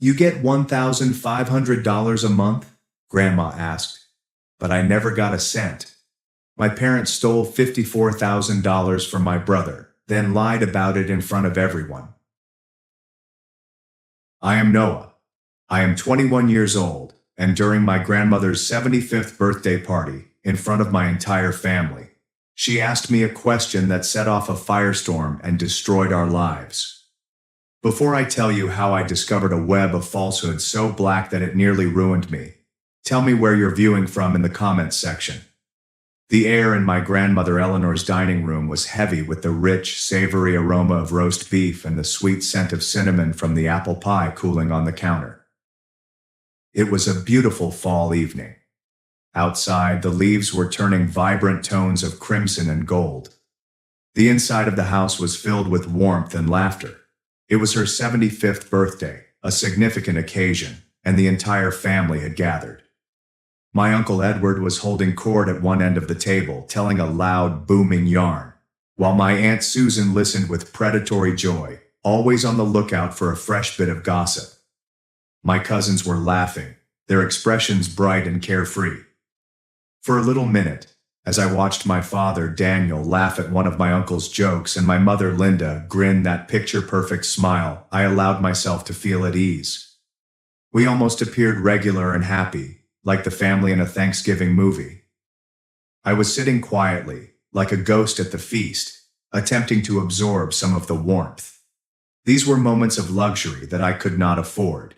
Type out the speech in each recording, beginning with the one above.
You get $1,500 a month? Grandma asked. But I never got a cent. My parents stole $54,000 from my brother, then lied about it in front of everyone. I am Noah. I am 21 years old, and during my grandmother's 75th birthday party, in front of my entire family, she asked me a question that set off a firestorm and destroyed our lives. Before I tell you how I discovered a web of falsehood so black that it nearly ruined me, tell me where you're viewing from in the comments section. The air in my grandmother Eleanor's dining room was heavy with the rich, savory aroma of roast beef and the sweet scent of cinnamon from the apple pie cooling on the counter. It was a beautiful fall evening. Outside, the leaves were turning vibrant tones of crimson and gold. The inside of the house was filled with warmth and laughter. It was her 75th birthday, a significant occasion, and the entire family had gathered. My Uncle Edward was holding court at one end of the table, telling a loud, booming yarn, while my Aunt Susan listened with predatory joy, always on the lookout for a fresh bit of gossip. My cousins were laughing, their expressions bright and carefree. For a little minute, as I watched my father, Daniel, laugh at one of my uncle's jokes and my mother, Linda, grin that picture-perfect smile, I allowed myself to feel at ease. We almost appeared regular and happy, like the family in a Thanksgiving movie. I was sitting quietly, like a ghost at the feast, attempting to absorb some of the warmth. These were moments of luxury that I could not afford.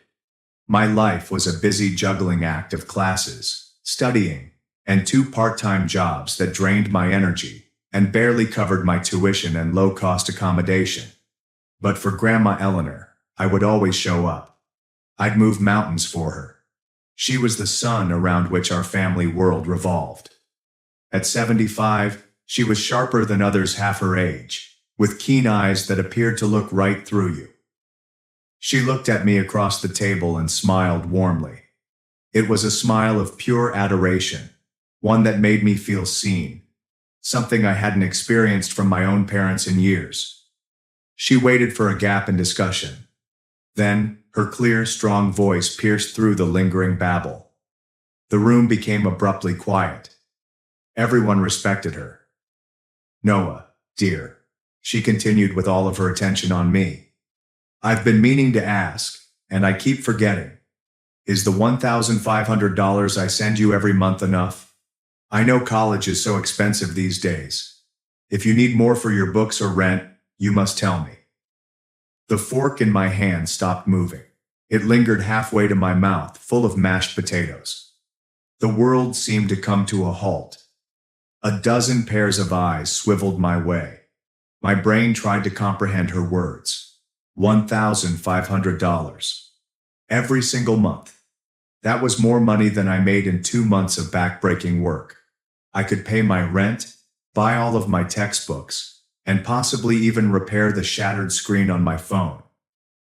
My life was a busy juggling act of classes, studying, and 2 part-time jobs that drained my energy and barely covered my tuition and low-cost accommodation. But for Grandma Eleanor, I would always show up. I'd move mountains for her. She was the sun around which our family world revolved. At 75, she was sharper than others half her age, with keen eyes that appeared to look right through you. She looked at me across the table and smiled warmly. It was a smile of pure adoration, one that made me feel seen, something I hadn't experienced from my own parents in years. She waited for a gap in discussion. Then, her clear, strong voice pierced through the lingering babble. The room became abruptly quiet. Everyone respected her. Noah, dear, she continued with all of her attention on me. I've been meaning to ask, and I keep forgetting. Is the $1,500 I send you every month enough? I know college is so expensive these days. If you need more for your books or rent, you must tell me. The fork in my hand stopped moving. It lingered halfway to my mouth, full of mashed potatoes. The world seemed to come to a halt. A dozen pairs of eyes swiveled my way. My brain tried to comprehend her words. $1,500. Every single month. That was more money than I made in 2 months of backbreaking work. I could pay my rent, buy all of my textbooks, and possibly even repair the shattered screen on my phone.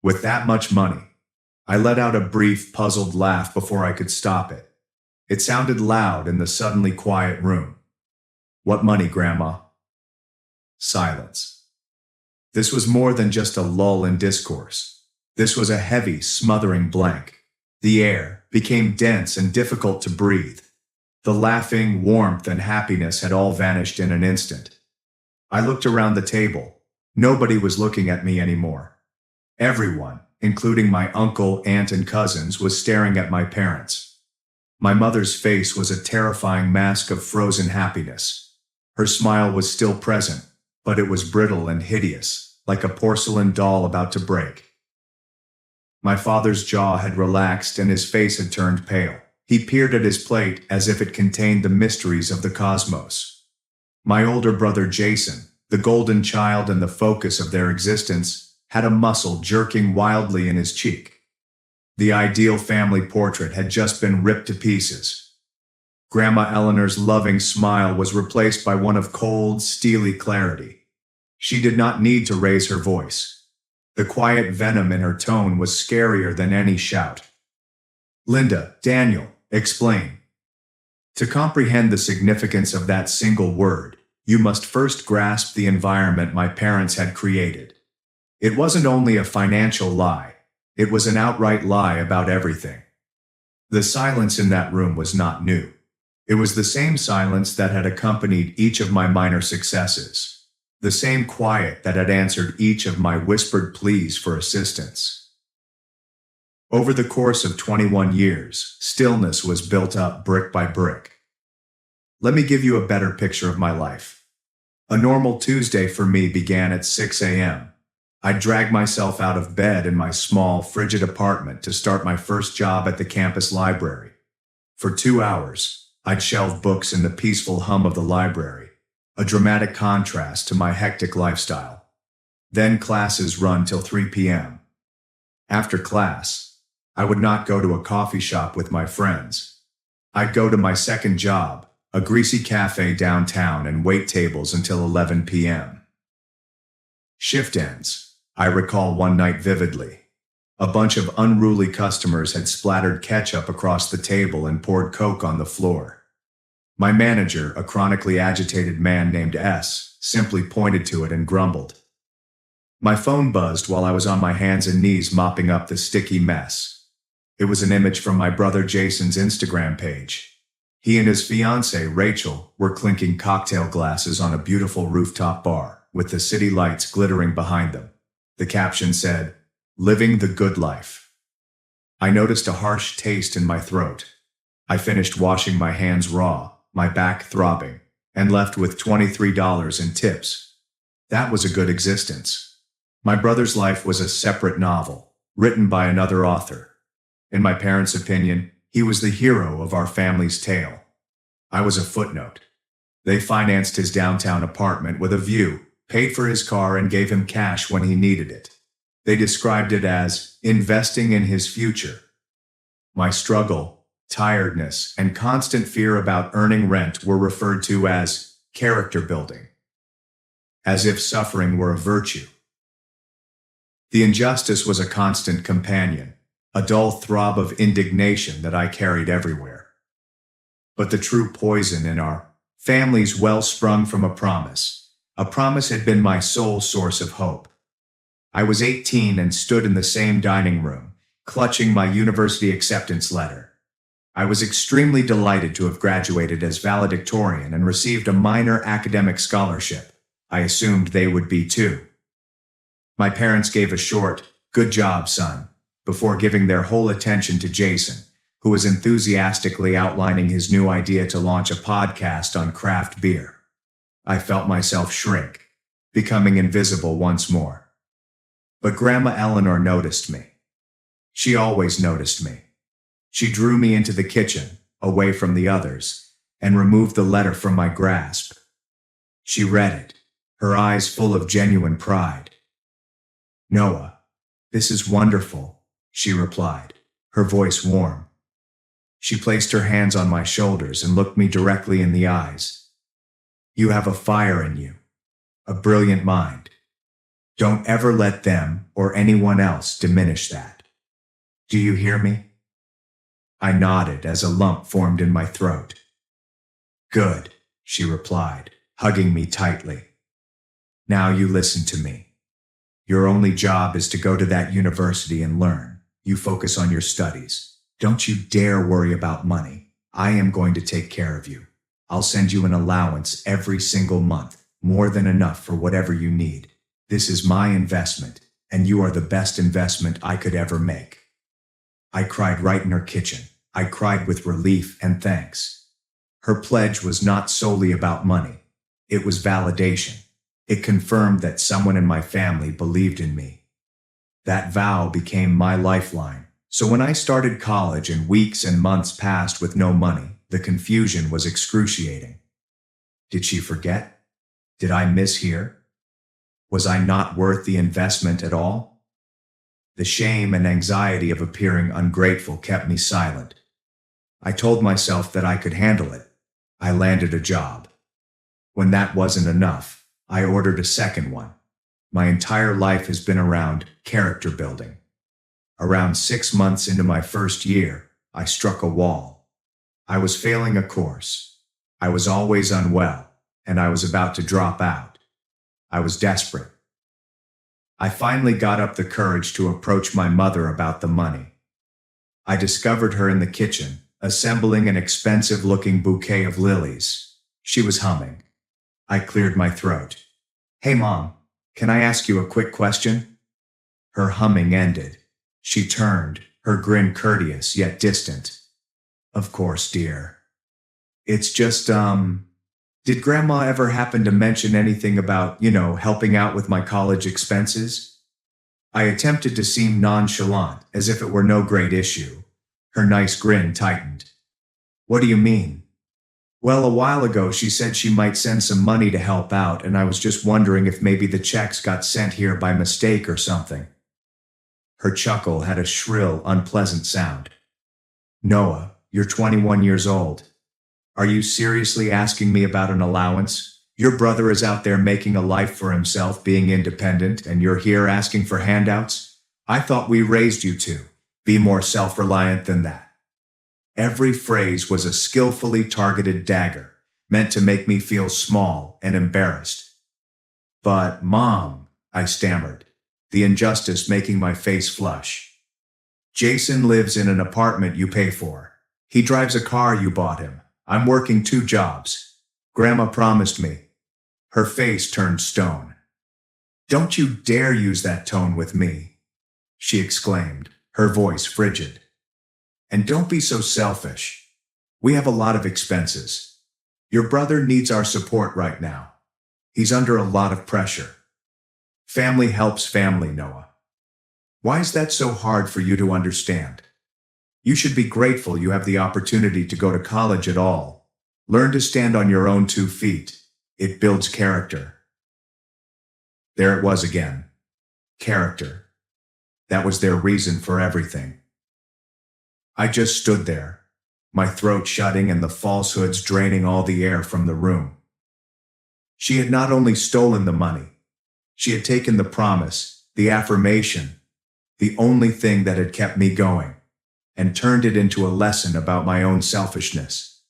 With that much money, I let out a brief, puzzled laugh before I could stop it. It sounded loud in the suddenly quiet room. What money, Grandma? Silence. This was more than just a lull in discourse. This was a heavy, smothering blank. The air became dense and difficult to breathe. The laughing, warmth, and happiness had all vanished in an instant. I looked around the table. Nobody was looking at me anymore. Everyone, including my uncle, aunt, and cousins, was staring at my parents. My mother's face was a terrifying mask of frozen happiness. Her smile was still present, but it was brittle and hideous, like a porcelain doll about to break. My father's jaw had relaxed and his face had turned pale. He peered at his plate as if it contained the mysteries of the cosmos. My older brother Jason, the golden child and the focus of their existence, had a muscle jerking wildly in his cheek. The ideal family portrait had just been ripped to pieces. Grandma Eleanor's loving smile was replaced by one of cold, steely clarity. She did not need to raise her voice. The quiet venom in her tone was scarier than any shout. Linda, Daniel, explain. To comprehend the significance of that single word, you must first grasp the environment my parents had created. It wasn't only a financial lie. It was an outright lie about everything. The silence in that room was not new. It was the same silence that had accompanied each of my minor successes. The same quiet that had answered each of my whispered pleas for assistance. Over the course of 21 years, stillness was built up brick by brick. Let me give you a better picture of my life. A normal Tuesday for me began at 6 a.m. I'd drag myself out of bed in my small, frigid apartment to start my first job at the campus library. For 2 hours, I'd shelve books in the peaceful hum of the library, a dramatic contrast to my hectic lifestyle. Then classes run till 3 p.m. After class, I would not go to a coffee shop with my friends. I'd go to my second job, a greasy cafe downtown, and wait tables until 11 p.m. Shift ends. I recall one night vividly. A bunch of unruly customers had splattered ketchup across the table and poured Coke on the floor. My manager, a chronically agitated man named S., simply pointed to it and grumbled. My phone buzzed while I was on my hands and knees mopping up the sticky mess. It was an image from my brother Jason's Instagram page. He and his fiancée, Rachel, were clinking cocktail glasses on a beautiful rooftop bar, with the city lights glittering behind them. The caption said, "Living the good life." I noticed a harsh taste in my throat. I finished washing my hands raw, my back throbbing, and left with $23 in tips. That was a good existence. My brother's life was a separate novel, written by another author. In my parents' opinion, he was the hero of our family's tale. I was a footnote. They financed his downtown apartment with a view, paid for his car, and gave him cash when he needed it. They described it as investing in his future. My struggle, tiredness, and constant fear about earning rent were referred to as character building, as if suffering were a virtue. The injustice was a constant companion, a dull throb of indignation that I carried everywhere. But the true poison in our family's well sprung from a promise. A promise had been my sole source of hope. I was 18 and stood in the same dining room, clutching my university acceptance letter. I was extremely delighted to have graduated as valedictorian and received a minor academic scholarship. I assumed they would be too. My parents gave a short, "Good job, son," before giving their whole attention to Jason, who was enthusiastically outlining his new idea to launch a podcast on craft beer. I felt myself shrink, becoming invisible once more. But Grandma Eleanor noticed me. She always noticed me. She drew me into the kitchen, away from the others, and removed the letter from my grasp. She read it, her eyes full of genuine pride. "Noah, this is wonderful," she replied, her voice warm. She placed her hands on my shoulders and looked me directly in the eyes. "You have a fire in you, a brilliant mind. Don't ever let them or anyone else diminish that. Do you hear me?" I nodded as a lump formed in my throat. "Good," she replied, hugging me tightly. "Now you listen to me. Your only job is to go to that university and learn. You focus on your studies. Don't you dare worry about money. I am going to take care of you. I'll send you an allowance every single month, more than enough for whatever you need. This is my investment, and you are the best investment I could ever make." I cried right in her kitchen. I cried with relief and thanks. Her pledge was not solely about money. It was validation. It confirmed that someone in my family believed in me. That vow became my lifeline. So when I started college and weeks and months passed with no money, the confusion was excruciating. Did she forget? Did I mishear? Was I not worth the investment at all? The shame and anxiety of appearing ungrateful kept me silent. I told myself that I could handle it. I landed a job. When that wasn't enough, I ordered a second one. My entire life has been around character building. Around 6 months into my first year, I struck a wall. I was failing a course. I was always unwell, and I was about to drop out. I was desperate. I finally got up the courage to approach my mother about the money. I discovered her in the kitchen, assembling an expensive-looking bouquet of lilies. She was humming. I cleared my throat. "Hey, Mom, can I ask you a quick question?" Her humming ended. She turned, her grin courteous yet distant. "Of course, dear. It's just, did Grandma ever happen to mention anything about, helping out with my college expenses?" I attempted to seem nonchalant, as if it were no great issue. Her nice grin tightened. "What do you mean?" "Well, a while ago she said she might send some money to help out, and I was just wondering if maybe the checks got sent here by mistake or something." Her chuckle had a shrill, unpleasant sound. "Noah, you're 21 years old. Are you seriously asking me about an allowance? Your brother is out there making a life for himself, being independent, and you're here asking for handouts? I thought we raised you to be more self-reliant than that." Every phrase was a skillfully targeted dagger, meant to make me feel small and embarrassed. "But, Mom," I stammered, the injustice making my face flush. "Jason lives in an apartment you pay for. He drives a car you bought him. I'm working 2 jobs. Grandma promised me." Her face turned stone. "Don't you dare use that tone with me," she exclaimed, her voice frigid. "And don't be so selfish. We have a lot of expenses. Your brother needs our support right now. He's under a lot of pressure. Family helps family, Noah. Why is that so hard for you to understand? You should be grateful you have the opportunity to go to college at all. Learn to stand on your own 2 feet. It builds character." There it was again. Character. That was their reason for everything. I just stood there, my throat shutting and the falsehoods draining all the air from the room. She had not only stolen the money, she had taken the promise, the affirmation, the only thing that had kept me going, and turned it into a lesson about my own selfishness.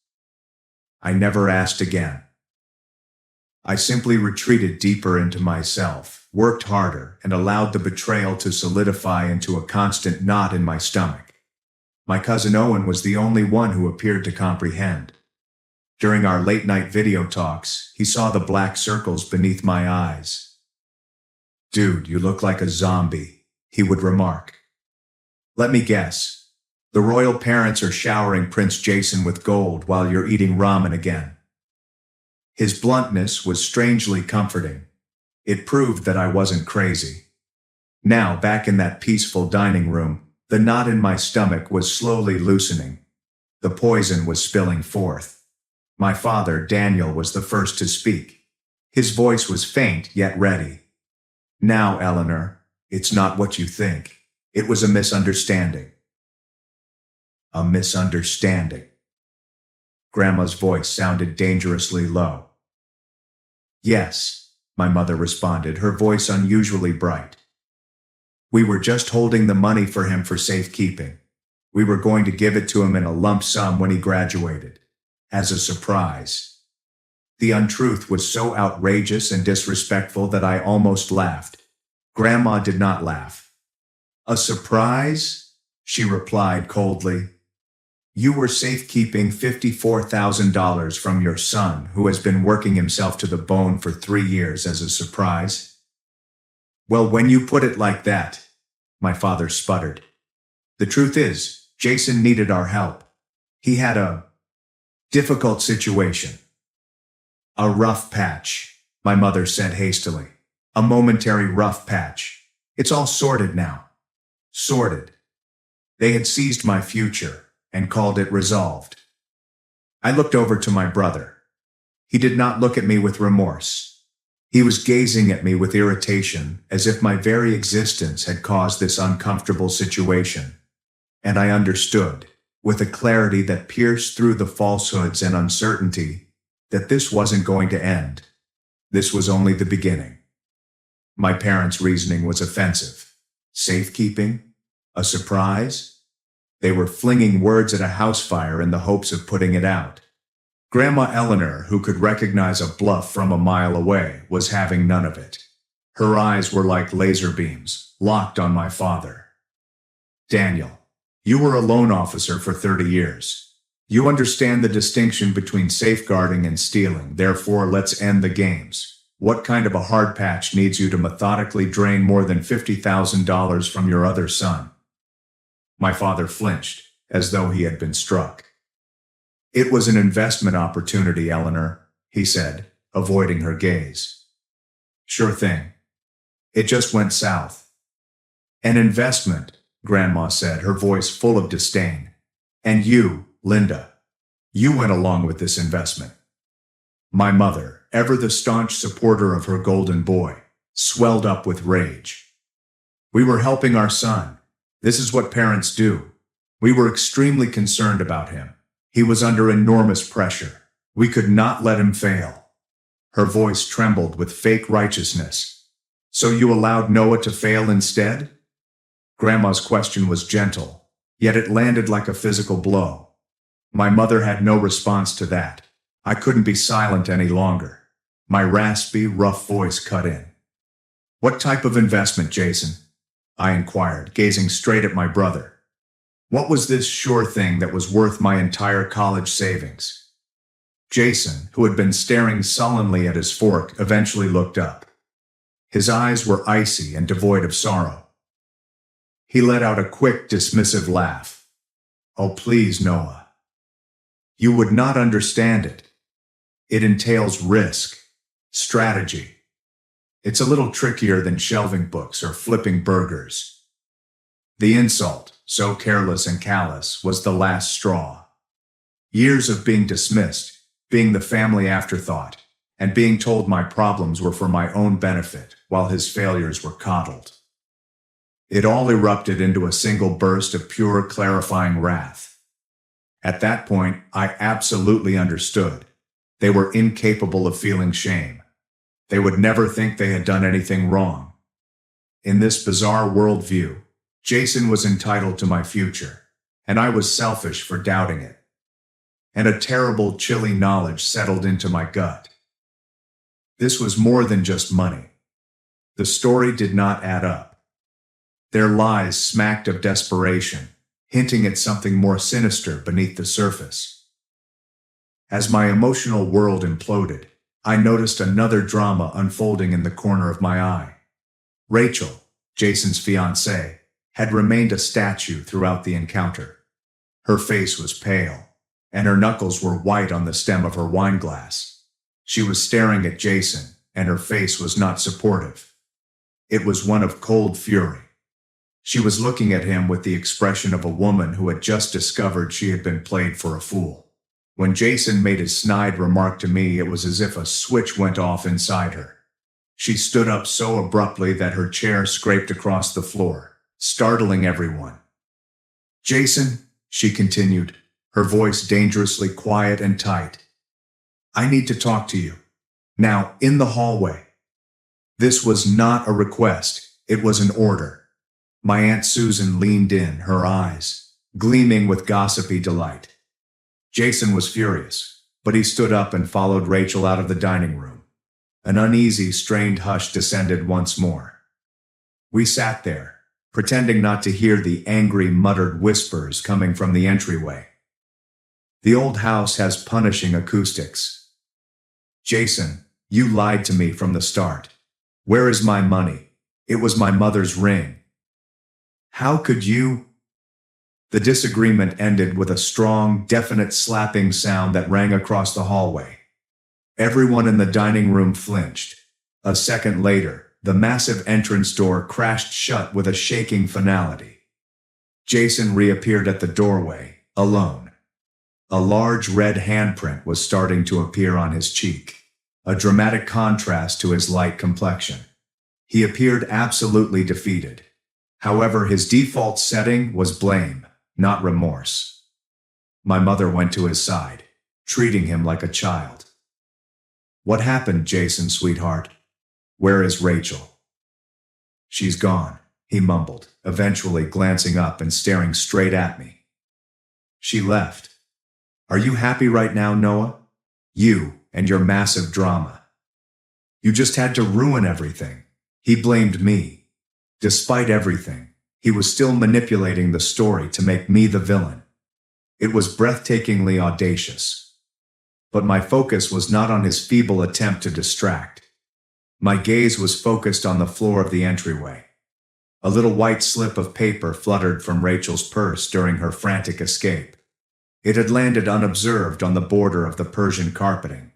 I never asked again. I simply retreated deeper into myself, worked harder, and allowed the betrayal to solidify into a constant knot in my stomach. My cousin Owen was the only one who appeared to comprehend. During our late-night video talks, he saw the black circles beneath my eyes. "Dude, you look like a zombie," he would remark. "Let me guess. The royal parents are showering Prince Jason with gold while you're eating ramen again." His bluntness was strangely comforting. It proved that I wasn't crazy. Now, back in that peaceful dining room, the knot in my stomach was slowly loosening. The poison was spilling forth. My father, Daniel, was the first to speak. His voice was faint yet ready. "Now, Eleanor, it's not what you think. It was a misunderstanding." A misunderstanding. Grandma's voice sounded dangerously low. "Yes," my mother responded, her voice unusually bright. "We were just holding the money for him for safekeeping. We were going to give it to him in a lump sum when he graduated, as a surprise." The untruth was so outrageous and disrespectful that I almost laughed. Grandma did not laugh. "A surprise?" she replied coldly. "You were safekeeping $54,000 from your son, who has been working himself to the bone for 3 years, as a surprise?" "Well, when you put it like that," my father sputtered. "The truth is, Jason needed our help. He had a difficult situation." "A rough patch," my mother said hastily. "A momentary rough patch. It's all sorted now." Sorted. They had seized my future and called it resolved. I looked over to my brother. He did not look at me with remorse. He was gazing at me with irritation, as if my very existence had caused this uncomfortable situation. And I understood, with a clarity that pierced through the falsehoods and uncertainty, that this wasn't going to end. This was only the beginning. My parents' reasoning was offensive. Safekeeping? A surprise? They were flinging words at a house fire in the hopes of putting it out. Grandma Eleanor, who could recognize a bluff from a mile away, was having none of it. Her eyes were like laser beams, locked on my father. Daniel, you were a loan officer for 30 years. You understand the distinction between safeguarding and stealing, therefore let's end the games. What kind of a hard patch needs you to methodically drain more than $50,000 from your other son? My father flinched, as though he had been struck. It was an investment opportunity, Eleanor, he said, avoiding her gaze. Sure thing. It just went south. An investment, Grandma said, her voice full of disdain. And you, Linda, you went along with this investment. My mother, ever the staunch supporter of her golden boy, swelled up with rage. We were helping our son. This is what parents do. We were extremely concerned about him. He was under enormous pressure. We could not let him fail. Her voice trembled with fake righteousness. So you allowed Noah to fail instead? Grandma's question was gentle, yet it landed like a physical blow. My mother had no response to that. I couldn't be silent any longer. My raspy, rough voice cut in. What type of investment, Jason? I inquired, gazing straight at my brother. What was this sure thing that was worth my entire college savings? Jason, who had been staring sullenly at his fork, eventually looked up. His eyes were icy and devoid of sorrow. He let out a quick, dismissive laugh. Oh, please, Noah. You would not understand it. It entails risk, strategy. It's a little trickier than shelving books or flipping burgers. The insult, so careless and callous, was the last straw. Years of being dismissed, being the family afterthought, and being told my problems were for my own benefit, while his failures were coddled. It all erupted into a single burst of pure, clarifying wrath. At that point, I absolutely understood. They were incapable of feeling shame. They would never think they had done anything wrong. In this bizarre worldview, Jason was entitled to my future, and I was selfish for doubting it. And a terrible, chilly knowledge settled into my gut. This was more than just money. The story did not add up. Their lies smacked of desperation, hinting at something more sinister beneath the surface. As my emotional world imploded, I noticed another drama unfolding in the corner of my eye. Rachel, Jason's fiancée, had remained a statue throughout the encounter. Her face was pale, and her knuckles were white on the stem of her wine glass. She was staring at Jason, and her face was not supportive. It was one of cold fury. She was looking at him with the expression of a woman who had just discovered she had been played for a fool. When Jason made his snide remark to me, it was as if a switch went off inside her. She stood up so abruptly that her chair scraped across the floor, startling everyone. Jason, she continued, her voice dangerously quiet and tight. I need to talk to you. Now, in the hallway. This was not a request, it was an order. My Aunt Susan leaned in, her eyes gleaming with gossipy delight. Jason was furious, but he stood up and followed Rachel out of the dining room. An uneasy, strained hush descended once more. We sat there, pretending not to hear the angry, muttered whispers coming from the entryway. The old house has punishing acoustics. Jason, you lied to me from the start. Where is my money? It was my mother's ring. How could you? The disagreement ended with a strong, definite slapping sound that rang across the hallway. Everyone in the dining room flinched. A second later, the massive entrance door crashed shut with a shaking finality. Jason reappeared at the doorway, alone. A large red handprint was starting to appear on his cheek, a dramatic contrast to his light complexion. He appeared absolutely defeated. However, his default setting was blame, not remorse. My mother went to his side, treating him like a child. What happened, Jason, sweetheart? Where is Rachel? She's gone, he mumbled, eventually glancing up and staring straight at me. She left. Are you happy right now, Noah? You and your massive drama. You just had to ruin everything. He blamed me. Despite everything, he was still manipulating the story to make me the villain. It was breathtakingly audacious. But my focus was not on his feeble attempt to distract. My gaze was focused on the floor of the entryway. A little white slip of paper fluttered from Rachel's purse during her frantic escape. It had landed unobserved on the border of the Persian carpeting.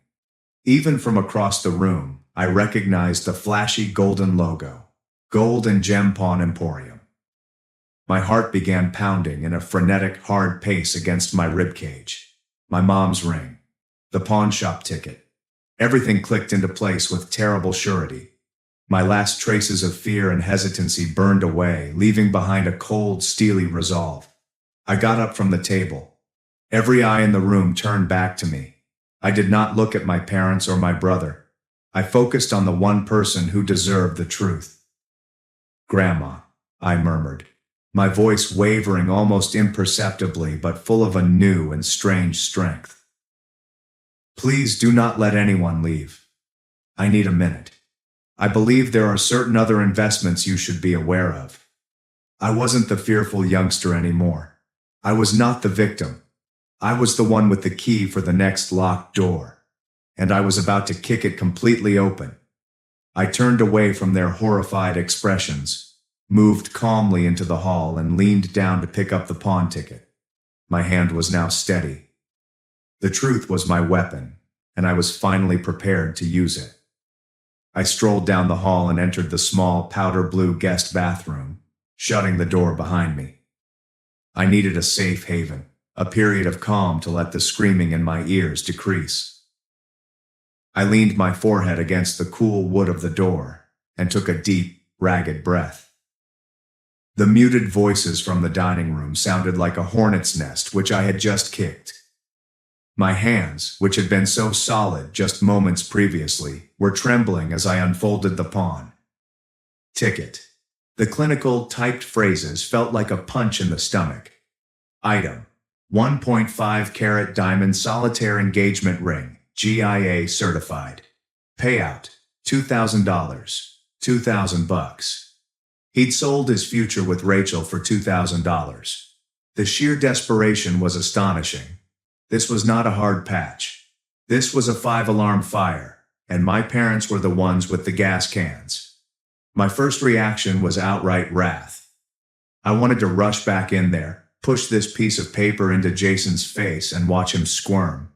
Even from across the room, I recognized the flashy golden logo, Gold and Gem Pawn Emporium. My heart began pounding in a frenetic, hard pace against my ribcage. My mom's ring, the pawn shop ticket. Everything clicked into place with terrible surety. My last traces of fear and hesitancy burned away, leaving behind a cold, steely resolve. I got up from the table. Every eye in the room turned back to me. I did not look at my parents or my brother. I focused on the one person who deserved the truth. "Grandma," I murmured, my voice wavering almost imperceptibly but full of a new and strange strength. "Please do not let anyone leave. I need a minute. I believe there are certain other investments you should be aware of." I wasn't the fearful youngster anymore. I was not the victim. I was the one with the key for the next locked door, and I was about to kick it completely open. I turned away from their horrified expressions, moved calmly into the hall, and leaned down to pick up the pawn ticket. My hand was now steady. The truth was my weapon, and I was finally prepared to use it. I strolled down the hall and entered the small powder blue guest bathroom, shutting the door behind me. I needed a safe haven, a period of calm to let the screaming in my ears decrease. I leaned my forehead against the cool wood of the door and took a deep, ragged breath. The muted voices from the dining room sounded like a hornet's nest which I had just kicked. My hands, which had been so solid just moments previously, were trembling as I unfolded the pawn ticket. The clinical, typed phrases felt like a punch in the stomach. Item: 1.5 carat diamond solitaire engagement ring, GIA certified. Payout: $2,000. $2,000. He'd sold his future with Rachel for $2,000. The sheer desperation was astonishing. This was not a hard patch. This was a 5-alarm fire, and my parents were the ones with the gas cans. My first reaction was outright wrath. I wanted to rush back in there, push this piece of paper into Jason's face and watch him squirm.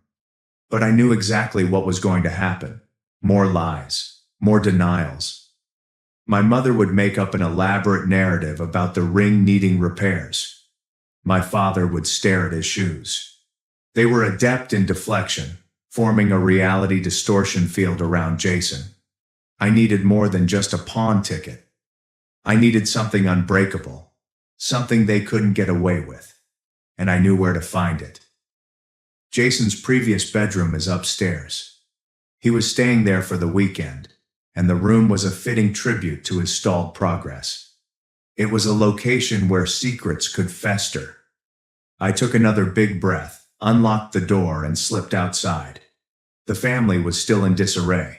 But I knew exactly what was going to happen. More lies, more denials. My mother would make up an elaborate narrative about the ring needing repairs. My father would stare at his shoes. They were adept in deflection, forming a reality distortion field around Jason. I needed more than just a pawn ticket. I needed something unbreakable, something they couldn't get away with, and I knew where to find it. Jason's previous bedroom is upstairs. He was staying there for the weekend, and the room was a fitting tribute to his stalled progress. It was a location where secrets could fester. I took another big breath, unlocked the door, and slipped outside. The family was still in disarray.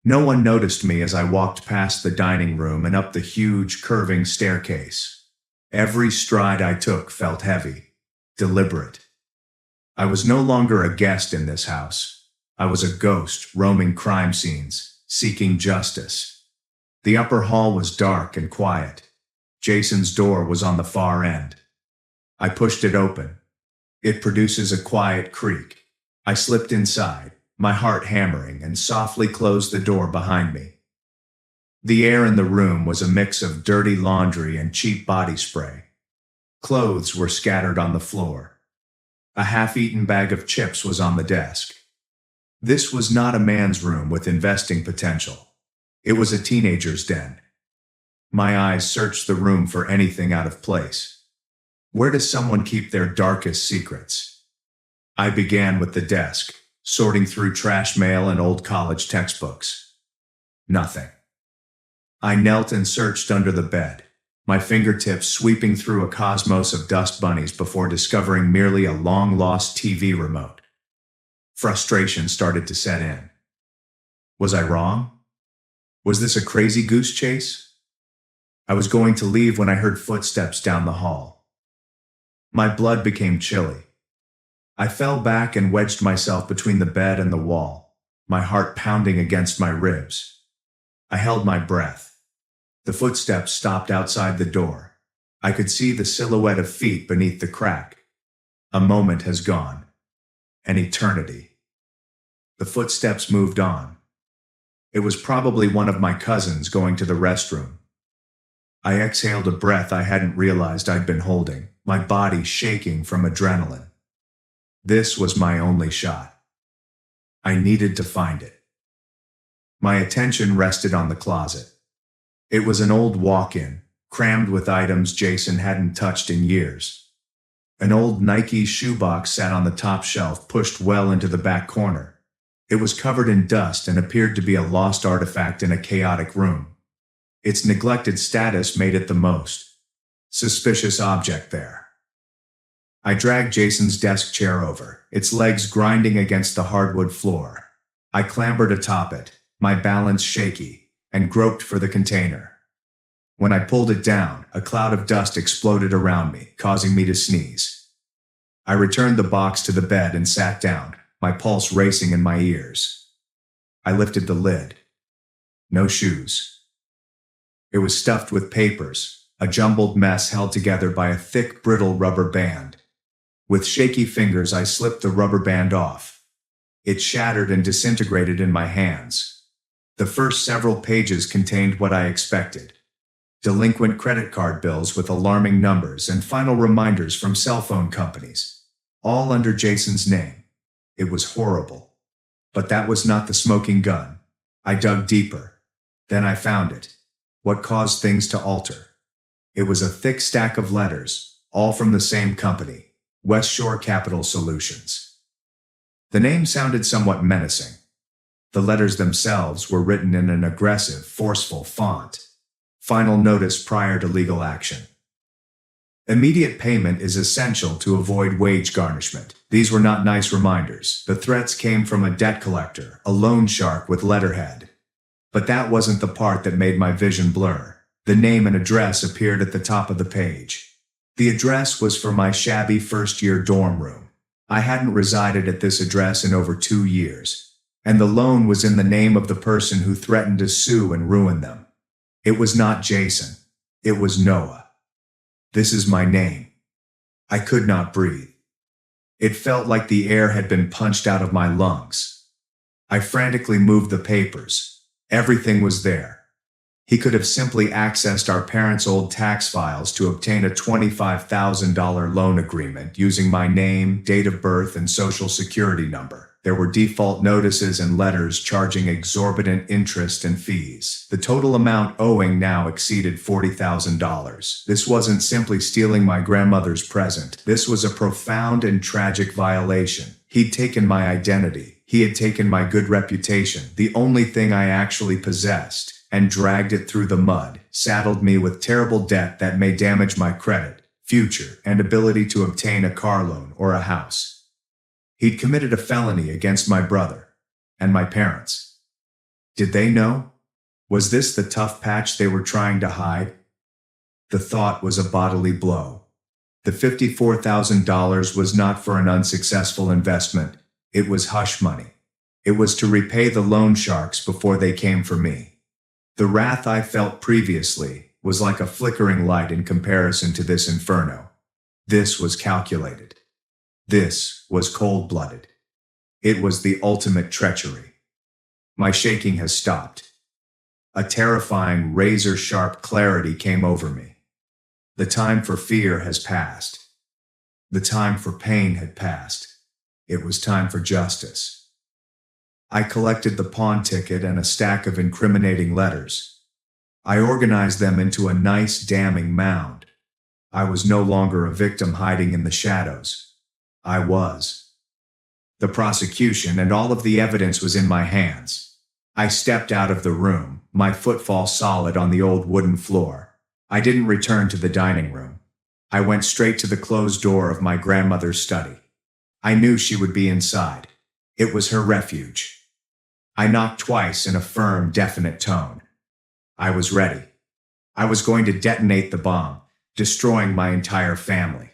No one noticed me as I walked past the dining room and up the huge, curving staircase. Every stride I took felt heavy, deliberate. I was no longer a guest in this house. I was a ghost roaming crime scenes, seeking justice. The upper hall was dark and quiet. Jason's door was on the far end. I pushed it open. It produces a quiet creak. I slipped inside, my heart hammering, and softly closed the door behind me. The air in the room was a mix of dirty laundry and cheap body spray. Clothes were scattered on the floor. A half-eaten bag of chips was on the desk. This was not a man's room with investing potential. It was a teenager's den. My eyes searched the room for anything out of place. Where does someone keep their darkest secrets? I began with the desk, sorting through trash mail and old college textbooks. Nothing. I knelt and searched under the bed, my fingertips sweeping through a cosmos of dust bunnies before discovering merely a long-lost TV remote. Frustration started to set in. Was I wrong? Was this a crazy goose chase? I was going to leave when I heard footsteps down the hall. My blood became chilly. I fell back and wedged myself between the bed and the wall, my heart pounding against my ribs. I held my breath. The footsteps stopped outside the door. I could see the silhouette of feet beneath the crack. A moment has gone. An eternity. The footsteps moved on. It was probably one of my cousins going to the restroom. I exhaled a breath I hadn't realized I'd been holding, my body shaking from adrenaline. This was my only shot. I needed to find it. My attention rested on the closet. It was an old walk-in, crammed with items Jason hadn't touched in years. An old Nike shoebox sat on the top shelf, pushed well into the back corner. It was covered in dust and appeared to be a lost artifact in a chaotic room. Its neglected status made it the most suspicious object there. I dragged Jason's desk chair over, its legs grinding against the hardwood floor. I clambered atop it, my balance shaky, and groped for the container. When I pulled it down, a cloud of dust exploded around me, causing me to sneeze. I returned the box to the bed and sat down, my pulse racing in my ears. I lifted the lid. No shoes. It was stuffed with papers, a jumbled mess held together by a thick, brittle rubber band. With shaky fingers, I slipped the rubber band off. It shattered and disintegrated in my hands. The first several pages contained what I expected. Delinquent credit card bills with alarming numbers and final reminders from cell phone companies. All under Jason's name. It was horrible. But that was not the smoking gun. I dug deeper. Then I found it. What caused things to alter? It was a thick stack of letters, all from the same company. West Shore Capital Solutions. The name sounded somewhat menacing. The letters themselves were written in an aggressive, forceful font. Final notice prior to legal action. Immediate payment is essential to avoid wage garnishment. These were not nice reminders. The threats came from a debt collector, a loan shark with letterhead. But that wasn't the part that made my vision blur. The name and address appeared at the top of the page. The address was for my shabby first-year dorm room. I hadn't resided at this address in over 2 years, and the loan was in the name of the person who threatened to sue and ruin them. It was not Jason. It was Noah. This is my name. I could not breathe. It felt like the air had been punched out of my lungs. I frantically moved the papers. Everything was there. He could have simply accessed our parents' old tax files to obtain a $25,000 loan agreement using my name, date of birth, and social security number. There were default notices and letters charging exorbitant interest and fees. The total amount owing now exceeded $40,000. This wasn't simply stealing my grandmother's present. This was a profound and tragic violation. He'd taken my identity. He had taken my good reputation, the only thing I actually possessed, and dragged it through the mud, saddled me with terrible debt that may damage my credit, future, and ability to obtain a car loan or a house. He'd committed a felony against my brother and my parents. Did they know? Was this the tough patch they were trying to hide? The thought was a bodily blow. The $54,000 was not for an unsuccessful investment. It was hush money. It was to repay the loan sharks before they came for me. The wrath I felt previously was like a flickering light in comparison to this inferno. This was calculated. This was cold-blooded. It was the ultimate treachery. My shaking has stopped. A terrifying, razor-sharp clarity came over me. The time for fear has passed. The time for pain had passed. It was time for justice. I collected the pawn ticket and a stack of incriminating letters. I organized them into a nice, damning mound. I was no longer a victim hiding in the shadows. I was. The prosecution and all of the evidence was in my hands. I stepped out of the room, my footfall solid on the old wooden floor. I didn't return to the dining room. I went straight to the closed door of my grandmother's study. I knew she would be inside. It was her refuge. I knocked twice in a firm, definite tone. I was ready. I was going to detonate the bomb, destroying my entire family.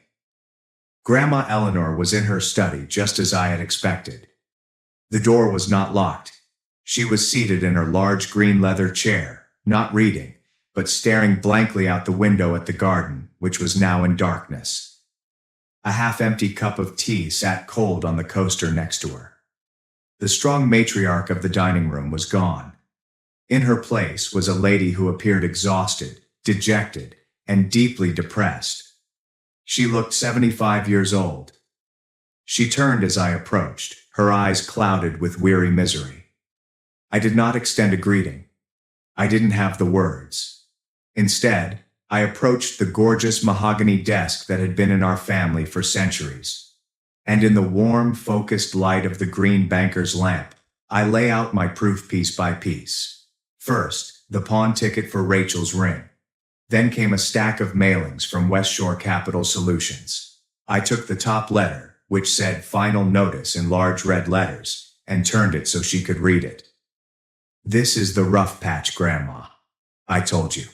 Grandma Eleanor was in her study just as I had expected. The door was not locked. She was seated in her large green leather chair, not reading, but staring blankly out the window at the garden, which was now in darkness. A half-empty cup of tea sat cold on the coaster next to her. The strong matriarch of the dining room was gone. In her place was a lady who appeared exhausted, dejected, and deeply depressed. She looked 75 years old. She turned as I approached, her eyes clouded with weary misery. I did not extend a greeting. I didn't have the words. Instead, I approached the gorgeous mahogany desk that had been in our family for centuries. And in the warm, focused light of the green banker's lamp, I lay out my proof piece by piece. First, the pawn ticket for Rachel's ring. Then came a stack of mailings from West Shore Capital Solutions. I took the top letter, which said "Final Notice" in large red letters, and turned it so she could read it. "This is the rough patch, Grandma," I told you.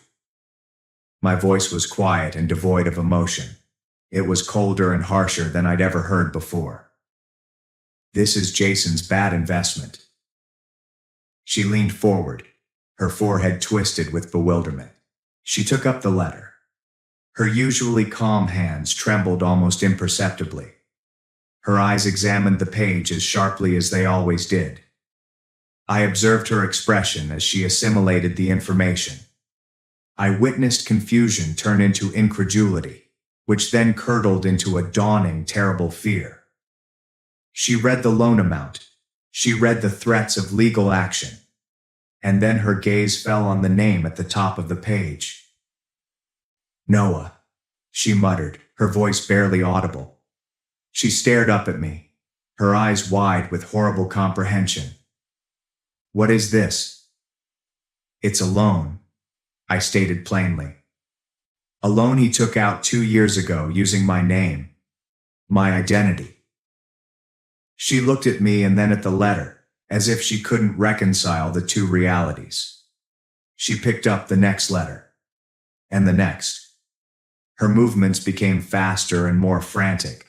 My voice was quiet and devoid of emotion. It was colder and harsher than I'd ever heard before. "This is Jason's bad investment." She leaned forward, her forehead twisted with bewilderment. She took up the letter. Her usually calm hands trembled almost imperceptibly. Her eyes examined the page as sharply as they always did. I observed her expression as she assimilated the information. I witnessed confusion turn into incredulity, which then curdled into a dawning, terrible fear. She read the loan amount. She read the threats of legal action. And then her gaze fell on the name at the top of the page. "Noah," she muttered, her voice barely audible. She stared up at me, her eyes wide with horrible comprehension. "What is this?" "It's a loan," I stated plainly. "A loan he took out 2 years ago using my name, my identity." She looked at me and then at the letter, as if she couldn't reconcile the two realities. She picked up the next letter, and the next. Her movements became faster and more frantic.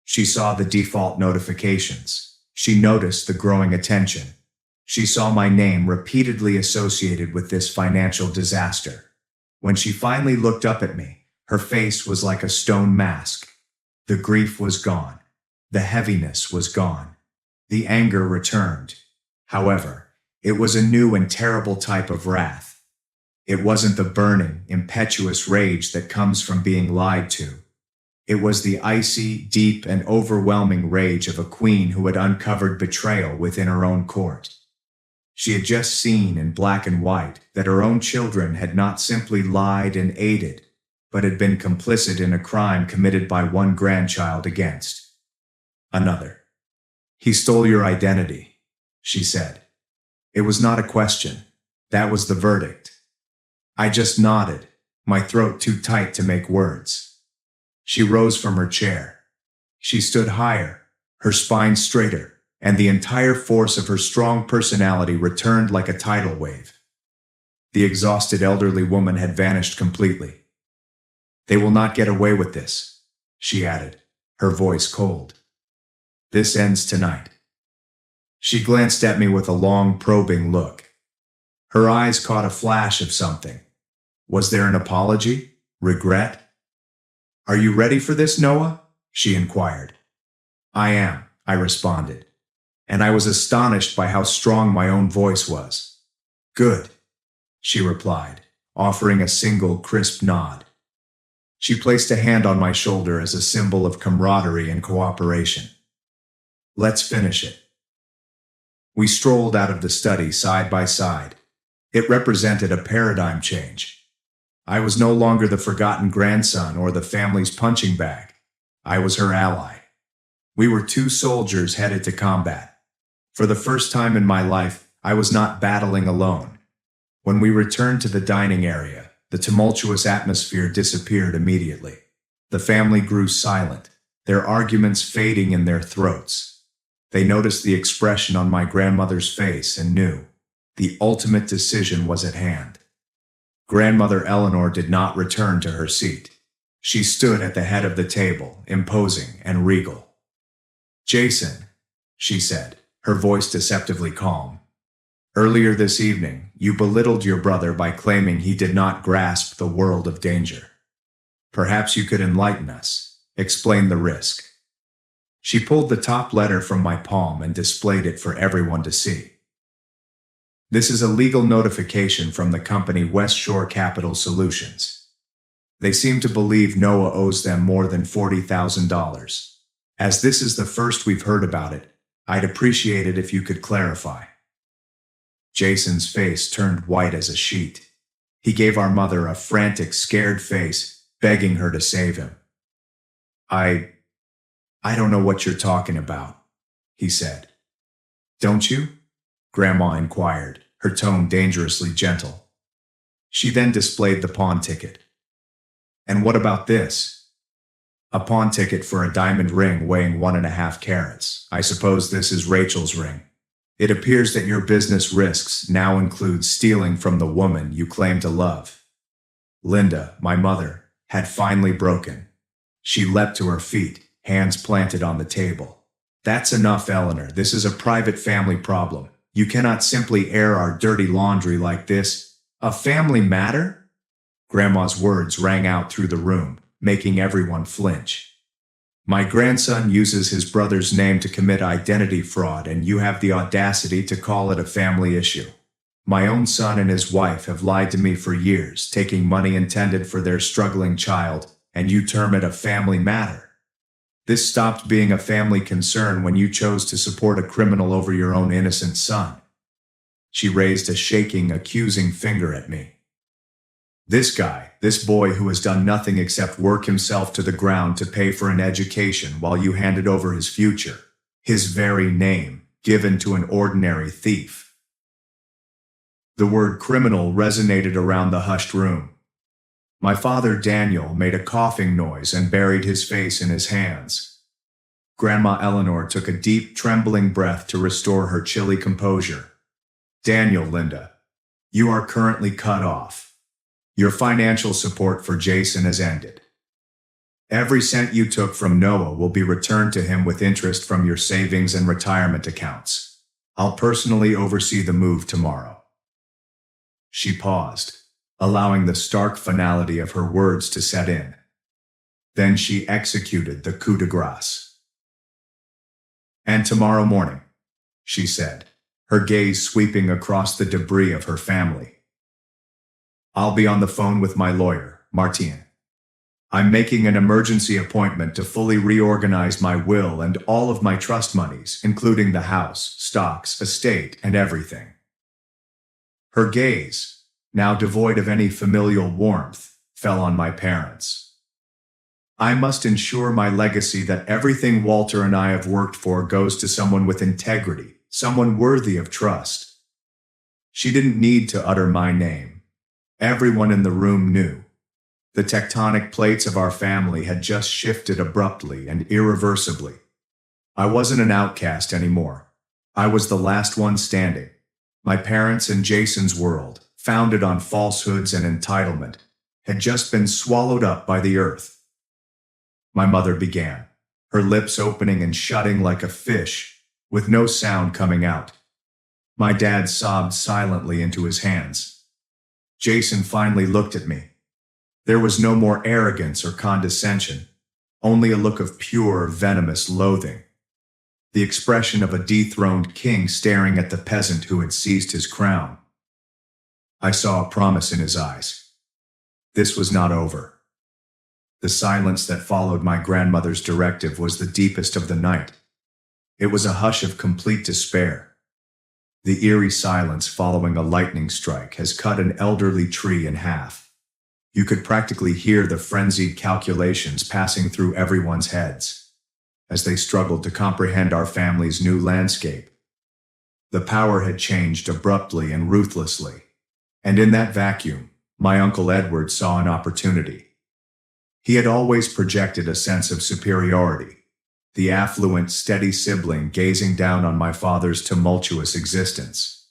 She saw the default notifications. She noticed the growing attention. She saw my name repeatedly associated with this financial disaster. When she finally looked up at me, her face was like a stone mask. The grief was gone. The heaviness was gone. The anger returned. However, it was a new and terrible type of wrath. It wasn't the burning, impetuous rage that comes from being lied to. It was the icy, deep, and overwhelming rage of a queen who had uncovered betrayal within her own court. She had just seen in black and white that her own children had not simply lied and aided, but had been complicit in a crime committed by one grandchild against another. "He stole your identity," she said. It was not a question. That was the verdict. I just nodded, my throat too tight to make words. She rose from her chair. She stood higher, her spine straighter, and the entire force of her strong personality returned like a tidal wave. The exhausted elderly woman had vanished completely. "They will not get away with this," she added, her voice cold. "This ends tonight." She glanced at me with a long, probing look. Her eyes caught a flash of something. Was there an apology? Regret? "Are you ready for this, Noah?" she inquired. "I am," I responded, and I was astonished by how strong my own voice was. "Good," she replied, offering a single, crisp nod. She placed a hand on my shoulder as a symbol of camaraderie and cooperation. "Let's finish it." We strolled out of the study side by side. It represented a paradigm change. I was no longer the forgotten grandson or the family's punching bag. I was her ally. We were two soldiers headed to combat. For the first time in my life, I was not battling alone. When we returned to the dining area, the tumultuous atmosphere disappeared immediately. The family grew silent, their arguments fading in their throats. They noticed the expression on my grandmother's face and knew the ultimate decision was at hand. Grandmother Eleanor did not return to her seat. She stood at the head of the table, imposing and regal. "Jason," she said, her voice deceptively calm. "Earlier this evening, you belittled your brother by claiming he did not grasp the world of danger. Perhaps you could enlighten us, explain the risk." She pulled the top letter from my palm and displayed it for everyone to see. "This is a legal notification from the company West Shore Capital Solutions. They seem to believe Noah owes them more than $40,000. As this is the first we've heard about it, I'd appreciate it if you could clarify." Jason's face turned white as a sheet. He gave our mother a frantic, scared face, begging her to save him. I don't know what you're talking about," he said. "Don't you?" Grandma inquired, her tone dangerously gentle. She then displayed the pawn ticket. "And what about this?" "A pawn ticket for a diamond ring weighing 1.5 carats. I suppose this is Rachel's ring. It appears that your business risks now include stealing from the woman you claim to love." Linda, my mother, had finally broken. She leapt to her feet, hands planted on the table. "That's enough, Eleanor. This is a private family problem. You cannot simply air our dirty laundry like this. A family matter?" Grandma's words rang out through the room, making everyone flinch. "My grandson uses his brother's name to commit identity fraud, and you have the audacity to call it a family issue. My own son and his wife have lied to me for years, taking money intended for their struggling child, and you term it a family matter. This stopped being a family concern when you chose to support a criminal over your own innocent son." She raised a shaking, accusing finger at me. This boy who has done nothing except work himself to the ground to pay for an education while you handed over his future, his very name, given to an ordinary thief." The word criminal resonated around the hushed room. My father Daniel made a coughing noise and buried his face in his hands. Grandma Eleanor took a deep, trembling breath to restore her chilly composure. "Daniel, Linda, you are currently cut off. Your financial support for Jason has ended. Every cent you took from Noah will be returned to him with interest from your savings and retirement accounts. I'll personally oversee the move tomorrow." She paused, allowing the stark finality of her words to set in. Then she executed the coup de grace. "And tomorrow morning," she said, her gaze sweeping across the debris of her family, "I'll be on the phone with my lawyer, Martine. I'm making an emergency appointment to fully reorganize my will and all of my trust monies, including the house, stocks, estate, and everything." Her gaze, now devoid of any familial warmth, fell on my parents. "I must ensure my legacy that everything Walter and I have worked for goes to someone with integrity, someone worthy of trust." She didn't need to utter my name. Everyone in the room knew. The tectonic plates of our family had just shifted abruptly and irreversibly. I wasn't an outcast anymore. I was the last one standing. My parents' and Jason's world, founded on falsehoods and entitlement, had just been swallowed up by the earth. My mother began, her lips opening and shutting like a fish, with no sound coming out. My dad sobbed silently into his hands. Jason finally looked at me. There was no more arrogance or condescension, only a look of pure, venomous loathing. The expression of a dethroned king staring at the peasant who had seized his crown. I saw a promise in his eyes. This was not over. The silence that followed my grandmother's directive was the deepest of the night. It was a hush of complete despair. The eerie silence following a lightning strike has cut an elderly tree in half. You could practically hear the frenzied calculations passing through everyone's heads as they struggled to comprehend our family's new landscape. The power had changed abruptly and ruthlessly, and in that vacuum, my Uncle Edward saw an opportunity. He had always projected a sense of superiority, the affluent, steady sibling gazing down on my father's tumultuous existence.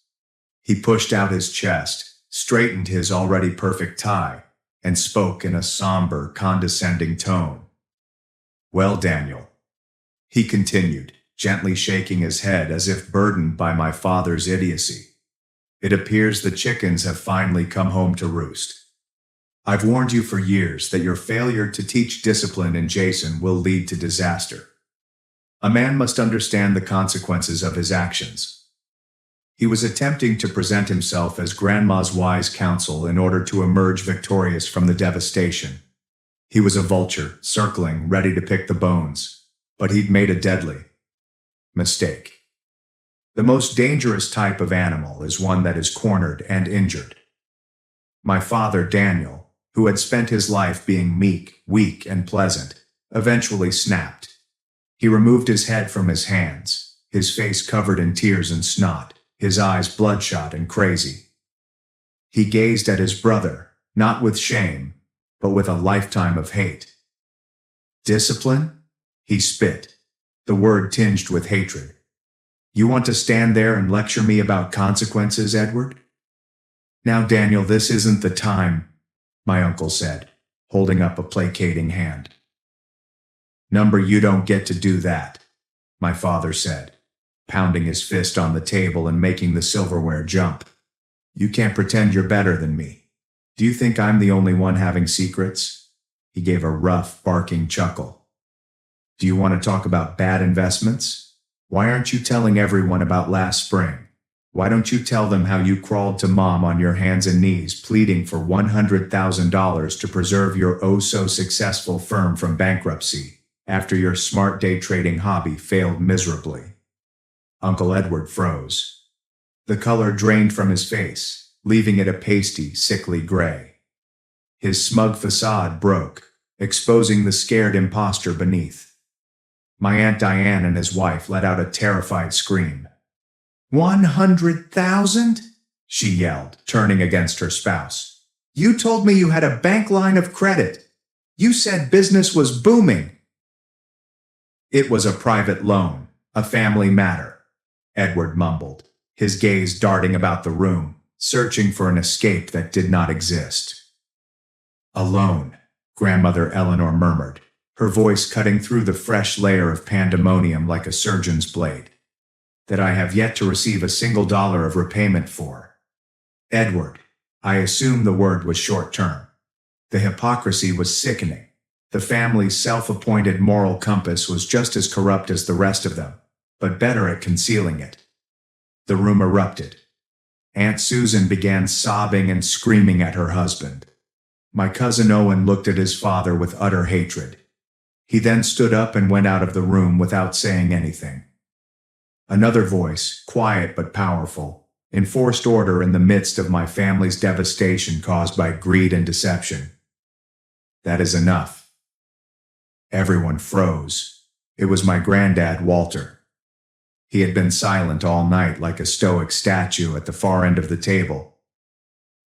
He pushed out his chest, straightened his already perfect tie, and spoke in a somber, condescending tone. "Well, Daniel," he continued, gently shaking his head as if burdened by my father's idiocy, "it appears the chickens have finally come home to roost. I've warned you for years that your failure to teach discipline in Jason will lead to disaster. A man must understand the consequences of his actions." He was attempting to present himself as Grandma's wise counsel in order to emerge victorious from the devastation. He was a vulture, circling, ready to pick the bones, but he'd made a deadly mistake. The most dangerous type of animal is one that is cornered and injured. My father, Daniel, who had spent his life being meek, weak, and pleasant, eventually snapped. He removed his head from his hands, his face covered in tears and snot, his eyes bloodshot and crazy. He gazed at his brother, not with shame, but with a lifetime of hate. "Discipline?" He spit, the word tinged with hatred. "You want to stand there and lecture me about consequences, Edward?" "Now, Daniel, this isn't the time," my uncle said, holding up a placating hand. "Number, you don't get to do that," my father said, pounding his fist on the table and making the silverware jump. "You can't pretend you're better than me. Do you think I'm the only one having secrets?" He gave a rough, barking chuckle. "Do you want to talk about bad investments? Why aren't you telling everyone about last spring? Why don't you tell them how you crawled to Mom on your hands and knees pleading for $100,000 to preserve your oh-so-successful firm from bankruptcy after your smart day trading hobby failed miserably?" Uncle Edward froze. The color drained from his face, leaving it a pasty, sickly gray. His smug facade broke, exposing the scared impostor beneath. My Aunt Diane and his wife let out a terrified scream. "100,000? She yelled, turning against her spouse. "You told me you had a bank line of credit. You said business was booming." "It was a private loan, a family matter," Edward mumbled, his gaze darting about the room, searching for an escape that did not exist. "A loan," Grandmother Eleanor murmured, her voice cutting through the fresh layer of pandemonium like a surgeon's blade. "That I have yet to receive a single dollar of repayment for." "Edward," I assume the word was short-term. The hypocrisy was sickening. The family's self-appointed moral compass was just as corrupt as the rest of them, but better at concealing it. The room erupted. Aunt Susan began sobbing and screaming at her husband. My cousin Owen looked at his father with utter hatred. He then stood up and went out of the room without saying anything. Another voice, quiet but powerful, enforced order in the midst of my family's devastation caused by greed and deception. "That is enough." Everyone froze. It was my granddad, Walter. He had been silent all night like a stoic statue at the far end of the table.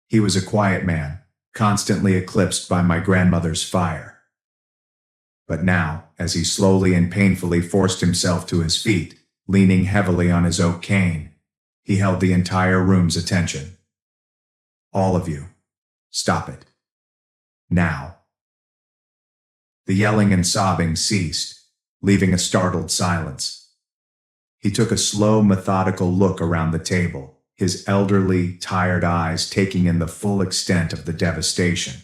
He was a quiet man, constantly eclipsed by my grandmother's fire. But now, as he slowly and painfully forced himself to his feet, leaning heavily on his oak cane, he held the entire room's attention. "All of you, stop it. Now." The yelling and sobbing ceased, leaving a startled silence. He took a slow, methodical look around the table, his elderly, tired eyes taking in the full extent of the devastation.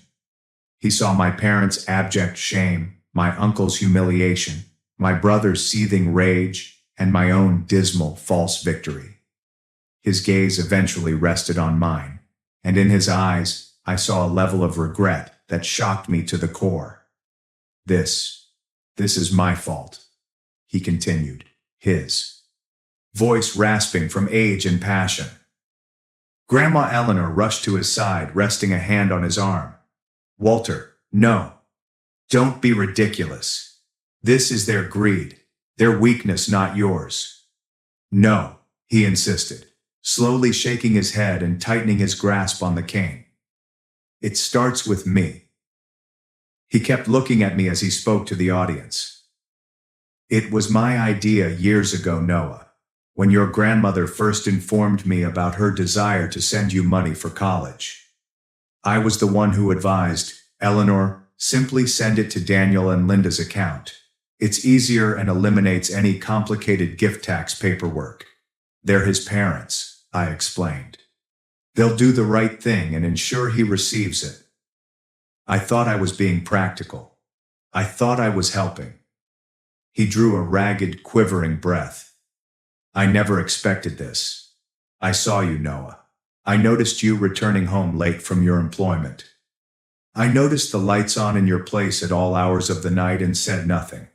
He saw my parents' abject shame, my uncle's humiliation, my brother's seething rage, and my own dismal, false victory. His gaze eventually rested on mine, and in his eyes, I saw a level of regret that shocked me to the core. This is my fault," he continued, his voice rasping from age and passion. Grandma Eleanor rushed to his side, resting a hand on his arm. "Walter, no. Don't be ridiculous. This is their greed, their weakness, not yours." "No," he insisted, slowly shaking his head and tightening his grasp on the cane. "It starts with me." He kept looking at me as he spoke to the audience. "It was my idea years ago, Noah. when your grandmother first informed me about her desire to send you money for college. I was the one who advised, Eleanor, simply send it to Daniel and Linda's account. It's easier and eliminates any complicated gift tax paperwork. They're his parents, I explained. They'll do the right thing and ensure he receives it. I thought I was being practical. I thought I was helping. He drew a ragged, quivering breath. I never expected this. I saw you, Noah. I noticed you returning home late from your employment. I noticed the lights on in your place at all hours of the night and said nothing.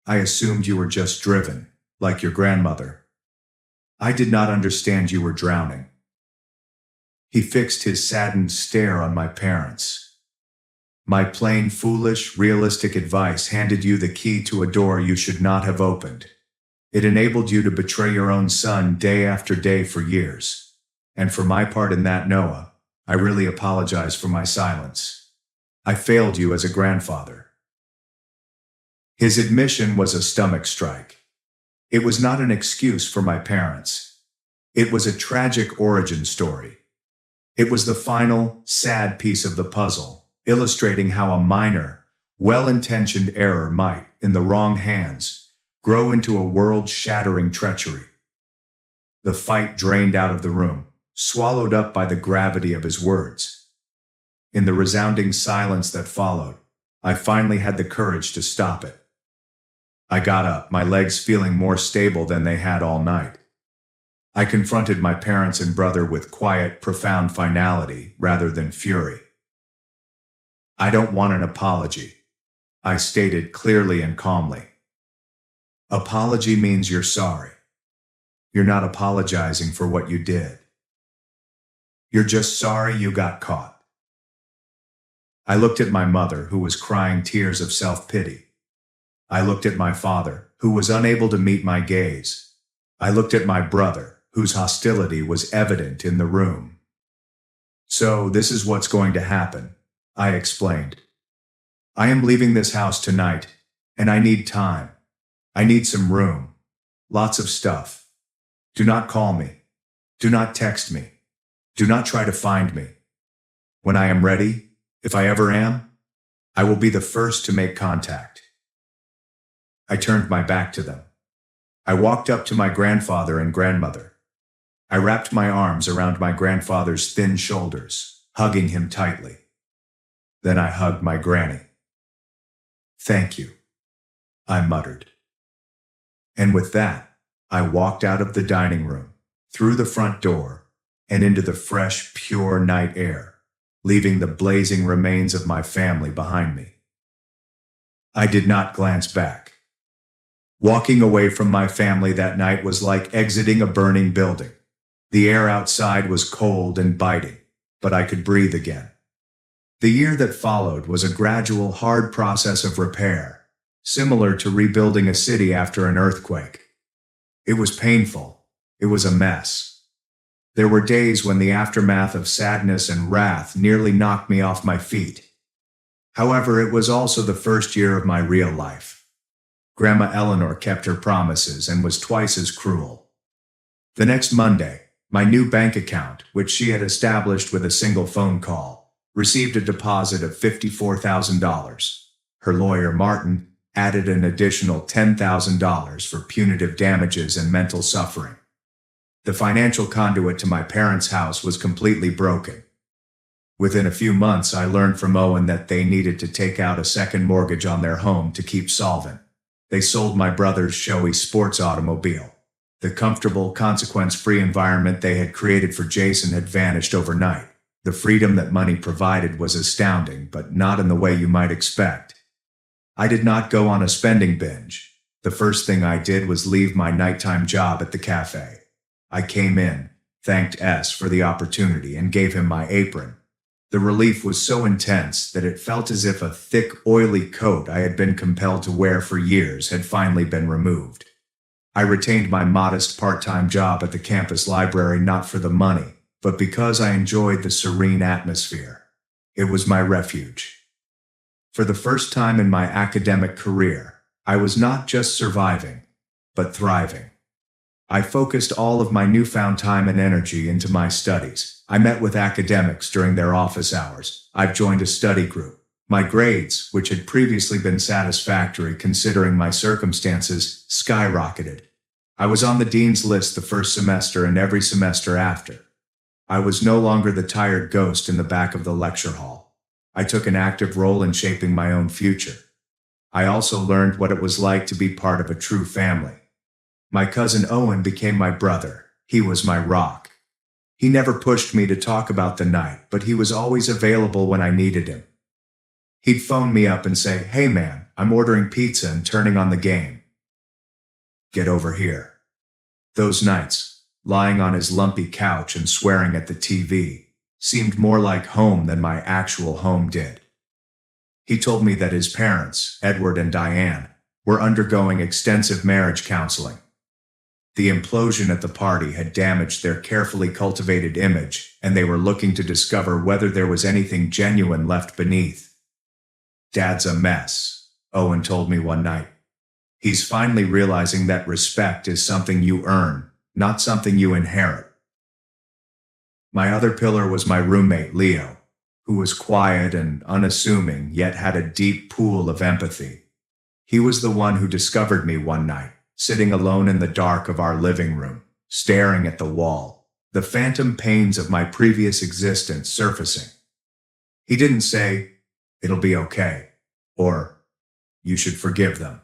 I assumed you were just driven, like your grandmother. I did not understand you were drowning. He fixed his saddened stare on my parents. My plain, foolish, realistic advice handed you the key to a door you should not have opened. It enabled you to betray your own son day after day for years. And for my part in that, Noah, I really apologize for my silence. I failed you as a grandfather. His admission was a stomach strike. It was not an excuse for my parents. It was a tragic origin story. It was the final, sad piece of the puzzle, illustrating how a minor, well-intentioned error might, in the wrong hands, grow into a world-shattering treachery. The fight drained out of the room, swallowed up by the gravity of his words. In the resounding silence that followed, I finally had the courage to stop it. I got up, my legs feeling more stable than they had all night. I confronted my parents and brother with quiet, profound finality rather than fury. I don't want an apology, I stated clearly and calmly. Apology means you're sorry. You're not apologizing for what you did. You're just sorry you got caught. I looked at my mother, who was crying tears of self-pity. I looked at my father, who was unable to meet my gaze. I looked at my brother, whose hostility was evident in the room. So this is what's going to happen, I explained. I am leaving this house tonight, and I need time. I need some room. Lots of stuff. Do not call me. Do not text me. Do not try to find me. When I am ready, if I ever am, I will be the first to make contact. I turned my back to them. I walked up to my grandfather and grandmother. I wrapped my arms around my grandfather's thin shoulders, hugging him tightly. Then I hugged my granny. Thank you, I muttered. And with that, I walked out of the dining room, through the front door, and into the fresh, pure night air, leaving the blazing remains of my family behind me. I did not glance back. Walking away from my family that night was like exiting a burning building. The air outside was cold and biting, but I could breathe again. The year that followed was a gradual, hard process of repair, similar to rebuilding a city after an earthquake. It was painful. It was a mess. There were days when the aftermath of sadness and wrath nearly knocked me off my feet. However, it was also the first year of my real life. Grandma Eleanor kept her promises and was twice as cruel. The next Monday, my new bank account, which she had established with a single phone call, received a deposit of $54,000. Her lawyer, Martin, added an additional $10,000 for punitive damages and mental suffering. The financial conduit to my parents' house was completely broken. Within a few months, I learned from Owen that they needed to take out a second mortgage on their home to keep solvent. They sold my brother's showy sports automobile. The comfortable, consequence-free environment they had created for Jason had vanished overnight. The freedom that money provided was astounding, but not in the way you might expect. I did not go on a spending binge. The first thing I did was leave my nighttime job at the cafe. I came in, thanked S for the opportunity, and gave him my apron. The relief was so intense that it felt as if a thick, oily coat I had been compelled to wear for years had finally been removed. I retained my modest part-time job at the campus library not for the money, but because I enjoyed the serene atmosphere. It was my refuge. For the first time in my academic career, I was not just surviving, but thriving. I focused all of my newfound time and energy into my studies. I met with academics during their office hours. I've joined a study group. My grades, which had previously been satisfactory considering my circumstances, skyrocketed. I was on the dean's list the first semester and every semester after. I was no longer the tired ghost in the back of the lecture hall. I took an active role in shaping my own future. I also learned what it was like to be part of a true family. My cousin Owen became my brother. He was my rock. He never pushed me to talk about the night, but he was always available when I needed him. He'd phone me up and say, "Hey man, I'm ordering pizza and turning on the game. Get over here." Those nights, lying on his lumpy couch and swearing at the TV, seemed more like home than my actual home did. He told me that his parents, Edward and Diane, were undergoing extensive marriage counseling. The implosion at the party had damaged their carefully cultivated image, and they were looking to discover whether there was anything genuine left beneath. "Dad's a mess," Owen told me one night. "He's finally realizing that respect is something you earn, not something you inherit." My other pillar was my roommate, Leo, who was quiet and unassuming, yet had a deep pool of empathy. He was the one who discovered me one night, sitting alone in the dark of our living room, staring at the wall, the phantom pains of my previous existence surfacing. He didn't say, "It'll be okay," or "You should forgive them."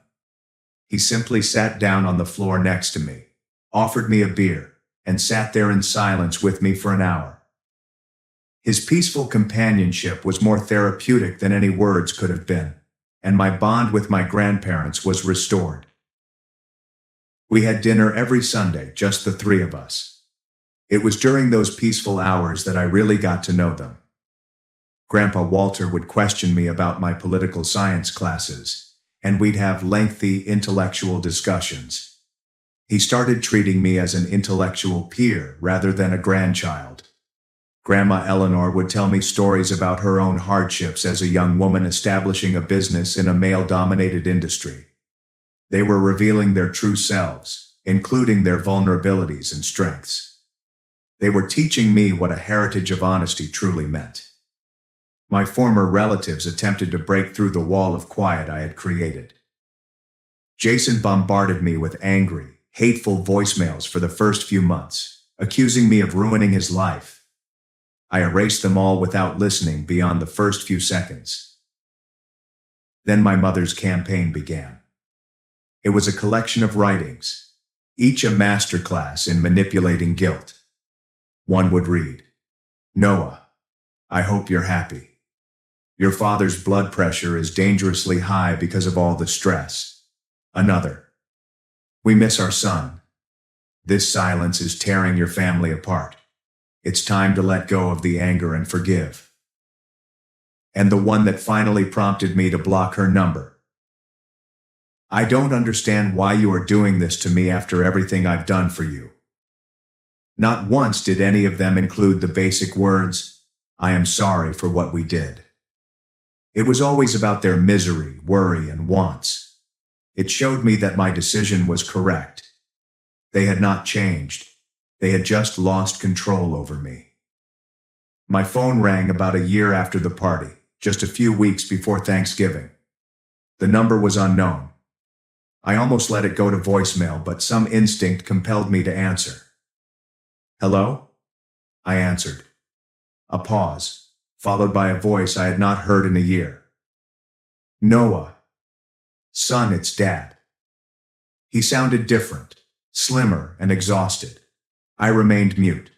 He simply sat down on the floor next to me, offered me a beer, and sat there in silence with me for an hour. His peaceful companionship was more therapeutic than any words could have been, and my bond with my grandparents was restored. We had dinner every Sunday, just the three of us. It was during those peaceful hours that I really got to know them. Grandpa Walter would question me about my political science classes, and we'd have lengthy intellectual discussions. He started treating me as an intellectual peer rather than a grandchild. Grandma Eleanor would tell me stories about her own hardships as a young woman establishing a business in a male-dominated industry. They were revealing their true selves, including their vulnerabilities and strengths. They were teaching me what a heritage of honesty truly meant. My former relatives attempted to break through the wall of quiet I had created. Jason bombarded me with angry, hateful voicemails for the first few months, accusing me of ruining his life. I erased them all without listening beyond the first few seconds. Then my mother's campaign began. It was a collection of writings, each a masterclass in manipulating guilt. One would read, "Noah, I hope you're happy. Your father's blood pressure is dangerously high because of all the stress." Another, "We miss our son. This silence is tearing your family apart. It's time to let go of the anger and forgive." And the one that finally prompted me to block her number. "I don't understand why you are doing this to me after everything I've done for you." Not once did any of them include the basic words, "I am sorry for what we did." It was always about their misery, worry, and wants. It showed me that my decision was correct. They had not changed. They had just lost control over me. My phone rang about a year after the party, just a few weeks before Thanksgiving. The number was unknown. I almost let it go to voicemail, but some instinct compelled me to answer. "Hello?" I answered. A pause, followed by a voice I had not heard in a year. "Noah." "Son, it's Dad." He sounded different, slimmer and exhausted. I remained mute.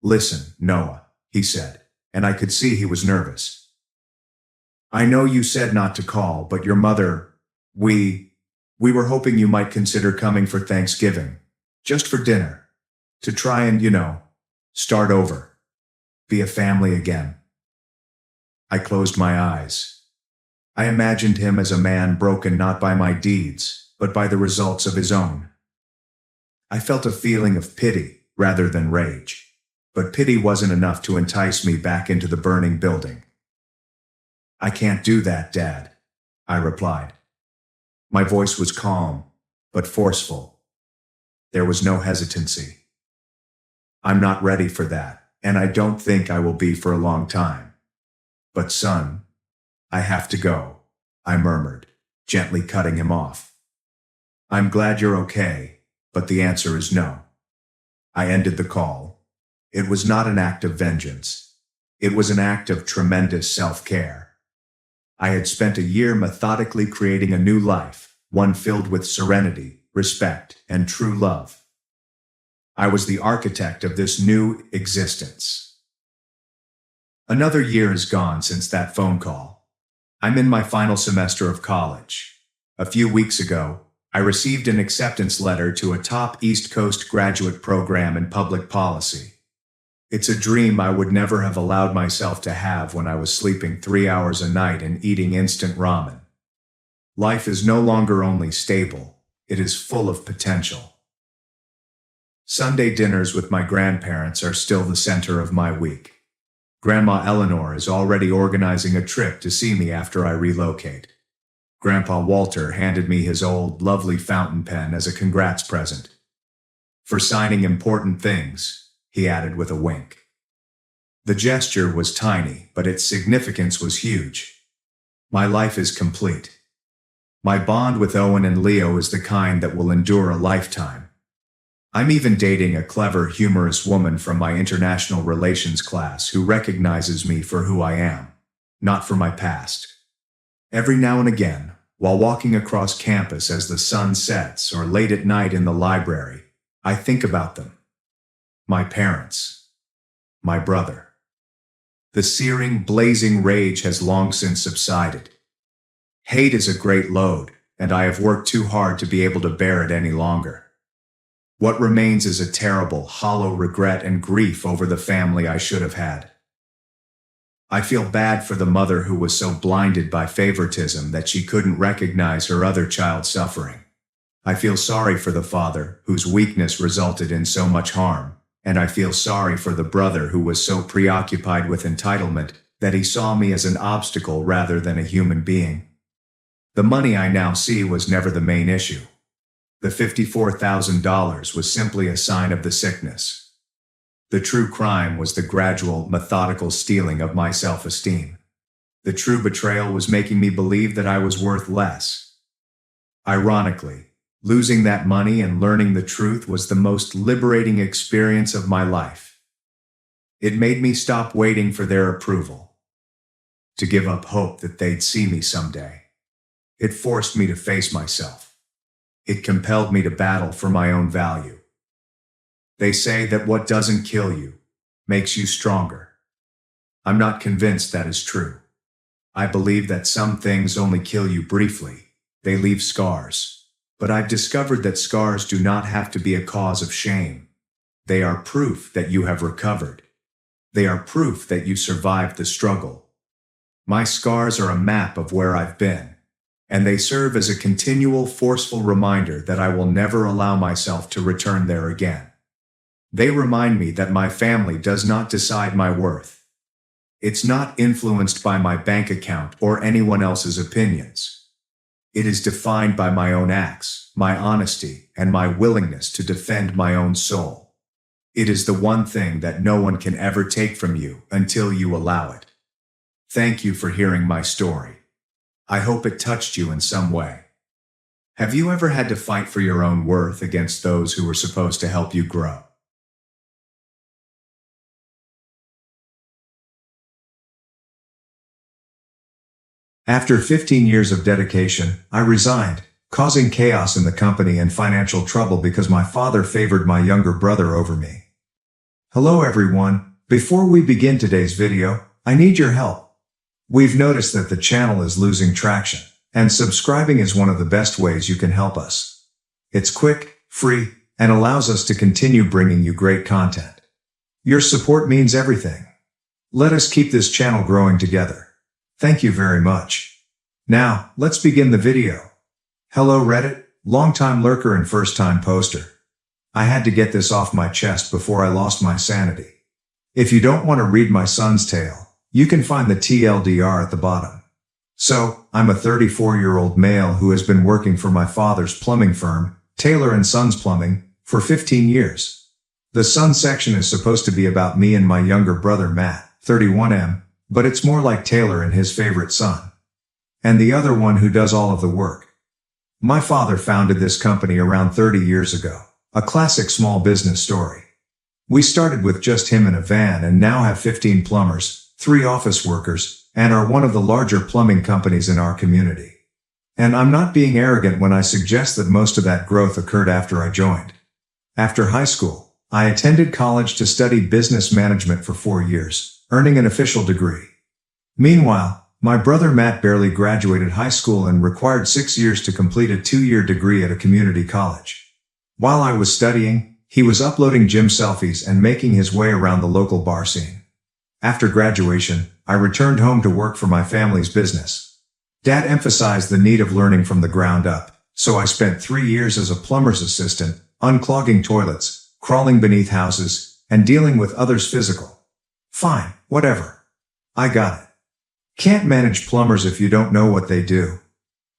"Listen, Noah," he said, and I could see he was nervous. "I know you said not to call, but your mother, we were hoping you might consider coming for Thanksgiving, just for dinner, to try and, start over, be a family again." I closed my eyes. I imagined him as a man broken not by my deeds, but by the results of his own. I felt a feeling of pity rather than rage, but pity wasn't enough to entice me back into the burning building. "I can't do that, Dad," I replied. My voice was calm, but forceful. There was no hesitancy. I'm not ready for that, and I don't think I will be for a long time. But son, I have to go, I murmured, gently cutting him off. I'm glad you're okay, but the answer is no. I ended the call. It was not an act of vengeance. It was an act of tremendous self-care. I had spent a year methodically creating a new life, one filled with serenity, respect, and true love. I was the architect of this new existence. Another year is gone since that phone call. I'm in my final semester of college. A few weeks ago, I received an acceptance letter to a top East Coast graduate program in public policy. It's a dream I would never have allowed myself to have when I was sleeping 3 hours a night and eating instant ramen. Life is no longer only stable, it is full of potential. Sunday dinners with my grandparents are still the center of my week. Grandma Eleanor is already organizing a trip to see me after I relocate. Grandpa Walter handed me his old, lovely fountain pen as a congrats present. For signing important things, he added with a wink. The gesture was tiny, but its significance was huge. My life is complete. My bond with Owen and Leo is the kind that will endure a lifetime. I'm even dating a clever, humorous woman from my international relations class who recognizes me for who I am, not for my past. Every now and again, while walking across campus as the sun sets or late at night in the library, I think about them. My parents. My brother. The searing, blazing rage has long since subsided. Hate is a great load, and I have worked too hard to be able to bear it any longer. What remains is a terrible, hollow regret and grief over the family I should have had. I feel bad for the mother who was so blinded by favoritism that she couldn't recognize her other child's suffering. I feel sorry for the father, whose weakness resulted in so much harm, and I feel sorry for the brother who was so preoccupied with entitlement that he saw me as an obstacle rather than a human being. The money I now see was never the main issue. The $54,000 was simply a sign of the sickness. The true crime was the gradual, methodical stealing of my self-esteem. The true betrayal was making me believe that I was worth less. Ironically, losing that money and learning the truth was the most liberating experience of my life. It made me stop waiting for their approval, to give up hope that they'd see me someday. It forced me to face myself. It compelled me to battle for my own value. They say that what doesn't kill you makes you stronger. I'm not convinced that is true. I believe that some things only kill you briefly. They leave scars. But I've discovered that scars do not have to be a cause of shame. They are proof that you have recovered. They are proof that you survived the struggle. My scars are a map of where I've been, and they serve as a continual, forceful reminder that I will never allow myself to return there again. They remind me that my family does not decide my worth. It's not influenced by my bank account or anyone else's opinions. It is defined by my own acts, my honesty, and my willingness to defend my own soul. It is the one thing that no one can ever take from you until you allow it. Thank you for hearing my story. I hope it touched you in some way. Have you ever had to fight for your own worth against those who were supposed to help you grow? After 15 years of dedication, I resigned, causing chaos in the company and financial trouble because my father favored my younger brother over me. Hello everyone, before we begin today's video, I need your help. We've noticed that the channel is losing traction, and subscribing is one of the best ways you can help us. It's quick, free, and allows us to continue bringing you great content. Your support means everything. Let us keep this channel growing together. Thank you very much. Now, let's begin the video. Hello Reddit, long-time lurker and first-time poster. I had to get this off my chest before I lost my sanity. If you don't want to read my son's tale, you can find the TLDR at the bottom. So, I'm a 34-year-old male who has been working for my father's plumbing firm, Taylor & Sons Plumbing, For 15 years. The son section is supposed to be about me and my younger brother Matt, 31M, but it's more like Taylor and his favorite son. And the other one who does all of the work. My father founded this company around 30 years ago. A classic small business story. We started with just him in a van and now have 15 plumbers, 3 office workers, and are one of the larger plumbing companies in our community. And I'm not being arrogant when I suggest that most of that growth occurred after I joined. After high school, I attended college to study business management for 4 years, earning an official degree. Meanwhile, my brother Matt barely graduated high school and required 6 years to complete a 2-year degree at a community college. While I was studying, he was uploading gym selfies and making his way around the local bar scene. After graduation, I returned home to work for my family's business. Dad emphasized the need of learning from the ground up, so I spent 3 years as a plumber's assistant, unclogging toilets, crawling beneath houses, and dealing with others' physical. Fine, whatever. I got it. Can't manage plumbers if you don't know what they do.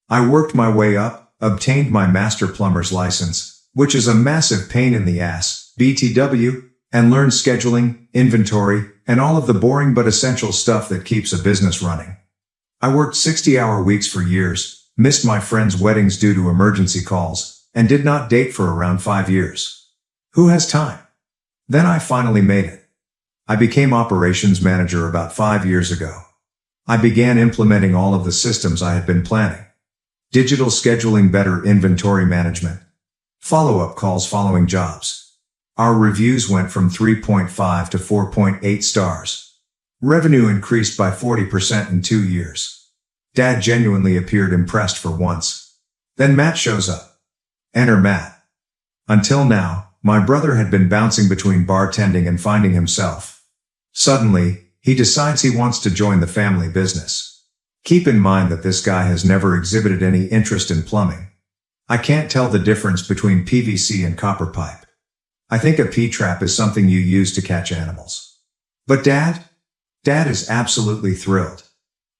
I worked my way up, obtained my master plumber's license, which is a massive pain in the ass, BTW, and learned scheduling, inventory, and all of the boring but essential stuff that keeps a business running. I worked 60-hour weeks for years, missed my friends' weddings due to emergency calls, and did not date for around 5 years. Who has time? Then I finally made it. I became operations manager about 5 years ago. I began implementing all of the systems I had been planning. Digital scheduling, better inventory management, follow-up calls following jobs. Our reviews went from 3.5 to 4.8 stars. Revenue increased by 40% in 2 years. Dad genuinely appeared impressed for once. Then Matt shows up. Enter Matt. Until now, my brother had been bouncing between bartending and finding himself. Suddenly, he decides he wants to join the family business. Keep in mind that this guy has never exhibited any interest in plumbing. I can't tell the difference between PVC and copper pipe. I think a P-trap is something you use to catch animals. But Dad is absolutely thrilled.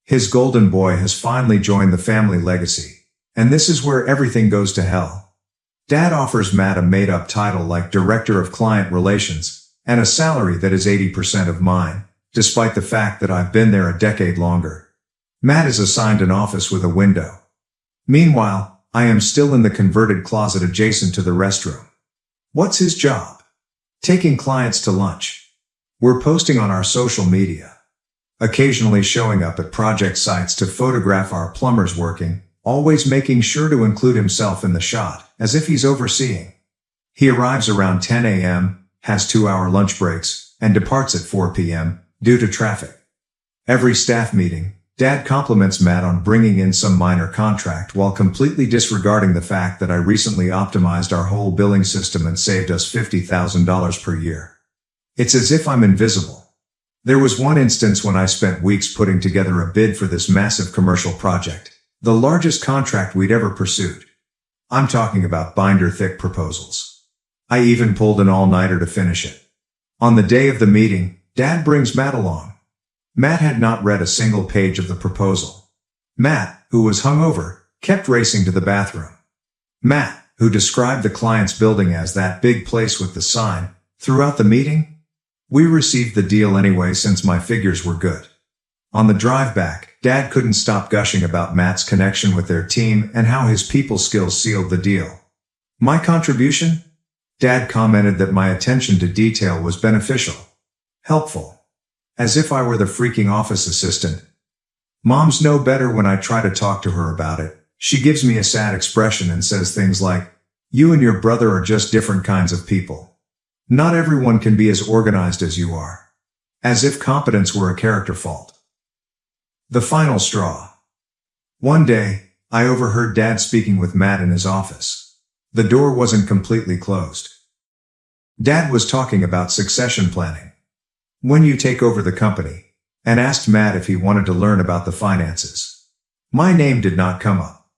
His golden boy has finally joined the family legacy. And this is where everything goes to hell. Dad offers Matt a made-up title like Director of Client Relations, and a salary that is 80% of mine, despite the fact that I've been there a decade longer. Matt is assigned an office with a window. Meanwhile, I am still in the converted closet adjacent to the restroom. What's his job? Taking clients to lunch. We're posting on our social media. Occasionally showing up at project sites to photograph our plumbers working, always making sure to include himself in the shot, as if he's overseeing. He arrives around 10 a.m., has 2-hour lunch breaks, and departs at 4 p.m., due to traffic. Every staff meeting, Dad compliments Matt on bringing in some minor contract while completely disregarding the fact that I recently optimized our whole billing system and saved us $50,000 per year. It's as if I'm invisible. There was one instance when I spent weeks putting together a bid for this massive commercial project, the largest contract we'd ever pursued. I'm talking about binder-thick proposals. I even pulled an all-nighter to finish it. On the day of the meeting, Dad brings Matt along. Matt had not read a single page of the proposal. Matt, who was hungover, kept racing to the bathroom. Matt, who described the client's building as that big place with the sign, throughout the meeting, we received the deal anyway since my figures were good. On the drive back, Dad couldn't stop gushing about Matt's connection with their team and how his people skills sealed the deal. My contribution? Dad commented that my attention to detail was beneficial. Helpful. As if I were the freaking office assistant. Moms know better when I try to talk to her about it. She gives me a sad expression and says things like, "You and your brother are just different kinds of people. Not everyone can be as organized as you are." As if competence were a character fault. The final straw. One day, I overheard Dad speaking with Matt in his office. The door wasn't completely closed. Dad was talking about succession planning. When you take over the company, and asked Matt if he wanted to learn about the finances. My name did not come up.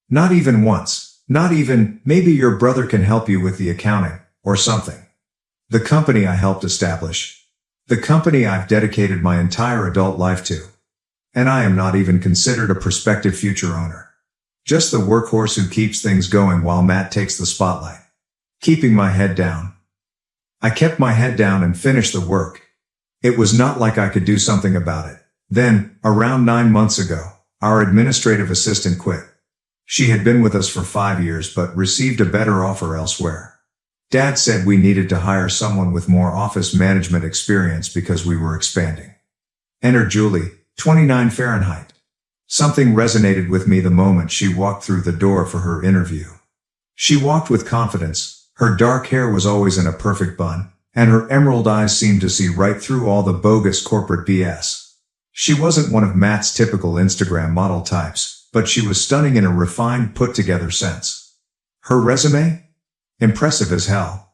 Not even once, not even, maybe your brother can help you with the accounting, or something. The company I helped establish. The company I've dedicated my entire adult life to. And I am not even considered a prospective future owner. Just the workhorse who keeps things going while Matt takes the spotlight. keeping my head down. I kept my head down and finished the work. It was not like I could do something about it. Then, around 9 months ago, our administrative assistant quit. She had been with us for 5 years but received a better offer elsewhere. Dad said we needed to hire someone with more office management experience because we were expanding. Enter Julie, 29 Fahrenheit. Something resonated with me the moment she walked through the door for her interview. She walked with confidence. Her dark hair was always in a perfect bun, and her emerald eyes seemed to see right through all the bogus corporate BS. She wasn't one of Matt's typical Instagram model types, but she was stunning in a refined, put-together sense. Her resume? Impressive as hell.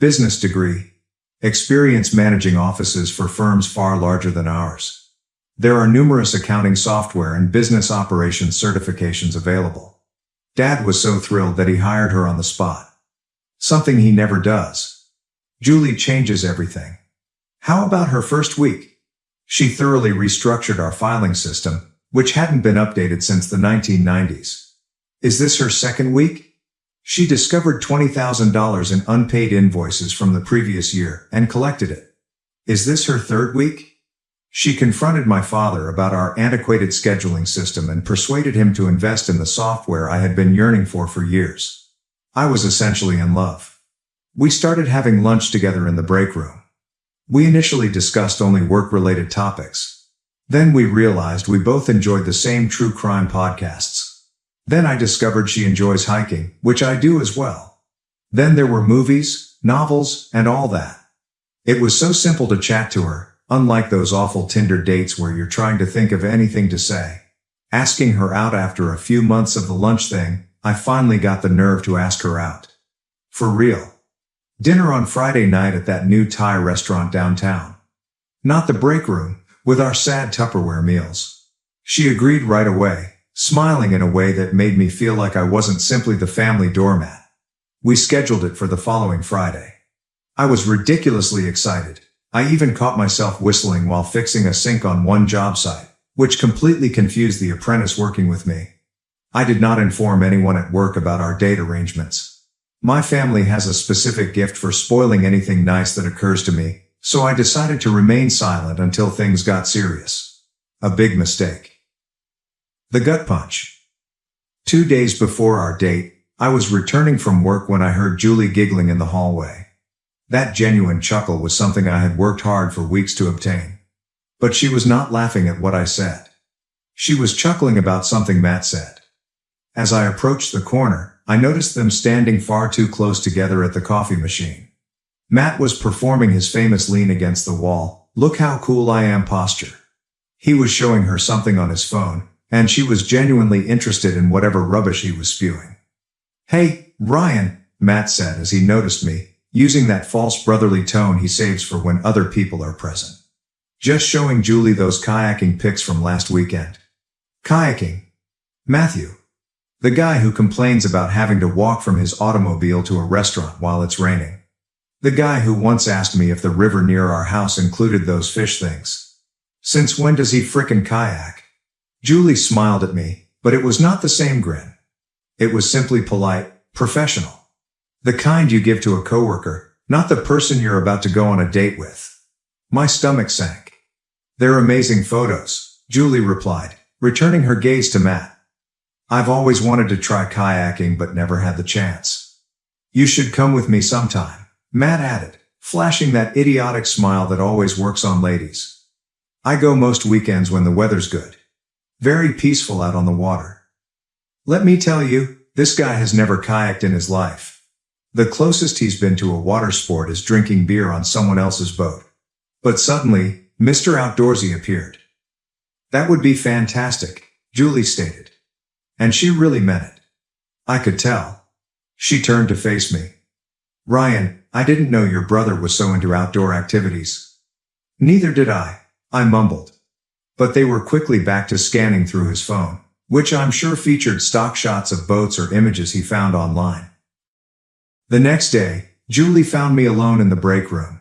Business degree. Experience managing offices for firms far larger than ours. There are numerous accounting software and business operations certifications available. Dad was so thrilled that he hired her on the spot. Something he never does. Julie changes everything. How about her first week? She thoroughly restructured our filing system, which hadn't been updated since the 1990s. Is this her second week? She discovered $20,000 in unpaid invoices from the previous year and collected it. Is this her third week? She confronted my father about our antiquated scheduling system and persuaded him to invest in the software I had been yearning for years. I was essentially in love. We started having lunch together in the break room. We initially discussed only work-related topics. Then we realized we both enjoyed the same true crime podcasts. Then I discovered she enjoys hiking, which I do as well. Then there were movies, novels, and all that. It was so simple to chat to her, unlike those awful Tinder dates where you're trying to think of anything to say. Asking her out after a few months of the lunch thing, I finally got the nerve to ask her out. For real. Dinner on Friday night at that new Thai restaurant downtown. Not the break room, with our sad Tupperware meals. She agreed right away, smiling in a way that made me feel like I wasn't simply the family doormat. We scheduled it for the following Friday. I was ridiculously excited. I even caught myself whistling while fixing a sink on one job site, which completely confused the apprentice working with me. I did not inform anyone at work about our date arrangements. My family has a specific gift for spoiling anything nice that occurs to me, so I decided to remain silent until things got serious. A big mistake. The gut punch. 2 days before our date, I was returning from work when I heard Julie giggling in the hallway. That genuine chuckle was something I had worked hard for weeks to obtain. But she was not laughing at what I said. She was chuckling about something Matt said. As I approached the corner, I noticed them standing far too close together at the coffee machine. Matt was performing his famous lean against the wall, look how cool I am posture. He was showing her something on his phone, and she was genuinely interested in whatever rubbish he was spewing. Hey, Ryan, Matt said as he noticed me, using that false brotherly tone he saves for when other people are present. Just showing Julie those kayaking pics from last weekend. Kayaking? Matthew. The guy who complains about having to walk from his automobile to a restaurant while it's raining. The guy who once asked me if the river near our house included those fish things. Since when does he frickin' kayak? Julie smiled at me, but it was not the same grin. It was simply polite, professional. The kind you give to a coworker, not the person you're about to go on a date with. My stomach sank. They're amazing photos, Julie replied, returning her gaze to Matt. I've always wanted to try kayaking but never had the chance. You should come with me sometime, Matt added, flashing that idiotic smile that always works on ladies. I go most weekends when the weather's good. Very peaceful out on the water. Let me tell you, this guy has never kayaked in his life. The closest he's been to a water sport is drinking beer on someone else's boat. But suddenly, Mr. Outdoorsy appeared. That would be fantastic, Julie stated. And she really meant it. I could tell. She turned to face me. Ryan, I didn't know your brother was so into outdoor activities. Neither did I mumbled. But they were quickly back to scanning through his phone, which I'm sure featured stock shots of boats or images he found online. The next day, Julie found me alone in the break room.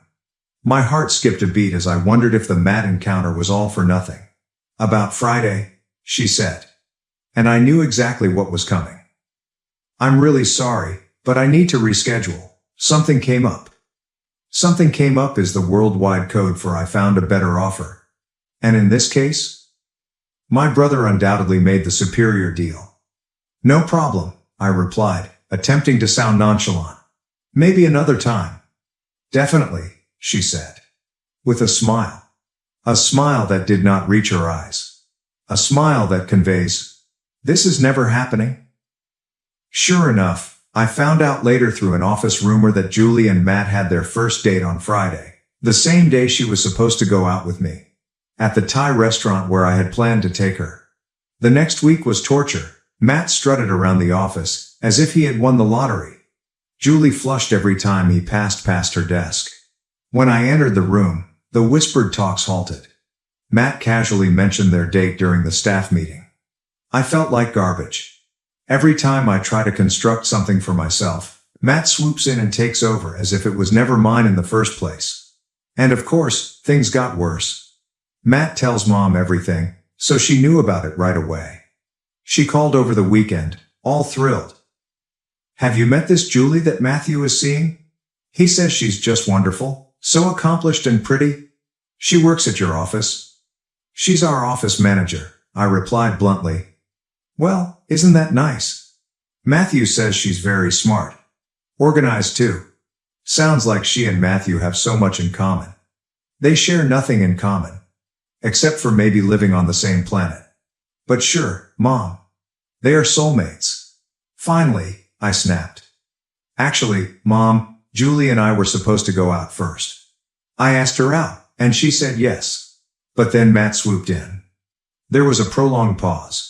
My heart skipped a beat as I wondered if the Matt encounter was all for nothing. About Friday, she said. And I knew exactly what was coming. I'm really sorry, but I need to reschedule. Something came up. Something came up is the worldwide code for I found a better offer. And in this case, my brother undoubtedly made the superior deal. No problem, I replied, attempting to sound nonchalant. Maybe another time. Definitely, she said. With a smile. A smile that did not reach her eyes. A smile that conveys, this is never happening. Sure enough, I found out later through an office rumor that Julie and Matt had their first date on Friday, the same day she was supposed to go out with me, at the Thai restaurant where I had planned to take her. The next week was torture. Matt strutted around the office, as if he had won the lottery. Julie flushed every time he passed past her desk. When I entered the room, the whispered talks halted. Matt casually mentioned their date during the staff meeting. I felt like garbage. Every time I try to construct something for myself, Matt swoops in and takes over as if it was never mine in the first place. And of course, things got worse. Matt tells Mom everything, so she knew about it right away. She called over the weekend, all thrilled. Have you met this Julie that Matthew is seeing? He says she's just wonderful, so accomplished and pretty. She works at your office. She's our office manager, I replied bluntly. Well, isn't that nice? Matthew says she's very smart. Organized too. Sounds like she and Matthew have so much in common. They share nothing in common. Except for maybe living on the same planet. But sure, Mom. They are soulmates. Finally, I snapped. Actually, Mom, Julie and I were supposed to go out first. I asked her out, and she said yes. But then Matt swooped in. There was a prolonged pause.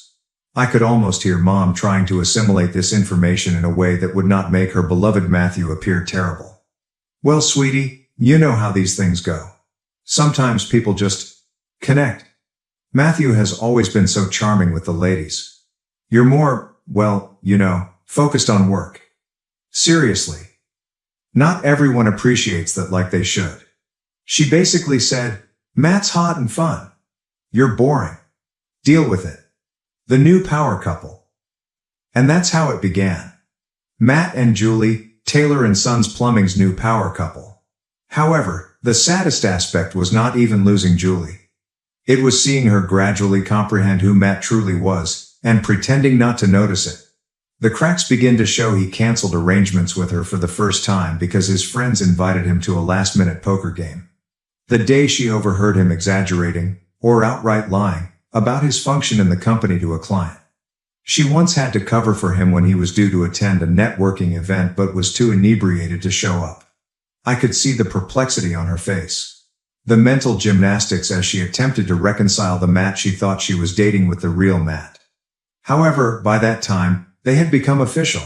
I could almost hear Mom trying to assimilate this information in a way that would not make her beloved Matthew appear terrible. Well, sweetie, you know how these things go. Sometimes people just connect. Matthew has always been so charming with the ladies. You're more, well, focused on work. Seriously. Not everyone appreciates that like they should. She basically said, Matt's hot and fun. You're boring. Deal with it. The new power couple. And that's how it began. Matt and Julie, Taylor and Sons Plumbing's new power couple. However, the saddest aspect was not even losing Julie. It was seeing her gradually comprehend who Matt truly was, and pretending not to notice it. The cracks begin to show. He canceled arrangements with her for the first time because his friends invited him to a last-minute poker game. The day she overheard him exaggerating, or outright lying, about his function in the company to a client. She once had to cover for him when he was due to attend a networking event but was too inebriated to show up. I could see the perplexity on her face. The mental gymnastics as she attempted to reconcile the Matt she thought she was dating with the real Matt. However, by that time, they had become official.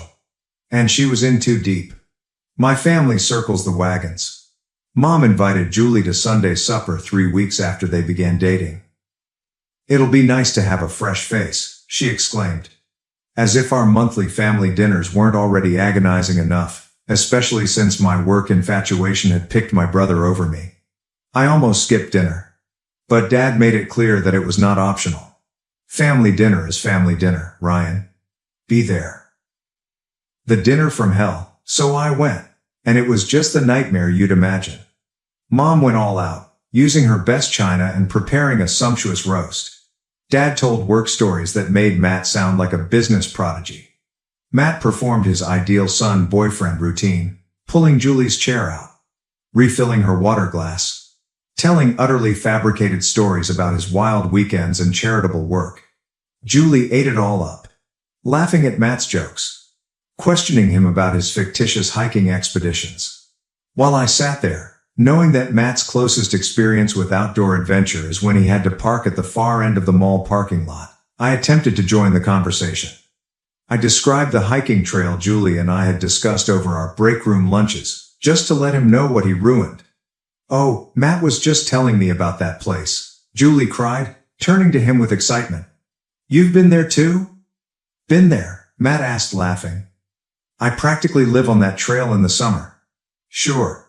And she was in too deep. My family circles the wagons. Mom invited Julie to Sunday supper 3 weeks after they began dating. It'll be nice to have a fresh face, she exclaimed. As if our monthly family dinners weren't already agonizing enough, especially since my work infatuation had picked my brother over me. I almost skipped dinner. But Dad made it clear that it was not optional. Family dinner is family dinner, Ryan. Be there. The dinner from hell, so I went, and it was just the nightmare you'd imagine. Mom went all out, using her best china and preparing a sumptuous roast. Dad told work stories that made Matt sound like a business prodigy. Matt performed his ideal son-boyfriend routine, pulling Julie's chair out, refilling her water glass, telling utterly fabricated stories about his wild weekends and charitable work. Julie ate it all up, laughing at Matt's jokes, questioning him about his fictitious hiking expeditions. While I sat there, knowing that Matt's closest experience with outdoor adventure is when he had to park at the far end of the mall parking lot, I attempted to join the conversation. I described the hiking trail Julie and I had discussed over our break room lunches, just to let him know what he ruined. Oh, Matt was just telling me about that place, Julie cried, turning to him with excitement. You've been there too? Been there, Matt asked, laughing. I practically live on that trail in the summer. Sure.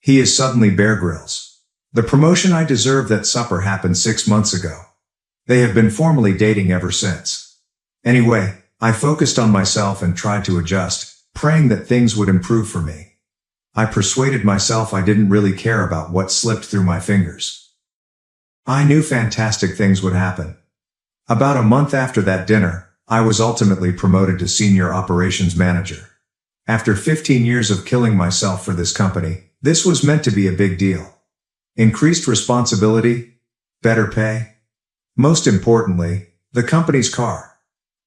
He is suddenly Bear Grylls. The promotion I deserved at supper happened 6 months ago. They have been formally dating ever since. Anyway, I focused on myself and tried to adjust, praying that things would improve for me. I persuaded myself I didn't really care about what slipped through my fingers. I knew fantastic things would happen. About a month after that dinner, I was ultimately promoted to senior operations manager. After 15 years of killing myself for this company, this was meant to be a big deal. Increased responsibility, better pay. Most importantly, the company's car.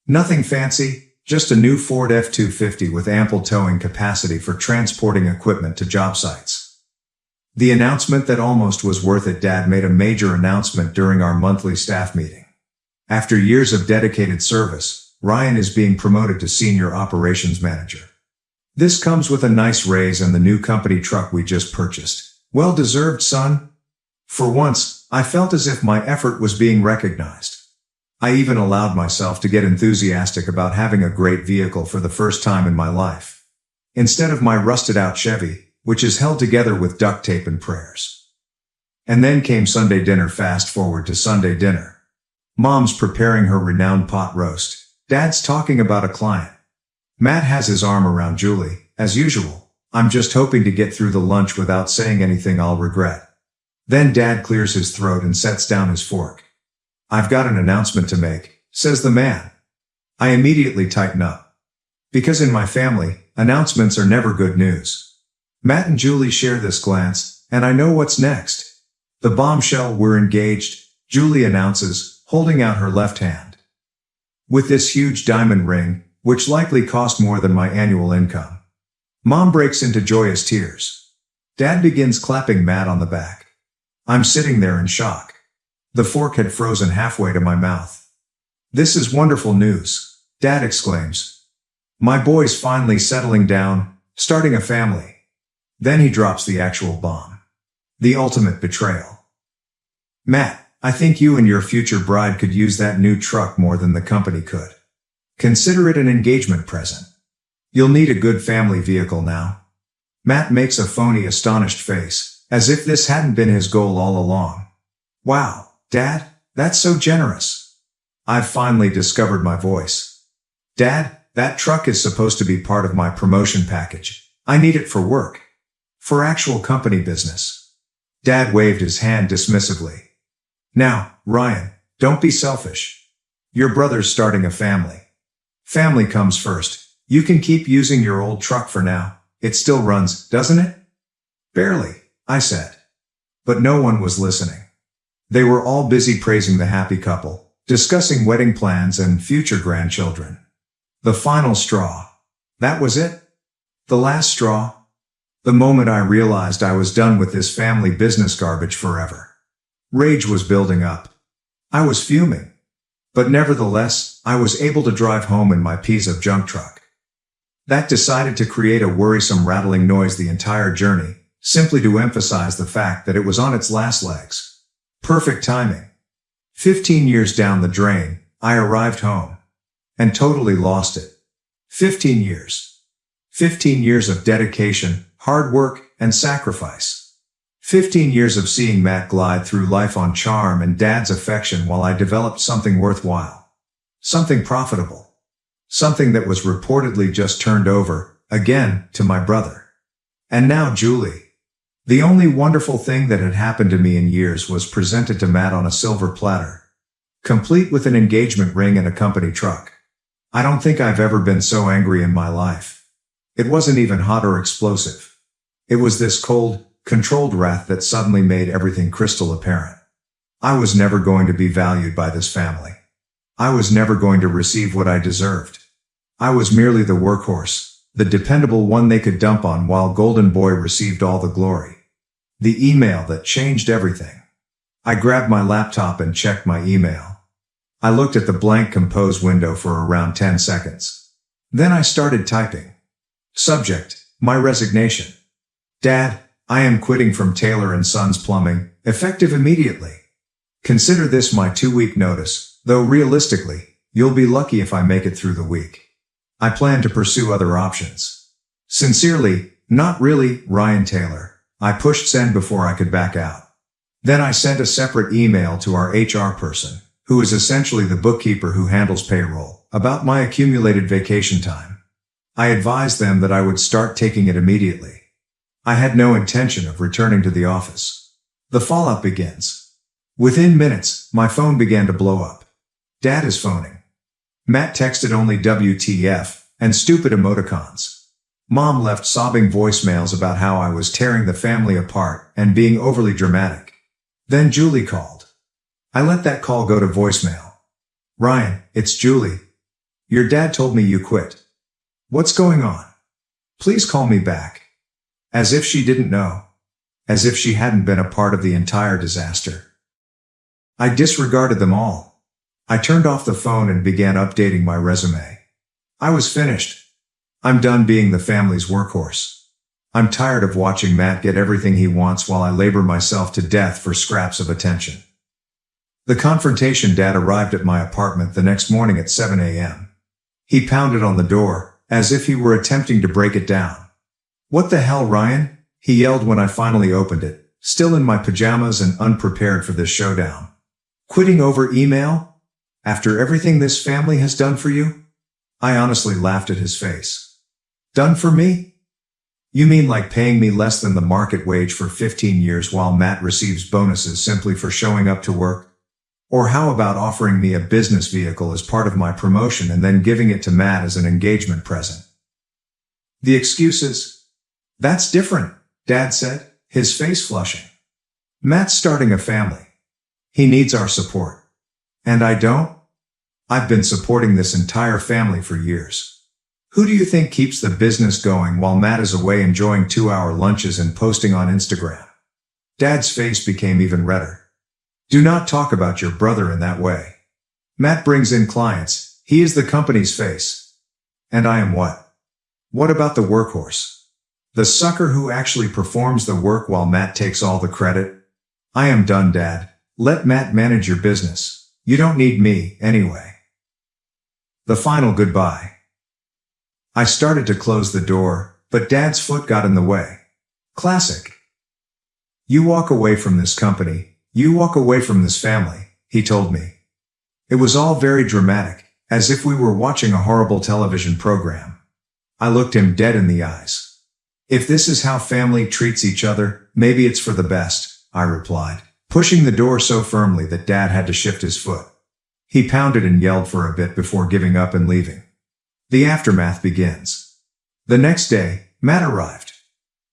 Nothing fancy, just a new Ford F-250 with ample towing capacity for transporting equipment to job sites. The announcement that almost was worth it. Dad made a major announcement during our monthly staff meeting. After years of dedicated service, Ryan is being promoted to senior operations manager. This comes with a nice raise and the new company truck we just purchased. Well deserved, son. For once, I felt as if my effort was being recognized. I even allowed myself to get enthusiastic about having a great vehicle for the first time in my life. Instead of my rusted-out Chevy, which is held together with duct tape and prayers. And then came Sunday dinner. Fast forward to Sunday dinner. Mom's preparing her renowned pot roast. Dad's talking about a client. Matt has his arm around Julie, as usual. I'm just hoping to get through the lunch without saying anything I'll regret. Then Dad clears his throat and sets down his fork. I've got an announcement to make, says the man. I immediately tighten up. Because in my family, announcements are never good news. Matt and Julie share this glance, and I know what's next. The bombshell. We're engaged, Julie announces, holding out her left hand. With this huge diamond ring, which likely cost more than my annual income. Mom breaks into joyous tears. Dad begins clapping Matt on the back. I'm sitting there in shock. The fork had frozen halfway to my mouth. This is wonderful news, Dad exclaims. My boy's finally settling down, starting a family. Then he drops the actual bomb. The ultimate betrayal. Matt, I think you and your future bride could use that new truck more than the company could. Consider it an engagement present. You'll need a good family vehicle now. Matt makes a phony, astonished face, as if this hadn't been his goal all along. Wow, Dad, that's so generous. I've finally discovered my voice. Dad, that truck is supposed to be part of my promotion package. I need it for work. For actual company business. Dad waved his hand dismissively. Now, Ryan, don't be selfish. Your brother's starting a family. Family comes first. You can keep using your old truck for now. It still runs, doesn't it? Barely, I said. But no one was listening. They were all busy praising the happy couple, discussing wedding plans and future grandchildren. The final straw. That was it? The last straw? The moment I realized I was done with this family business garbage forever. Rage was building up. I was fuming. But nevertheless, I was able to drive home in my piece of junk truck. That decided to create a worrisome rattling noise the entire journey, simply to emphasize the fact that it was on its last legs. Perfect timing. 15 years down the drain, I arrived home. And totally lost it. 15 years. 15 years of dedication, hard work, and sacrifice. 15 years of seeing Matt glide through life on charm and Dad's affection while I developed something worthwhile. Something profitable. Something that was reportedly just turned over, again, to my brother. And now Julie. The only wonderful thing that had happened to me in years was presented to Matt on a silver platter. Complete with an engagement ring and a company truck. I don't think I've ever been so angry in my life. It wasn't even hot or explosive. It was this cold, controlled wrath that suddenly made everything crystal apparent. I was never going to be valued by this family. I was never going to receive what I deserved. I was merely the workhorse, the dependable one they could dump on while Golden Boy received all the glory. The email that changed everything. I grabbed my laptop and checked my email. I looked at the blank compose window for around 10 seconds. Then I started typing. Subject, my resignation. Dad, I am quitting from Taylor & Sons Plumbing, effective immediately. Consider this my 2-week notice, though realistically, you'll be lucky if I make it through the week. I plan to pursue other options. Sincerely, not really, Ryan Taylor. I pushed send before I could back out. Then I sent a separate email to our HR person, who is essentially the bookkeeper who handles payroll, about my accumulated vacation time. I advised them that I would start taking it immediately. I had no intention of returning to the office. The fallout begins. Within minutes, my phone began to blow up. Dad is phoning. Matt texted only WTF and stupid emoticons. Mom left sobbing voicemails about how I was tearing the family apart and being overly dramatic. Then Julie called. I let that call go to voicemail. Ryan, it's Julie. Your dad told me you quit. What's going on? Please call me back. As if she didn't know. As if she hadn't been a part of the entire disaster. I disregarded them all. I turned off the phone and began updating my resume. I was finished. I'm done being the family's workhorse. I'm tired of watching Matt get everything he wants while I labor myself to death for scraps of attention. The confrontation dad arrived at my apartment the next morning at 7 a.m. He pounded on the door, as if he were attempting to break it down. What the hell, Ryan? He yelled when I finally opened it, still in my pajamas and unprepared for this showdown. Quitting over email? After everything this family has done for you? I honestly laughed at his face. Done for me? You mean like paying me less than the market wage for 15 years while Matt receives bonuses simply for showing up to work? Or how about offering me a business vehicle as part of my promotion and then giving it to Matt as an engagement present? The excuses? That's different, Dad said, his face flushing. Matt's starting a family. He needs our support. And I don't? I've been supporting this entire family for years. Who do you think keeps the business going while Matt is away enjoying 2-hour lunches and posting on Instagram? Dad's face became even redder. Do not talk about your brother in that way. Matt brings in clients. He is the company's face. And I am what? What about the workhorse? The sucker who actually performs the work while Matt takes all the credit? I am done, Dad. Let Matt manage your business. You don't need me, anyway. The final goodbye. I started to close the door, but Dad's foot got in the way. Classic. You walk away from this company. You walk away from this family, he told me. It was all very dramatic, as if we were watching a horrible television program. I looked him dead in the eyes. If this is how family treats each other, maybe it's for the best, I replied, pushing the door so firmly that Dad had to shift his foot. He pounded and yelled for a bit before giving up and leaving. The aftermath begins. The next day, Matt arrived.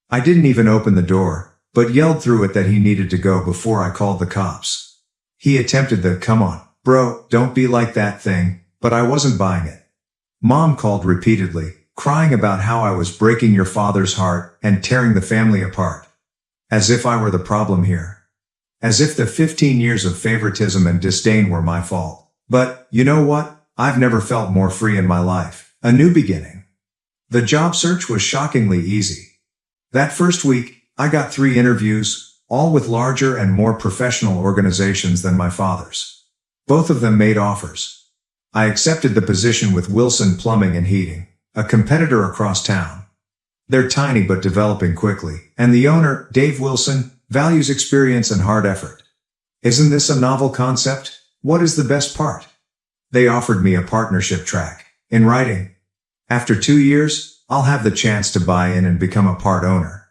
I didn't even open the door, but yelled through it that he needed to go before I called the cops. He attempted the "come on, bro, don't be like that" thing, but I wasn't buying it. Mom called repeatedly, crying about how I was breaking your father's heart and tearing the family apart. As if I were the problem here. As if the 15 years of favoritism and disdain were my fault. But, you know what? I've never felt more free in my life. A new beginning. The job search was shockingly easy. That first week, I got 3 interviews, all with larger and more professional organizations than my father's. Both of them made offers. I accepted the position with Wilson Plumbing and Heating, a competitor across town. They're tiny but developing quickly, and the owner, Dave Wilson, values experience and hard effort. Isn't this a novel concept? What is the best part? They offered me a partnership track, in writing. After 2 years, I'll have the chance to buy in and become a part owner.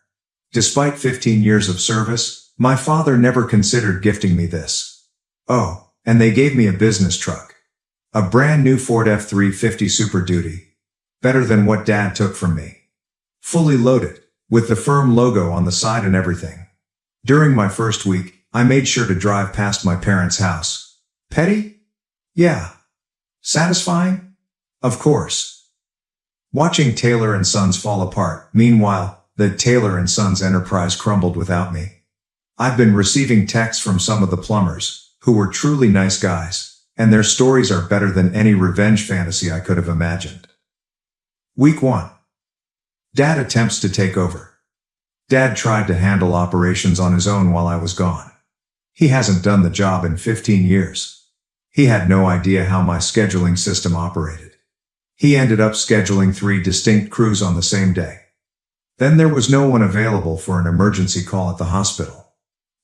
Despite 15 years of service, my father never considered gifting me this. Oh, and they gave me a business truck. A brand new Ford F-350 Super Duty. Better than what Dad took from me. Fully loaded, with the firm logo on the side and everything. During my first week, I made sure to drive past my parents' house. Petty? Yeah. Satisfying? Of course. Watching Taylor and Sons fall apart. Meanwhile, the Taylor and Sons enterprise crumbled without me. I've been receiving texts from some of the plumbers, who were truly nice guys, and their stories are better than any revenge fantasy I could have imagined. Week 1. Dad attempts to take over. Dad tried to handle operations on his own while I was gone. He hasn't done the job in 15 years. He had no idea how my scheduling system operated. He ended up scheduling 3 distinct crews on the same day. Then there was no one available for an emergency call at the hospital.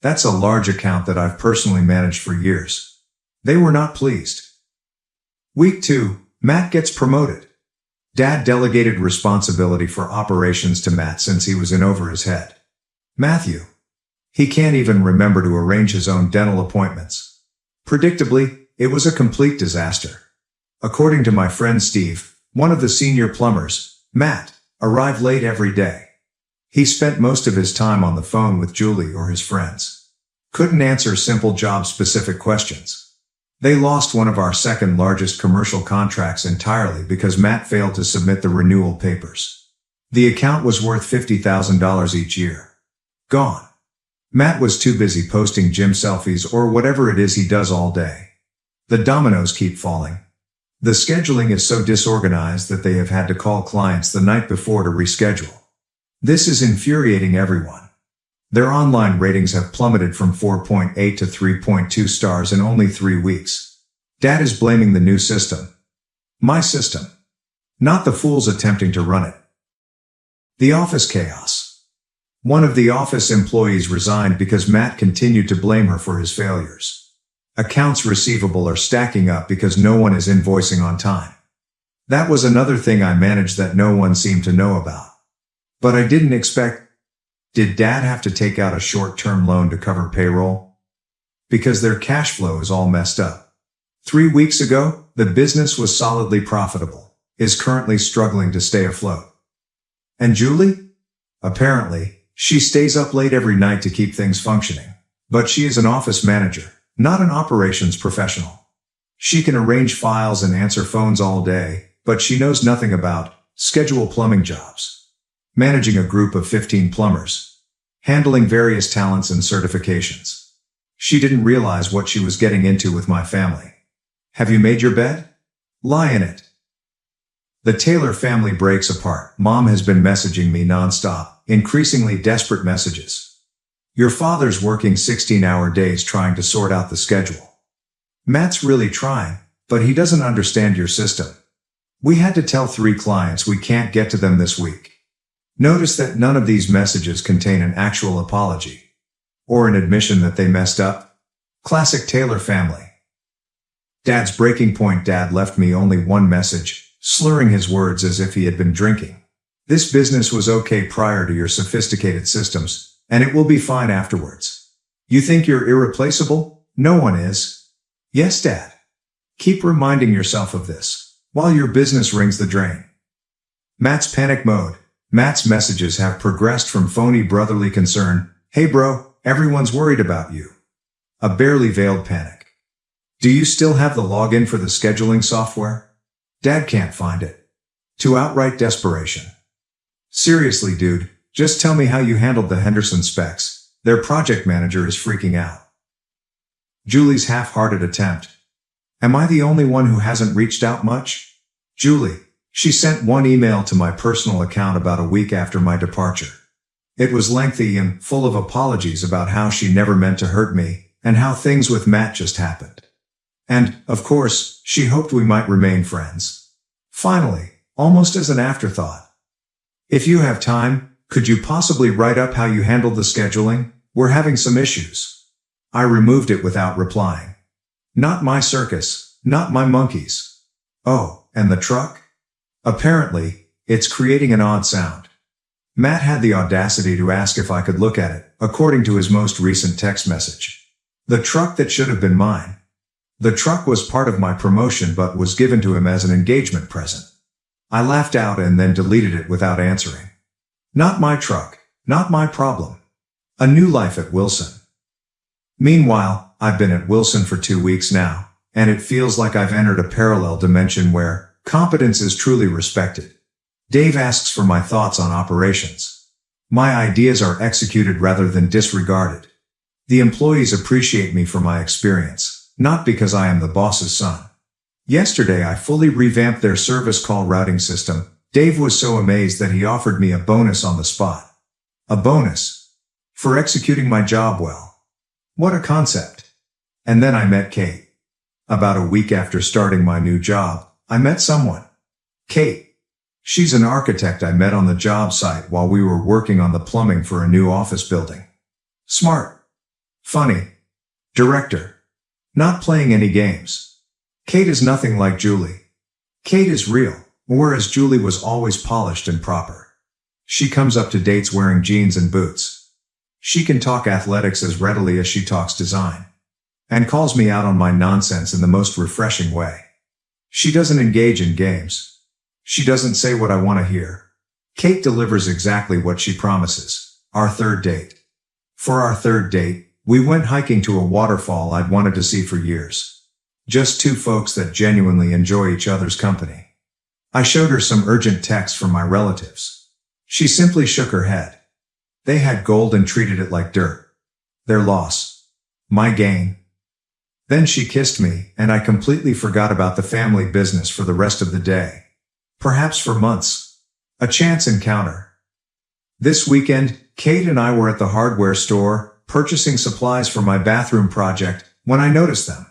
That's a large account that I've personally managed for years. They were not pleased. Week 2, Matt gets promoted. Dad delegated responsibility for operations to Matt since he was in over his head. Matthew. He can't even remember to arrange his own dental appointments. Predictably, it was a complete disaster. According to my friend Steve, one of the senior plumbers, Matt arrived late every day. He spent most of his time on the phone with Julie or his friends. Couldn't answer simple job-specific questions. They lost one of our second largest commercial contracts entirely because Matt failed to submit the renewal papers. The account was worth $50,000 each year. Gone. Matt was too busy posting gym selfies or whatever it is he does all day. The dominoes keep falling. The scheduling is so disorganized that they have had to call clients the night before to reschedule. This is infuriating everyone. Their online ratings have plummeted from 4.8 to 3.2 stars in only 3 weeks. Dad is blaming the new system. My system. Not the fools attempting to run it. The office chaos. One of the office employees resigned because Matt continued to blame her for his failures. Accounts receivable are stacking up because no one is invoicing on time. That was another thing I managed that no one seemed to know about. But I didn't expect. Did Dad have to take out a short-term loan to cover payroll? Because their cash flow is all messed up. 3 weeks ago, the business was solidly profitable, is currently struggling to stay afloat. And Julie? Apparently, she stays up late every night to keep things functioning. But she is an office manager, not an operations professional. She can arrange files and answer phones all day, but she knows nothing about schedule plumbing jobs, managing a group of 15 plumbers, handling various talents and certifications. She didn't realize what she was getting into with my family. Have you made your bed? Lie in it. The Taylor family breaks apart. Mom has been messaging me nonstop, increasingly desperate messages. Your father's working 16-hour days trying to sort out the schedule. Matt's really trying, but he doesn't understand your system. We had to tell 3 clients we can't get to them this week. Notice that none of these messages contain an actual apology or an admission that they messed up. Classic Taylor family. Dad's breaking point. Dad left me only one message, slurring his words as if he had been drinking. This business was okay prior to your sophisticated systems, and it will be fine afterwards. You think you're irreplaceable? No one is. Yes, Dad. Keep reminding yourself of this while your business rings the drain. Matt's panic mode. Matt's messages have progressed from phony brotherly concern, hey bro, everyone's worried about you, a barely veiled panic. Do you still have the login for the scheduling software? Dad can't find it. To outright desperation. Seriously, dude, just tell me how you handled the Henderson specs. Their project manager is freaking out. Julie's half-hearted attempt. Am I the only one who hasn't reached out much? Julie. She sent one email to my personal account about a week after my departure. It was lengthy and full of apologies about how she never meant to hurt me and how things with Matt just happened. And, of course, she hoped we might remain friends. Finally, almost as an afterthought. If you have time, could you possibly write up how you handled the scheduling? We're having some issues. I removed it without replying. Not my circus, not my monkeys. Oh, and the truck? Apparently, it's creating an odd sound. Matt had the audacity to ask if I could look at it, according to his most recent text message. The truck that should have been mine. The truck was part of my promotion but was given to him as an engagement present. I laughed out and then deleted it without answering. Not my truck, not my problem. A new life at Wilson. Meanwhile, I've been at Wilson for 2 weeks now, and it feels like I've entered a parallel dimension where competence is truly respected. Dave asks for my thoughts on operations. My ideas are executed rather than disregarded. The employees appreciate me for my experience, not because I am the boss's son. Yesterday I fully revamped their service call routing system. Dave was so amazed that he offered me a bonus on the spot. A bonus for executing my job well. What a concept. And then I met Kate. About a week after starting my new job, I met someone. Kate. She's an architect I met on the job site while we were working on the plumbing for a new office building. Smart. Funny. Director. Not playing any games. Kate is nothing like Julie. Kate is real, Whereas Julie was always polished and proper. She comes up to dates wearing jeans and boots. She can talk athletics as readily as she talks design. And calls me out on my nonsense in the most refreshing way. She doesn't engage in games. She doesn't say what I want to hear. Kate delivers exactly what she promises. Our third date. For our third date, we went hiking to a waterfall I'd wanted to see for years. Just two folks that genuinely enjoy each other's company. I showed her some urgent texts from my relatives. She simply shook her head. They had gold and treated it like dirt. Their loss. My gain. Then she kissed me, and I completely forgot about the family business for the rest of the day. Perhaps for months. A chance encounter. This weekend, Kate and I were at the hardware store, purchasing supplies for my bathroom project, when I noticed them.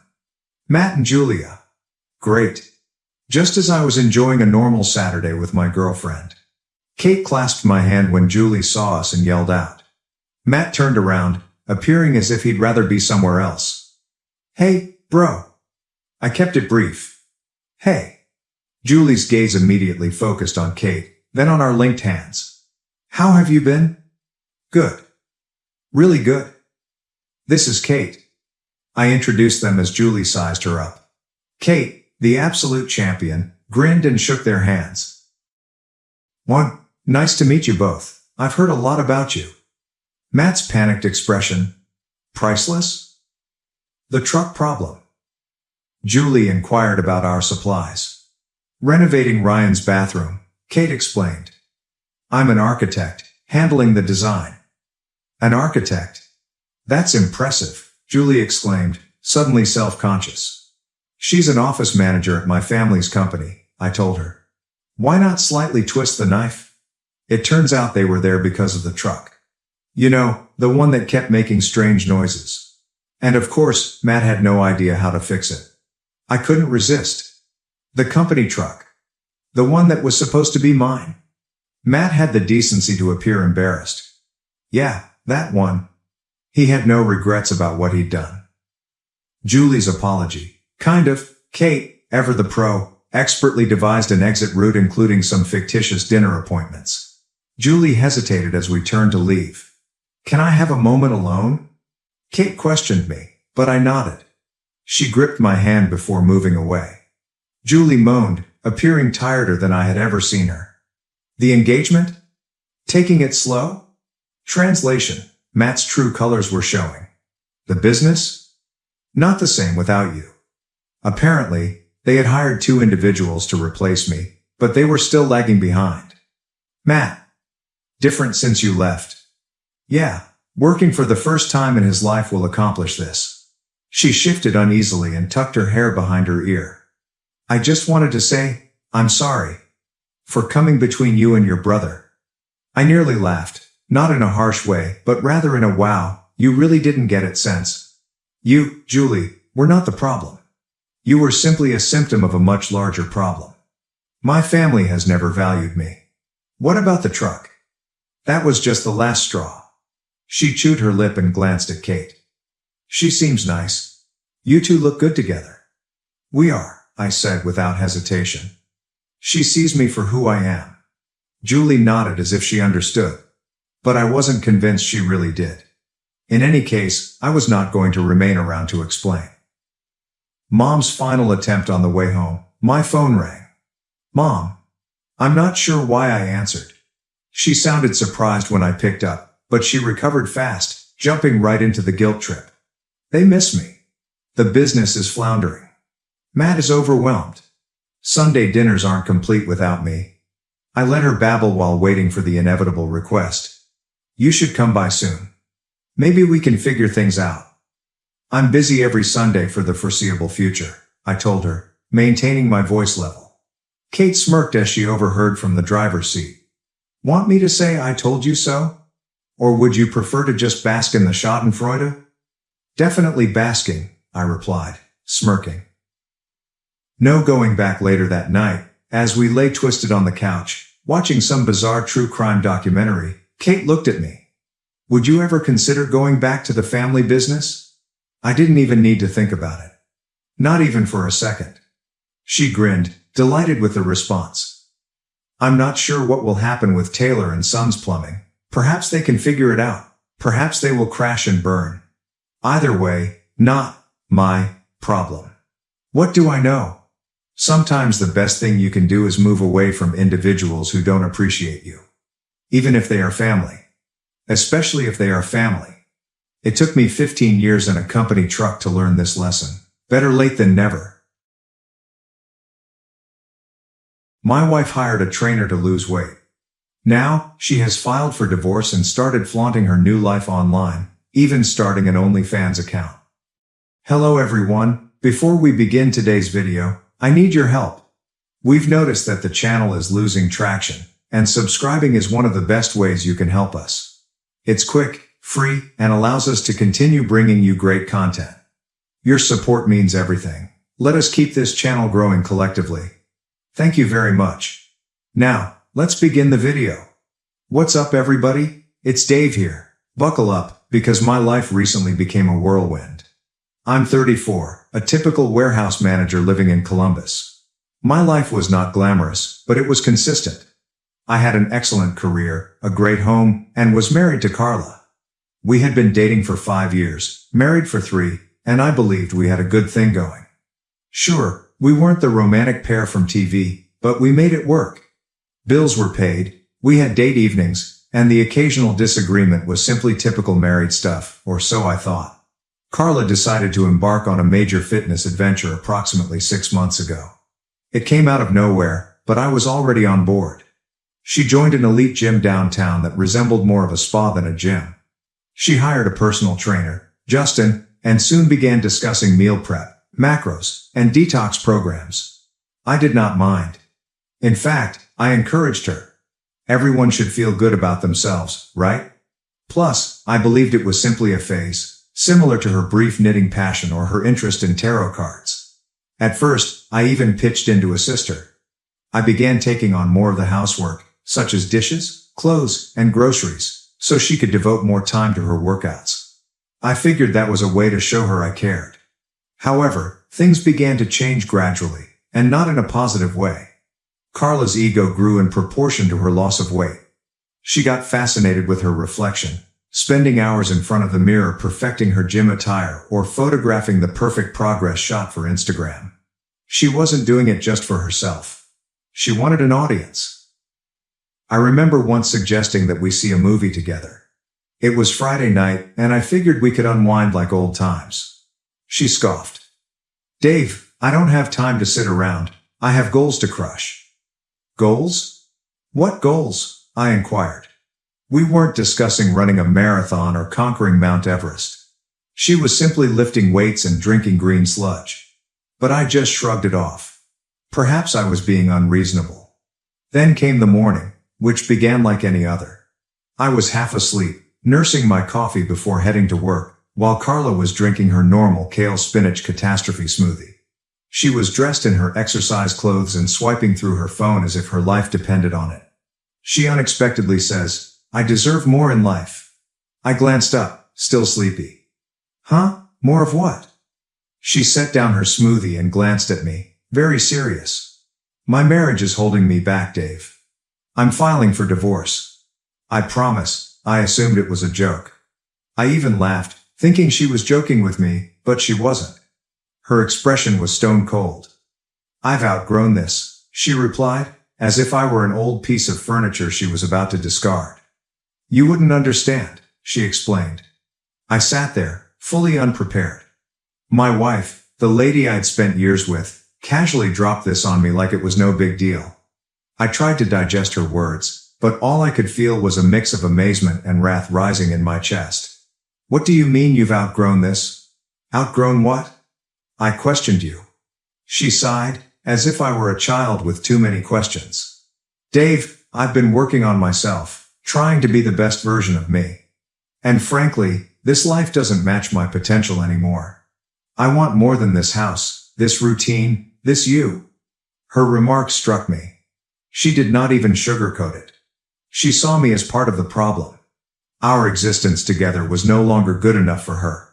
Matt and Julia. Great. Just as I was enjoying a normal Saturday with my girlfriend. Kate clasped my hand when Julie saw us and yelled out. Matt turned around, appearing as if he'd rather be somewhere else. Hey, bro. I kept it brief. Hey. Julie's gaze immediately focused on Kate, then on our linked hands. How have you been? Good. Really good. This is Kate. I introduced them as Julie sized her up. Kate, the absolute champion, grinned and shook their hands. One, nice to meet you both. I've heard a lot about you. Matt's panicked expression. Priceless? The truck problem. Julie inquired about our supplies. Renovating Ryan's bathroom, Kate explained. I'm an architect, handling the design. An architect? That's impressive, Julie exclaimed, suddenly self-conscious. She's an office manager at my family's company, I told her. Why not slightly twist the knife? It turns out they were there because of the truck. You know, the one that kept making strange noises. And of course, Matt had no idea how to fix it. I couldn't resist. The company truck. The one that was supposed to be mine. Matt had the decency to appear embarrassed. Yeah, that one. He had no regrets about what he'd done. Julie's apology. Kind of. Kate, ever the pro, expertly devised an exit route including some fictitious dinner appointments. Julie hesitated as we turned to leave. Can I have a moment alone? Kate questioned me, but I nodded. She gripped my hand before moving away. Julie moaned, appearing tireder than I had ever seen her. The engagement? Taking it slow? Translation. Matt's true colors were showing. The business? Not the same without you. Apparently, they had hired 2 individuals to replace me, but they were still lagging behind. Matt. Different since you left. Yeah. Working for the first time in his life will accomplish this. She shifted uneasily and tucked her hair behind her ear. I just wanted to say, I'm sorry. For coming between you and your brother. I nearly laughed, not in a harsh way, but rather in a wow, you really didn't get it sense. You, Julie, were not the problem. You were simply a symptom of a much larger problem. My family has never valued me. What about the truck? That was just the last straw. She chewed her lip and glanced at Kate. She seems nice. You two look good together. We are, I said without hesitation. She sees me for who I am. Julie nodded as if she understood. But I wasn't convinced she really did. In any case, I was not going to remain around to explain. Mom's final attempt on the way home, my phone rang. Mom. I'm not sure why I answered. She sounded surprised when I picked up. But she recovered fast, jumping right into the guilt trip. They miss me. The business is floundering. Matt is overwhelmed. Sunday dinners aren't complete without me. I let her babble while waiting for the inevitable request. You should come by soon. Maybe we can figure things out. I'm busy every Sunday for the foreseeable future, I told her, maintaining my voice level. Kate smirked as she overheard from the driver's seat. Want me to say I told you so? Or would you prefer to just bask in the schadenfreude? Definitely basking, I replied, smirking. No going back later that night, as we lay twisted on the couch, watching some bizarre true crime documentary, Kate looked at me. Would you ever consider going back to the family business? I didn't even need to think about it. Not even for a second. She grinned, delighted with the response. I'm not sure what will happen with Taylor and Sons Plumbing. Perhaps they can figure it out. Perhaps they will crash and burn. Either way, not my problem. What do I know? Sometimes the best thing you can do is move away from individuals who don't appreciate you. Even if they are family. Especially if they are family. It took me 15 years in a company truck to learn this lesson. Better late than never. My wife hired a trainer to lose weight. Now, she has filed for divorce and started flaunting her new life online, even starting an OnlyFans account. Hello everyone, before we begin today's video, I need your help. We've noticed that the channel is losing traction, and subscribing is one of the best ways you can help us. It's quick, free, and allows us to continue bringing you great content. Your support means everything. Let us keep this channel growing collectively. Thank you very much. Now, let's begin the video. What's up everybody? It's Dave here. Buckle up, because my life recently became a whirlwind. I'm 34, a typical warehouse manager living in Columbus. My life was not glamorous, but it was consistent. I had an excellent career, a great home, and was married to Carla. We had been dating for 5 years, married for 3, and I believed we had a good thing going. Sure, we weren't the romantic pair from TV, but we made it work. Bills were paid, we had date evenings, and the occasional disagreement was simply typical married stuff, or so I thought. Carla decided to embark on a major fitness adventure approximately 6 months ago. It came out of nowhere, but I was already on board. She joined an elite gym downtown that resembled more of a spa than a gym. She hired a personal trainer, Justin, and soon began discussing meal prep, macros, and detox programs. I did not mind. In fact, I encouraged her. Everyone should feel good about themselves, right? Plus, I believed it was simply a phase, similar to her brief knitting passion or her interest in tarot cards. At first, I even pitched in to assist her. I began taking on more of the housework, such as dishes, clothes, and groceries, so she could devote more time to her workouts. I figured that was a way to show her I cared. However, things began to change gradually, and not in a positive way. Carla's ego grew in proportion to her loss of weight. She got fascinated with her reflection, spending hours in front of the mirror perfecting her gym attire or photographing the perfect progress shot for Instagram. She wasn't doing it just for herself. She wanted an audience. I remember once suggesting that we see a movie together. It was Friday night, and I figured we could unwind like old times. She scoffed. Dave, I don't have time to sit around. I have goals to crush. Goals? What goals? I inquired. We weren't discussing running a marathon or conquering Mount Everest. She was simply lifting weights and drinking green sludge. But I just shrugged it off. Perhaps I was being unreasonable. Then came the morning, which began like any other. I was half asleep, nursing my coffee before heading to work, while Carla was drinking her normal kale spinach catastrophe smoothie. She was dressed in her exercise clothes and swiping through her phone as if her life depended on it. She unexpectedly says, I deserve more in life. I glanced up, still sleepy. Huh? More of what? She set down her smoothie and glanced at me, very serious. My marriage is holding me back, Dave. I'm filing for divorce. I promise, I assumed it was a joke. I even laughed, thinking she was joking with me, but she wasn't. Her expression was stone cold. I've outgrown this, she replied, as if I were an old piece of furniture she was about to discard. You wouldn't understand, she explained. I sat there, fully unprepared. My wife, the lady I'd spent years with, casually dropped this on me like it was no big deal. I tried to digest her words, but all I could feel was a mix of amazement and wrath rising in my chest. What do you mean you've outgrown this? Outgrown what? I questioned you. She sighed, as if I were a child with too many questions. Dave, I've been working on myself, trying to be the best version of me. And frankly, this life doesn't match my potential anymore. I want more than this house, this routine, this you. Her remark struck me. She did not even sugarcoat it. She saw me as part of the problem. Our existence together was no longer good enough for her.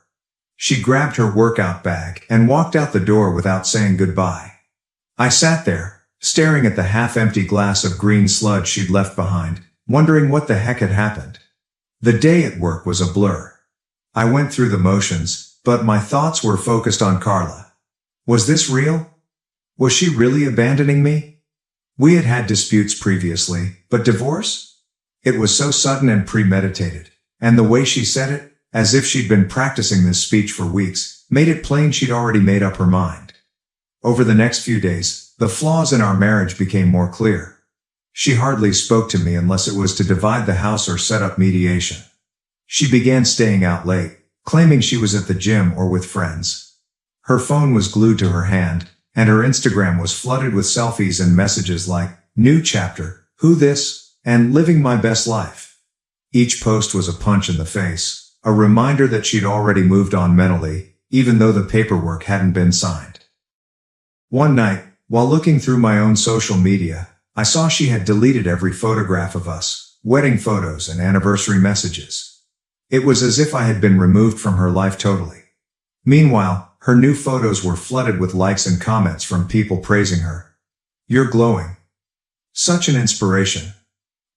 She grabbed her workout bag and walked out the door without saying goodbye. I sat there, staring at the half-empty glass of green sludge she'd left behind, wondering what the heck had happened. The day at work was a blur. I went through the motions, but my thoughts were focused on Carla. Was this real? Was she really abandoning me? We had had disputes previously, but divorce? It was so sudden and premeditated, and the way she said it, as if she'd been practicing this speech for weeks, made it plain she'd already made up her mind. Over the next few days, the flaws in our marriage became more clear. She hardly spoke to me unless it was to divide the house or set up mediation. She began staying out late, claiming she was at the gym or with friends. Her phone was glued to her hand, and her Instagram was flooded with selfies and messages like, "New chapter, who this?" and "Living my best life." Each post was a punch in the face, a reminder that she'd already moved on mentally, even though the paperwork hadn't been signed. One night, while looking through my own social media, I saw she had deleted every photograph of us, wedding photos and anniversary messages. It was as if I had been removed from her life totally. Meanwhile, her new photos were flooded with likes and comments from people praising her. "You're glowing. Such an inspiration."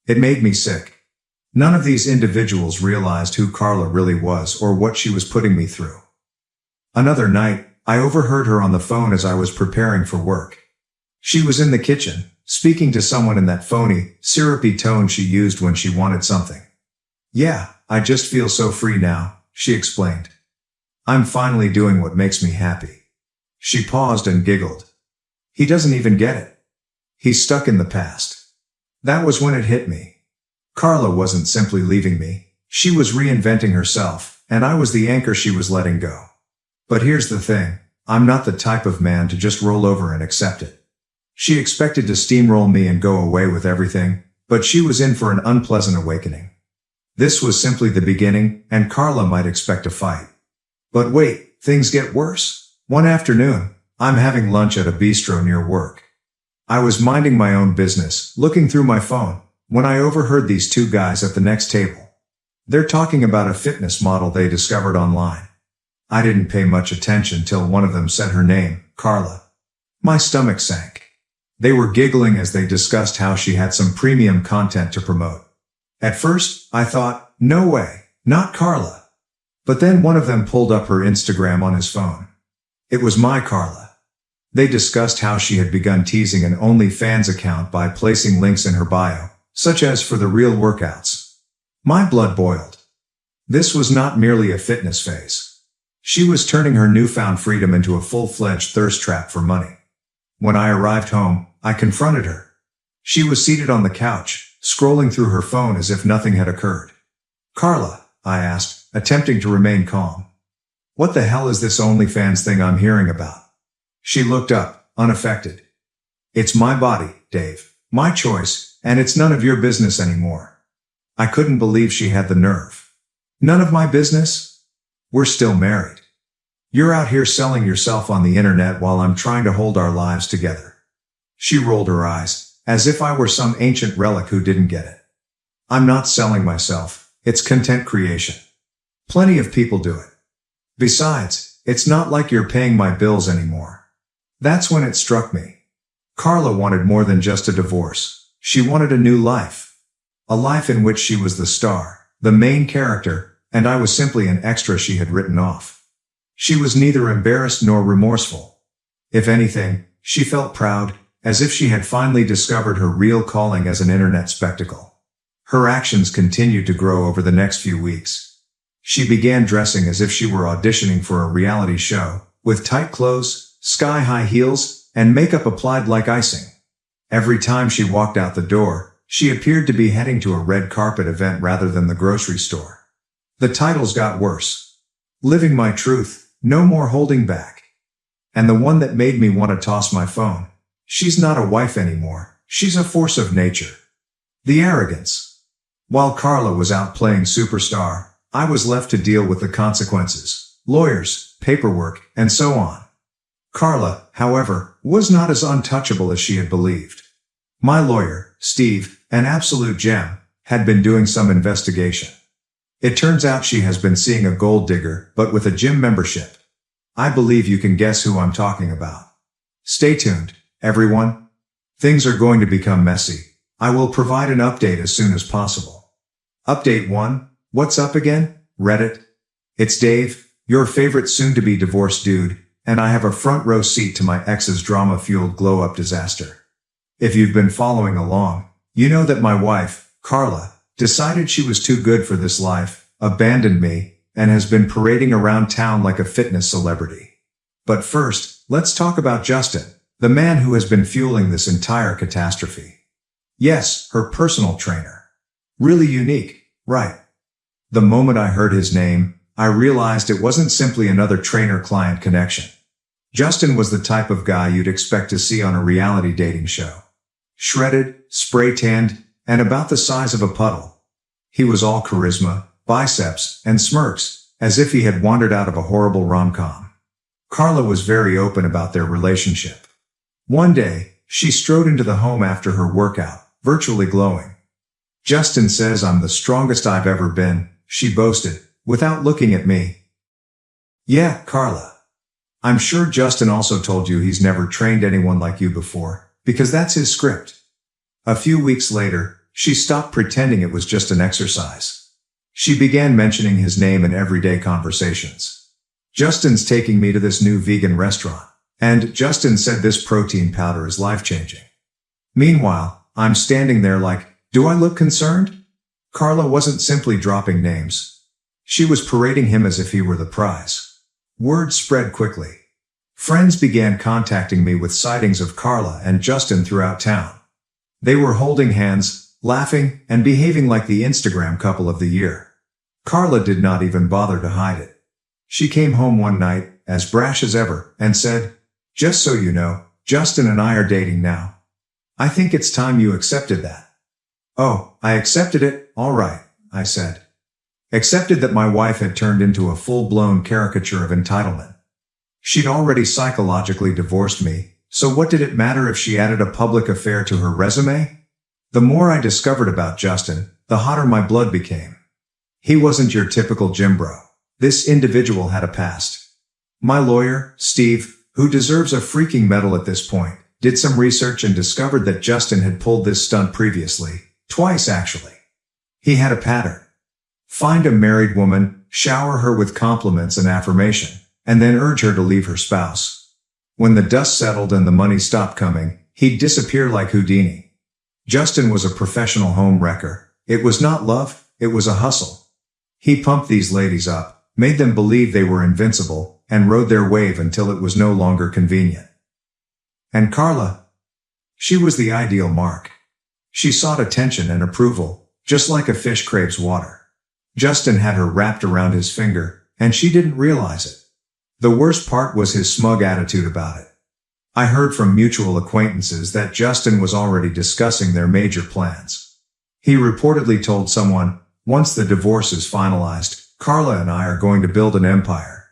It made me sick. None of these individuals realized who Carla really was or what she was putting me through. Another night, I overheard her on the phone as I was preparing for work. She was in the kitchen, speaking to someone in that phony, syrupy tone she used when she wanted something. "Yeah, I just feel so free now," she explained. "I'm finally doing what makes me happy." She paused and giggled. He doesn't even get it. He's stuck in the past. That was when it hit me. Carla wasn't simply leaving me. She was reinventing herself, and I was the anchor she was letting go. But here's the thing. I'm not the type of man to just roll over and accept it. She expected to steamroll me and go away with everything, but she was in for an unpleasant awakening. This was simply the beginning, and Carla might expect a fight. But wait, things get worse. One afternoon, I'm having lunch at a bistro near work. I was minding my own business, looking through my phone, when I overheard these two guys at the next table. They're talking about a fitness model they discovered online. I didn't pay much attention till one of them said her name, Carla. My stomach sank. They were giggling as they discussed how she had some premium content to promote. At first, I thought, no way, not Carla. But then one of them pulled up her Instagram on his phone. It was my Carla. They discussed how she had begun teasing an OnlyFans account by placing links in her bio, such as for the real workouts. My blood boiled. This was not merely a fitness phase. She was turning her newfound freedom into a full-fledged thirst trap for money. When I arrived home, I confronted her. She was seated on the couch, scrolling through her phone as if nothing had occurred. "Carla," I asked, attempting to remain calm. "What the hell is this OnlyFans thing I'm hearing about?" She looked up, unaffected. "It's my body, Dave, my choice, and it's none of your business anymore." I couldn't believe she had the nerve. "None of my business? We're still married. You're out here selling yourself on the internet while I'm trying to hold our lives together." She rolled her eyes, as if I were some ancient relic who didn't get it. "I'm not selling myself. It's content creation. Plenty of people do it. Besides, it's not like you're paying my bills anymore." That's when it struck me. Carla wanted more than just a divorce. She wanted a new life. A life in which she was the star, the main character, and I was simply an extra she had written off. She was neither embarrassed nor remorseful. If anything, she felt proud, as if she had finally discovered her real calling as an internet spectacle. Her actions continued to grow over the next few weeks. She began dressing as if she were auditioning for a reality show, with tight clothes, sky-high heels, and makeup applied like icing. Every time she walked out the door, she appeared to be heading to a red carpet event rather than the grocery store. The titles got worse. "Living My Truth, No More Holding Back." And the one that made me want to toss my phone. "She's not a wife anymore. She's a force of nature." The arrogance. While Carla was out playing superstar, I was left to deal with the consequences, lawyers, paperwork, and so on. Carla, however, was not as untouchable as she had believed. My lawyer, Steve, an absolute gem, had been doing some investigation. It turns out she has been seeing a gold digger, but with a gym membership. I believe you can guess who I'm talking about. Stay tuned, everyone. Things are going to become messy. I will provide an update as soon as possible. Update 1. What's up again, Reddit? It's Dave, your favorite soon-to-be divorced dude, and I have a front row seat to my ex's drama-fueled glow-up disaster. If you've been following along, you know that my wife, Carla, decided she was too good for this life, abandoned me, and has been parading around town like a fitness celebrity. But first, let's talk about Justin, the man who has been fueling this entire catastrophe. Yes, her personal trainer. Really unique, right? The moment I heard his name, I realized it wasn't simply another trainer-client connection. Justin was the type of guy you'd expect to see on a reality dating show. Shredded, spray-tanned, and about the size of a puddle. He was all charisma, biceps, and smirks, as if he had wandered out of a horrible rom-com. Carla was very open about their relationship. One day, she strode into the home after her workout, virtually glowing. "Justin says I'm the strongest I've ever been," she boasted, without looking at me. "Yeah, Carla. I'm sure Justin also told you he's never trained anyone like you before, because that's his script." A few weeks later, she stopped pretending it was just an exercise. She began mentioning his name in everyday conversations. "Justin's taking me to this new vegan restaurant, and Justin said this protein powder is life-changing." Meanwhile, I'm standing there like, do I look concerned? Carla wasn't simply dropping names. She was parading him as if he were the prize. Word spread quickly. Friends began contacting me with sightings of Carla and Justin throughout town. They were holding hands, laughing, and behaving like the Instagram couple of the year. Carla did not even bother to hide it. She came home one night, as brash as ever, and said, "Just so you know, Justin and I are dating now. I think it's time you accepted that." "Oh, I accepted it, all right," I said. Accepted that my wife had turned into a full-blown caricature of entitlement. She'd already psychologically divorced me, so what did it matter if she added a public affair to her resume? The more I discovered about Justin, the hotter my blood became. He wasn't your typical gym bro. This individual had a past. My lawyer, Steve, who deserves a freaking medal at this point, did some research and discovered that Justin had pulled this stunt previously. Twice, actually. He had a pattern. Find a married woman, shower her with compliments and affirmation, and then urge her to leave her spouse. When the dust settled and the money stopped coming, he'd disappear like Houdini. Justin was a professional home wrecker. It was not love, it was a hustle. He pumped these ladies up, made them believe they were invincible, and rode their wave until it was no longer convenient. And Carla? She was the ideal mark. She sought attention and approval, just like a fish craves water. Justin had her wrapped around his finger, and she didn't realize it. The worst part was his smug attitude about it. I heard from mutual acquaintances that Justin was already discussing their major plans. He reportedly told someone, "Once the divorce is finalized, Carla and I are going to build an empire."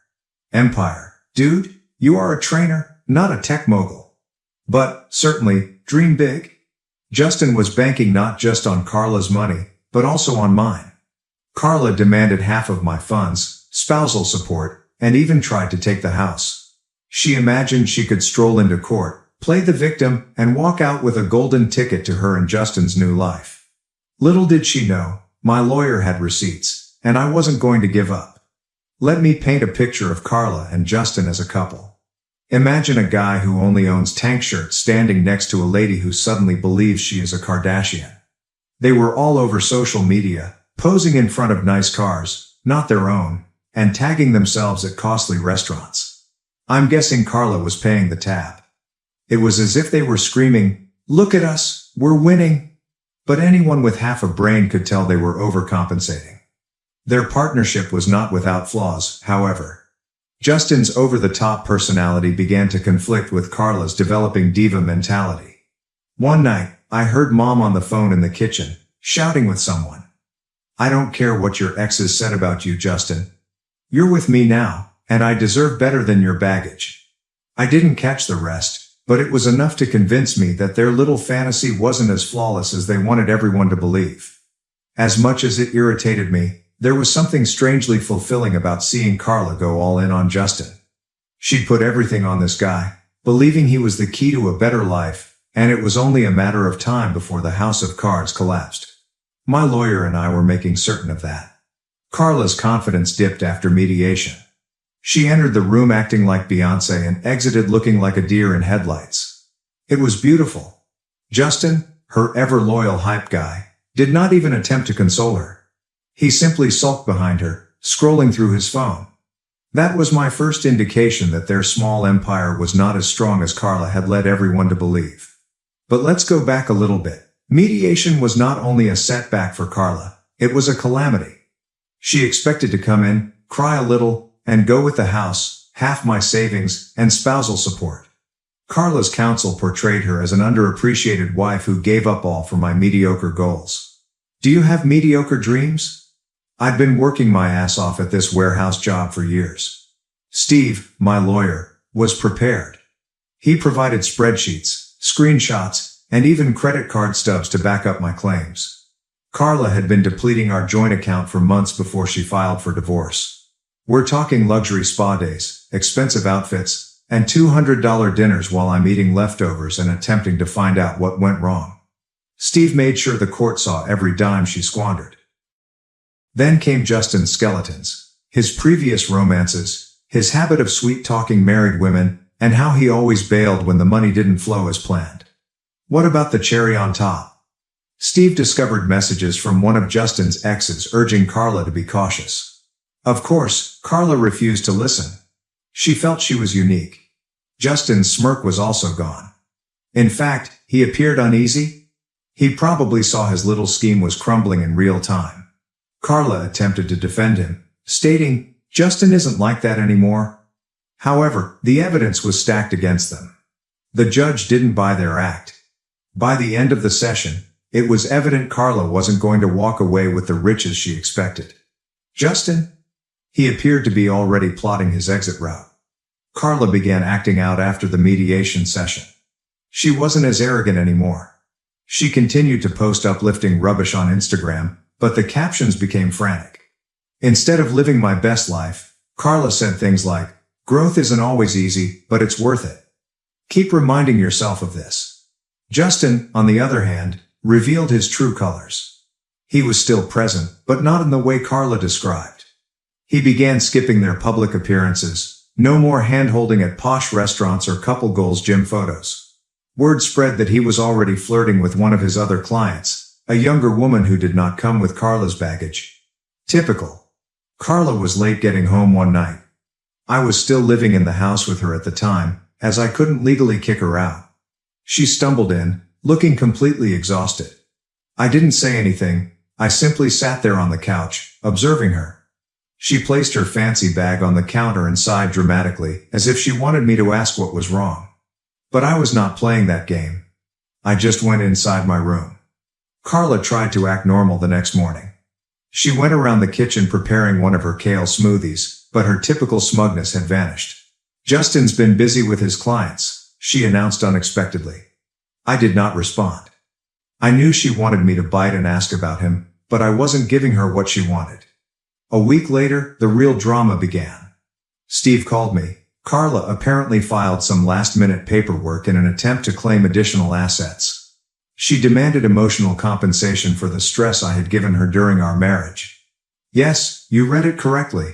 Empire? Dude, you are a trainer, not a tech mogul. But, certainly, dream big. Justin was banking not just on Carla's money, but also on mine. Carla demanded half of my funds, spousal support, and even tried to take the house. She imagined she could stroll into court, play the victim, and walk out with a golden ticket to her and Justin's new life. Little did she know, my lawyer had receipts, and I wasn't going to give up. Let me paint a picture of Carla and Justin as a couple. Imagine a guy who only owns tank shirts standing next to a lady who suddenly believes she is a Kardashian. They were all over social media, posing in front of nice cars, not their own, and tagging themselves at costly restaurants. I'm guessing Carla was paying the tab. It was as if they were screaming, "Look at us, we're winning." But anyone with half a brain could tell they were overcompensating. Their partnership was not without flaws, however. Justin's over-the-top personality began to conflict with Carla's developing diva mentality. One night, I heard Mom on the phone in the kitchen, shouting with someone. "I don't care what your exes said about you, Justin. You're with me now, and I deserve better than your baggage." I didn't catch the rest, but it was enough to convince me that their little fantasy wasn't as flawless as they wanted everyone to believe. As much as it irritated me, there was something strangely fulfilling about seeing Carla go all in on Justin. She'd put everything on this guy, believing he was the key to a better life, and it was only a matter of time before the house of cards collapsed. My lawyer and I were making certain of that. Carla's confidence dipped after mediation. She entered the room acting like Beyoncé and exited looking like a deer in headlights. It was beautiful. Justin, her ever-loyal hype guy, did not even attempt to console her. He simply sulked behind her, scrolling through his phone. That was my first indication that their small empire was not as strong as Carla had led everyone to believe. But let's go back a little bit. Mediation was not only a setback for Carla, it was a calamity. She expected to come in, cry a little, and go with the house, half my savings, and spousal support. Carla's counsel portrayed her as an underappreciated wife who gave up all for my mediocre goals. Do you have mediocre dreams? I'd been working my ass off at this warehouse job for years. Steve, my lawyer, was prepared. He provided spreadsheets, screenshots, and even credit card stubs to back up my claims. Carla had been depleting our joint account for months before she filed for divorce. We're talking luxury spa days, expensive outfits, and $200 dinners while I'm eating leftovers and attempting to find out what went wrong. Steve made sure the court saw every dime she squandered. Then came Justin's skeletons, his previous romances, his habit of sweet-talking married women, and how he always bailed when the money didn't flow as planned. What about the cherry on top? Steve discovered messages from one of Justin's exes urging Carla to be cautious. Of course, Carla refused to listen. She felt she was unique. Justin's smirk was also gone. In fact, he appeared uneasy. He probably saw his little scheme was crumbling in real time. Carla attempted to defend him, stating, "Justin isn't like that anymore." However, the evidence was stacked against them. The judge didn't buy their act. By the end of the session, it was evident Carla wasn't going to walk away with the riches she expected. Justin? He appeared to be already plotting his exit route. Carla began acting out after the mediation session. She wasn't as arrogant anymore. She continued to post uplifting rubbish on Instagram, but the captions became frantic. Instead of living my best life, Carla said things like, "Growth isn't always easy, but it's worth it. Keep reminding yourself of this." Justin, on the other hand, revealed his true colors. He was still present, but not in the way Carla described. He began skipping their public appearances, no more hand-holding at posh restaurants or couple goals gym photos. Word spread that he was already flirting with one of his other clients, a younger woman who did not come with Carla's baggage. Typical. Carla was late getting home one night. I was still living in the house with her at the time, as I couldn't legally kick her out. She stumbled in, looking completely exhausted. I didn't say anything, I simply sat there on the couch, observing her. She placed her fancy bag on the counter and sighed dramatically, as if she wanted me to ask what was wrong. But I was not playing that game. I just went inside my room. Carla tried to act normal the next morning. She went around the kitchen preparing one of her kale smoothies, but her typical smugness had vanished. "Justin's been busy with his clients," she announced unexpectedly. I did not respond. I knew she wanted me to bite and ask about him, but I wasn't giving her what she wanted. A week later, the real drama began. Steve called me. Carla apparently filed some last-minute paperwork in an attempt to claim additional assets. She demanded emotional compensation for the stress I had given her during our marriage. Yes, you read it correctly.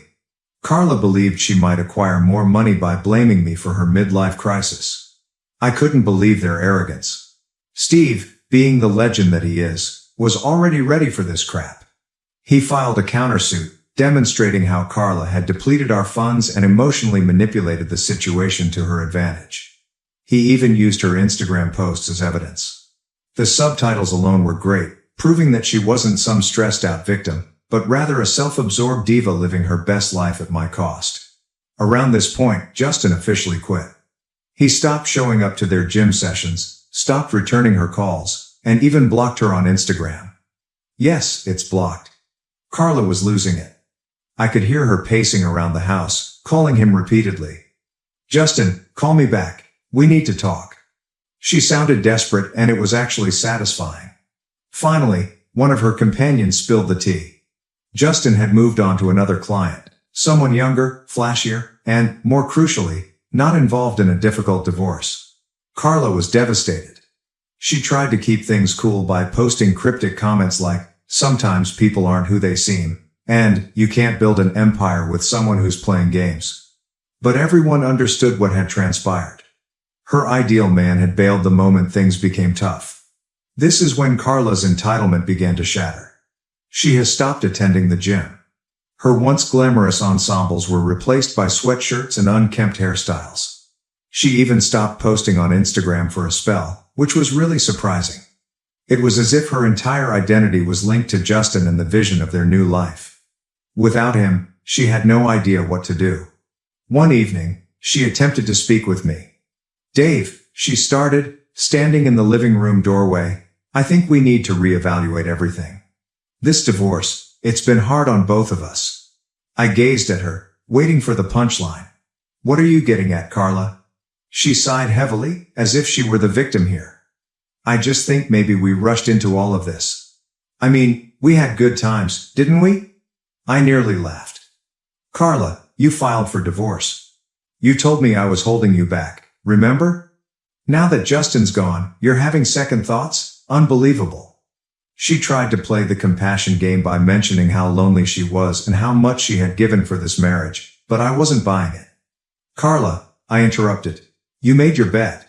Carla believed she might acquire more money by blaming me for her midlife crisis. I couldn't believe their arrogance. Steve, being the legend that he is, was already ready for this crap. He filed a countersuit, demonstrating how Carla had depleted our funds and emotionally manipulated the situation to her advantage. He even used her Instagram posts as evidence. The subtitles alone were great, proving that she wasn't some stressed-out victim, but rather a self-absorbed diva living her best life at my cost. Around this point, Justin officially quit. He stopped showing up to their gym sessions, stopped returning her calls, and even blocked her on Instagram. Yes, it's blocked. Carla was losing it. I could hear her pacing around the house, calling him repeatedly. "Justin, call me back. We need to talk." She sounded desperate, and it was actually satisfying. Finally, one of her companions spilled the tea. Justin had moved on to another client, someone younger, flashier, and, more crucially, not involved in a difficult divorce. Carla was devastated. She tried to keep things cool by posting cryptic comments like, "Sometimes people aren't who they seem," and "You can't build an empire with someone who's playing games." But everyone understood what had transpired. Her ideal man had bailed the moment things became tough. This is when Carla's entitlement began to shatter. She has stopped attending the gym. Her once glamorous ensembles were replaced by sweatshirts and unkempt hairstyles. She even stopped posting on Instagram for a spell, which was really surprising. It was as if her entire identity was linked to Justin and the vision of their new life. Without him, she had no idea what to do. One evening, she attempted to speak with me. "Dave," she started, standing in the living room doorway, "I think we need to reevaluate everything. This divorce, it's been hard on both of us." I gazed at her, waiting for the punchline. "What are you getting at, Carla?" She sighed heavily, as if she were the victim here. "I just think maybe we rushed into all of this. I mean, we had good times, didn't we?" I nearly laughed. "Carla, you filed for divorce. You told me I was holding you back, remember? Now that Justin's gone, you're having second thoughts? Unbelievable." She tried to play the compassion game by mentioning how lonely she was and how much she had given for this marriage, but I wasn't buying it. "Carla," I interrupted, "you made your bed.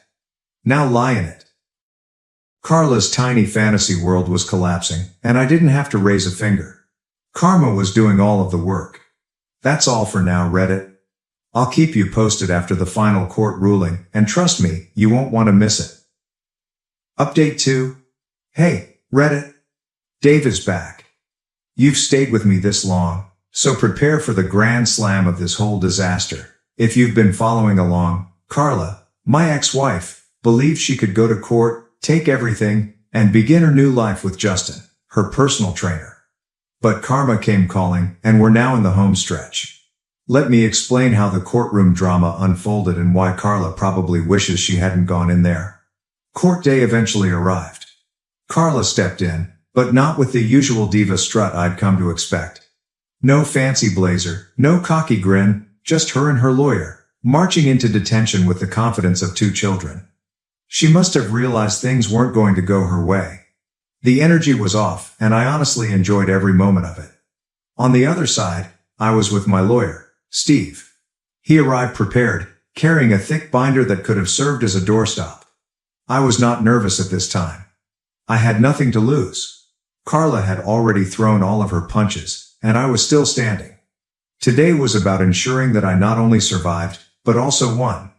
Now lie in it." Carla's tiny fantasy world was collapsing, and I didn't have to raise a finger. Karma was doing all of the work. That's all for now, Reddit. I'll keep you posted after the final court ruling, and trust me, you won't want to miss it. Update 2. Hey, Reddit. Dave is back. You've stayed with me this long, so prepare for the grand slam of this whole disaster. If you've been following along, Carla, my ex-wife, believed she could go to court, take everything, and begin her new life with Justin, her personal trainer. But karma came calling, and we're now in the home stretch. Let me explain how the courtroom drama unfolded and why Carla probably wishes she hadn't gone in there. Court day eventually arrived. Carla stepped in, but not with the usual diva strut I'd come to expect. No fancy blazer, no cocky grin, just her and her lawyer, marching into detention with the confidence of 2 children. She must have realized things weren't going to go her way. The energy was off, and I honestly enjoyed every moment of it. On the other side, I was with my lawyer, Steve. He arrived prepared, carrying a thick binder that could have served as a doorstop. I was not nervous at this time. I had nothing to lose. Carla had already thrown all of her punches, and I was still standing. Today was about ensuring that I not only survived, but also won.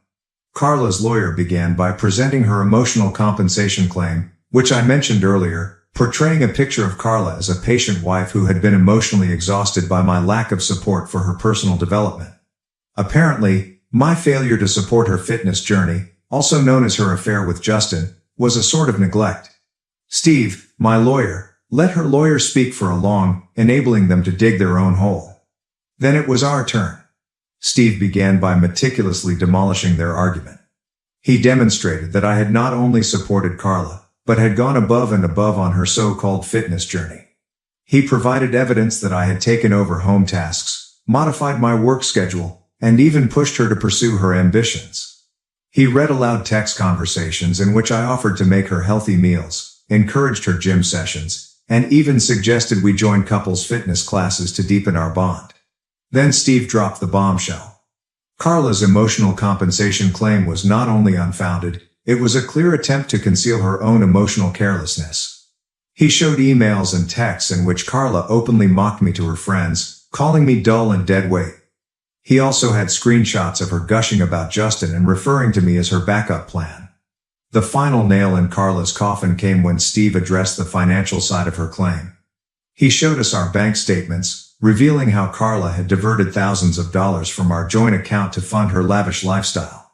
Carla's lawyer began by presenting her emotional compensation claim, which I mentioned earlier, portraying a picture of Carla as a patient wife who had been emotionally exhausted by my lack of support for her personal development. Apparently, my failure to support her fitness journey, also known as her affair with Justin, was a sort of neglect. Steve, my lawyer, let her lawyer speak for a long, enabling them to dig their own hole. Then it was our turn. Steve began by meticulously demolishing their argument. He demonstrated that I had not only supported Carla, but had gone above and above on her so-called fitness journey. He provided evidence that I had taken over home tasks, modified my work schedule, and even pushed her to pursue her ambitions. He read aloud text conversations in which I offered to make her healthy meals, encouraged her gym sessions, and even suggested we join couples fitness classes to deepen our bond. Then Steve dropped the bombshell. Carla's emotional compensation claim was not only unfounded, it was a clear attempt to conceal her own emotional carelessness. He showed emails and texts in which Carla openly mocked me to her friends, calling me dull and deadweight. He also had screenshots of her gushing about Justin and referring to me as her backup plan. The final nail in Carla's coffin came when Steve addressed the financial side of her claim. He showed us our bank statements, revealing how Carla had diverted thousands of dollars from our joint account to fund her lavish lifestyle.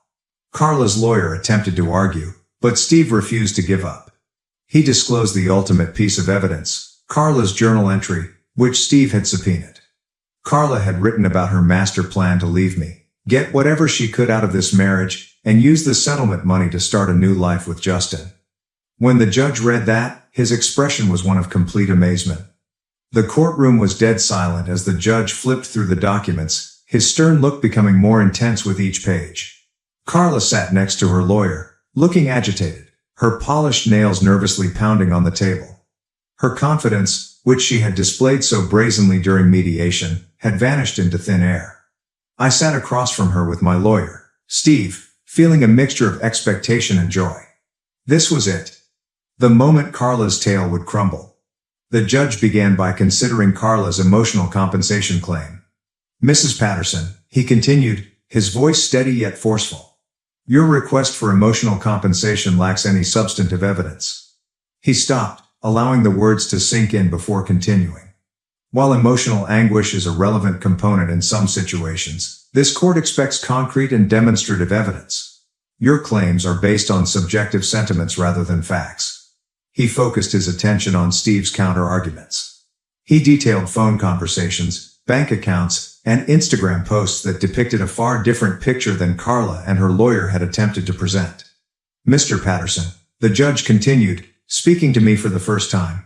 Carla's lawyer attempted to argue, but Steve refused to give up. He disclosed the ultimate piece of evidence, Carla's journal entry, which Steve had subpoenaed. Carla had written about her master plan to leave me, get whatever she could out of this marriage, and use the settlement money to start a new life with Justin. When the judge read that, his expression was one of complete amazement. The courtroom was dead silent as the judge flipped through the documents, his stern look becoming more intense with each page. Carla sat next to her lawyer, looking agitated, her polished nails nervously pounding on the table. Her confidence, which she had displayed so brazenly during mediation, had vanished into thin air. I sat across from her with my lawyer, Steve, feeling a mixture of expectation and joy. This was it. The moment Carla's tale would crumble. The judge began by considering Carla's emotional compensation claim. Mrs. Patterson, he continued, his voice steady yet forceful. Your request for emotional compensation lacks any substantive evidence. He stopped, allowing the words to sink in before continuing. While emotional anguish is a relevant component in some situations, this court expects concrete and demonstrative evidence. Your claims are based on subjective sentiments rather than facts. He focused his attention on Steve's counter-arguments. He detailed phone conversations, bank accounts, and Instagram posts that depicted a far different picture than Carla and her lawyer had attempted to present. Mr. Patterson, the judge continued, speaking to me for the first time.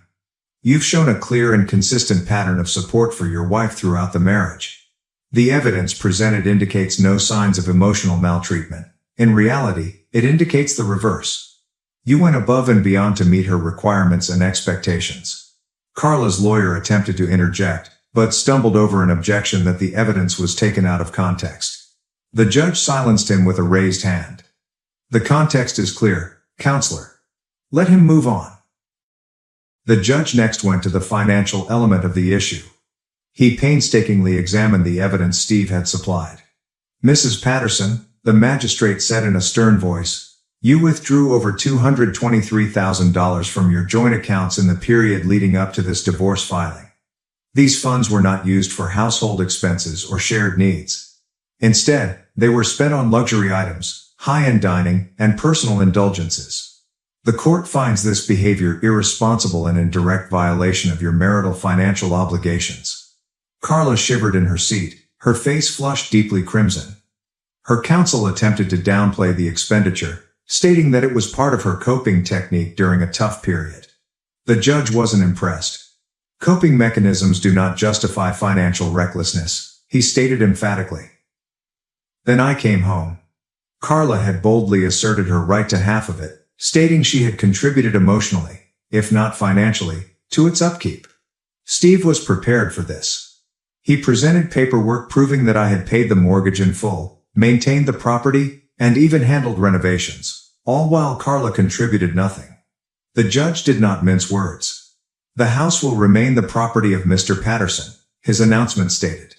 You've shown a clear and consistent pattern of support for your wife throughout the marriage. The evidence presented indicates no signs of emotional maltreatment. In reality, it indicates the reverse. You went above and beyond to meet her requirements and expectations. Carla's lawyer attempted to interject, but stumbled over an objection that the evidence was taken out of context. The judge silenced him with a raised hand. The context is clear, counselor. Let him move on. The judge next went to the financial element of the issue. He painstakingly examined the evidence Steve had supplied. Mrs. Patterson, the magistrate said in a stern voice, you withdrew over $223,000 from your joint accounts in the period leading up to this divorce filing. These funds were not used for household expenses or shared needs. Instead, they were spent on luxury items, high-end dining, and personal indulgences. The court finds this behavior irresponsible and in direct violation of your marital financial obligations. Carla shivered in her seat, her face flushed deeply crimson. Her counsel attempted to downplay the expenditure, stating that it was part of her coping technique during a tough period. The judge wasn't impressed. Coping mechanisms do not justify financial recklessness, he stated emphatically. Then I came home. Carla had boldly asserted her right to half of it, stating she had contributed emotionally, if not financially, to its upkeep. Steve was prepared for this. He presented paperwork proving that I had paid the mortgage in full, maintained the property, and even handled renovations, all while Carla contributed nothing. The judge did not mince words. The house will remain the property of Mr. Patterson, his announcement stated.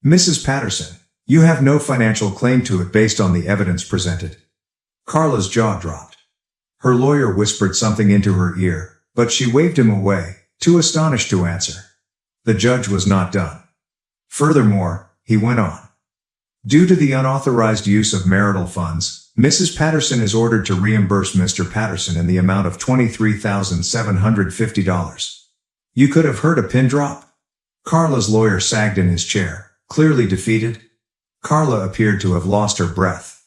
Mrs. Patterson, you have no financial claim to it based on the evidence presented. Carla's jaw dropped. Her lawyer whispered something into her ear, but she waved him away, too astonished to answer. The judge was not done. Furthermore, he went on. Due to the unauthorized use of marital funds, Mrs. Patterson is ordered to reimburse Mr. Patterson in the amount of $23,750. You could have heard a pin drop. Carla's lawyer sagged in his chair, clearly defeated. Carla appeared to have lost her breath.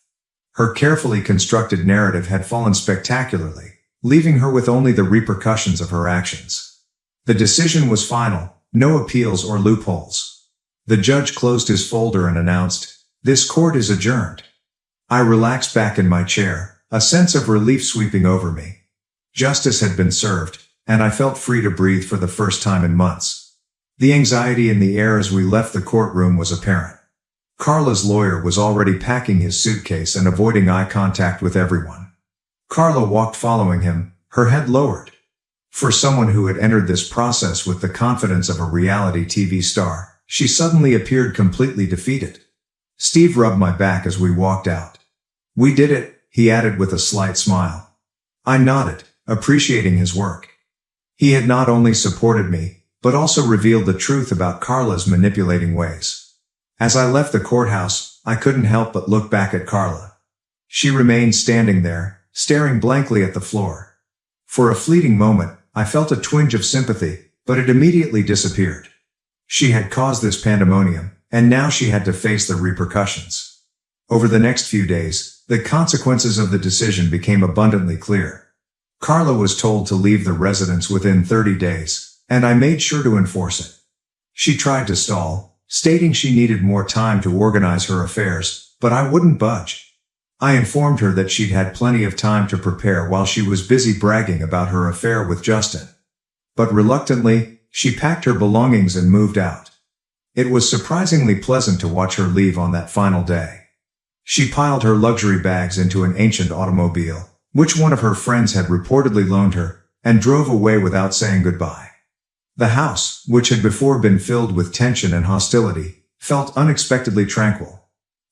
Her carefully constructed narrative had fallen spectacularly, leaving her with only the repercussions of her actions. The decision was final, no appeals or loopholes. The judge closed his folder and announced, "This court is adjourned." I relaxed back in my chair, a sense of relief sweeping over me. Justice had been served, and I felt free to breathe for the first time in months. The anxiety in the air as we left the courtroom was apparent. Carla's lawyer was already packing his suitcase and avoiding eye contact with everyone. Carla walked following him, her head lowered. For someone who had entered this process with the confidence of a reality TV star, she suddenly appeared completely defeated. Steve rubbed my back as we walked out. We did it, he added with a slight smile. I nodded, appreciating his work. He had not only supported me, but also revealed the truth about Carla's manipulating ways. As I left the courthouse, I couldn't help but look back at Carla. She remained standing there, staring blankly at the floor. For a fleeting moment, I felt a twinge of sympathy, but it immediately disappeared. She had caused this pandemonium, and now she had to face the repercussions. Over the next few days, the consequences of the decision became abundantly clear. Carla was told to leave the residence within 30 days, and I made sure to enforce it. She tried to stall, stating she needed more time to organize her affairs, but I wouldn't budge. I informed her that she'd had plenty of time to prepare while she was busy bragging about her affair with Justin. But reluctantly, she packed her belongings and moved out. It was surprisingly pleasant to watch her leave on that final day. She piled her luxury bags into an ancient automobile, which one of her friends had reportedly loaned her, and drove away without saying goodbye. The house, which had before been filled with tension and hostility, felt unexpectedly tranquil.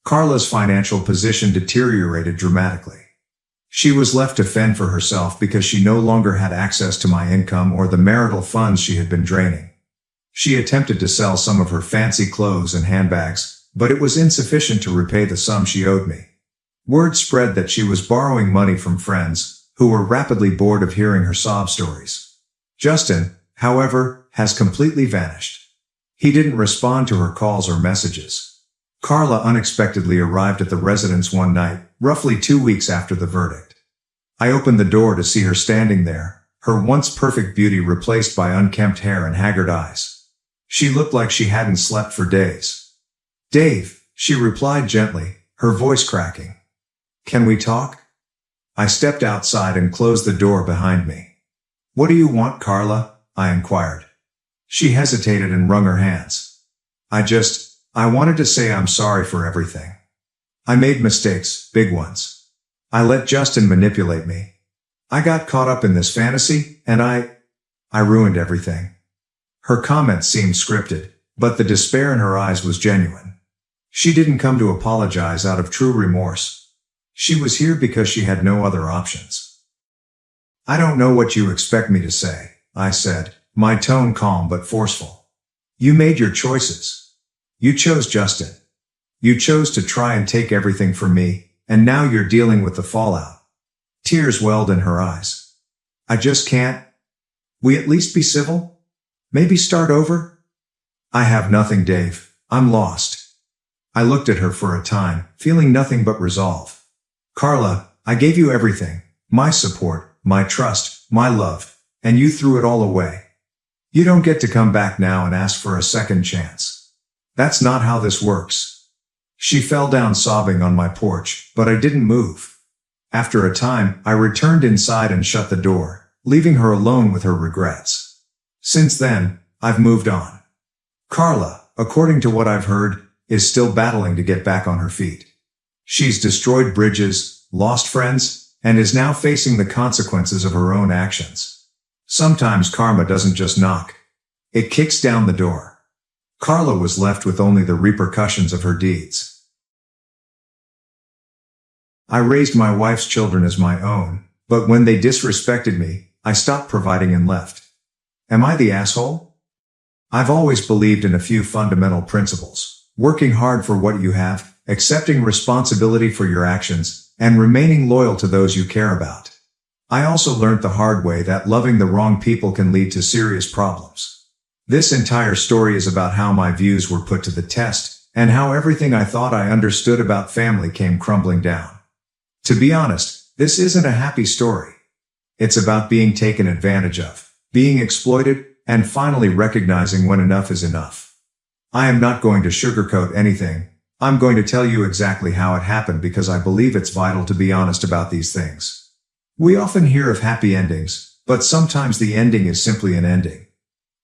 Carla's financial position deteriorated dramatically. She was left to fend for herself because she no longer had access to my income or the marital funds she had been draining. She attempted to sell some of her fancy clothes and handbags, but it was insufficient to repay the sum she owed me. Word spread that she was borrowing money from friends, who were rapidly bored of hearing her sob stories. Justin, however, has completely vanished. He didn't respond to her calls or messages. Carla unexpectedly arrived at the residence one night, roughly 2 weeks after the verdict. I opened the door to see her standing there, her once perfect beauty replaced by unkempt hair and haggard eyes. She looked like she hadn't slept for days. "Dave," she replied gently, her voice cracking. "Can we talk?" I stepped outside and closed the door behind me. "What do you want, Carla?" I inquired. She hesitated and wrung her hands. I wanted to say I'm sorry for everything. I made mistakes, big ones. I let Justin manipulate me. I got caught up in this fantasy, and I ruined everything. Her comments seemed scripted, but the despair in her eyes was genuine. She didn't come to apologize out of true remorse. She was here because she had no other options. "I don't know what you expect me to say," I said, my tone calm but forceful. "You made your choices. You chose Justin. You chose to try and take everything from me, and now you're dealing with the fallout." Tears welled in her eyes. "I just can't. We at least be civil? Maybe start over?" "I have nothing, Dave. I'm lost." I looked at her for a time, feeling nothing but resolve. "Carla, I gave you everything. My support, my trust, my love, and you threw it all away. You don't get to come back now and ask for a second chance. That's not how this works." She fell down sobbing on my porch, but I didn't move. After a time, I returned inside and shut the door, leaving her alone with her regrets. Since then, I've moved on. Carla, according to what I've heard, is still battling to get back on her feet. She's destroyed bridges, lost friends, and is now facing the consequences of her own actions. Sometimes karma doesn't just knock. It kicks down the door. Carla was left with only the repercussions of her deeds. I raised my wife's children as my own, but when they disrespected me, I stopped providing and left. Am I the asshole? I've always believed in a few fundamental principles: working hard for what you have, accepting responsibility for your actions, and remaining loyal to those you care about. I also learned the hard way that loving the wrong people can lead to serious problems. This entire story is about how my views were put to the test, and how everything I thought I understood about family came crumbling down. To be honest, this isn't a happy story. It's about being taken advantage of, being exploited, and finally recognizing when enough is enough. I am not going to sugarcoat anything. I'm going to tell you exactly how it happened because I believe it's vital to be honest about these things. We often hear of happy endings, but sometimes the ending is simply an ending.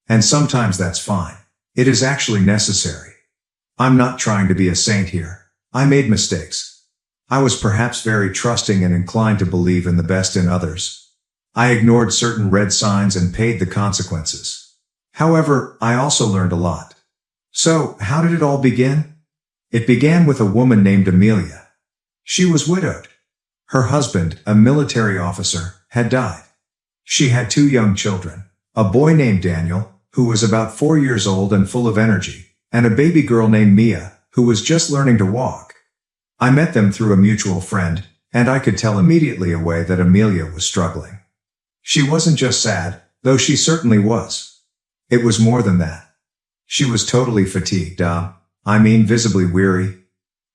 And sometimes that's fine. It is actually necessary. I'm not trying to be a saint here. I made mistakes. I was perhaps very trusting and inclined to believe in the best in others. I ignored certain red signs and paid the consequences. However, I also learned a lot. So, how did it all begin? It began with a woman named Amelia. She was widowed. Her husband, a military officer, had died. She had 2 young children, a boy named Daniel, who was about 4 years old and full of energy, and a baby girl named Mia, who was just learning to walk. I met them through a mutual friend, and I could tell immediately away that Amelia was struggling. She wasn't just sad, though she certainly was. It was more than that. She was totally fatigued, visibly weary.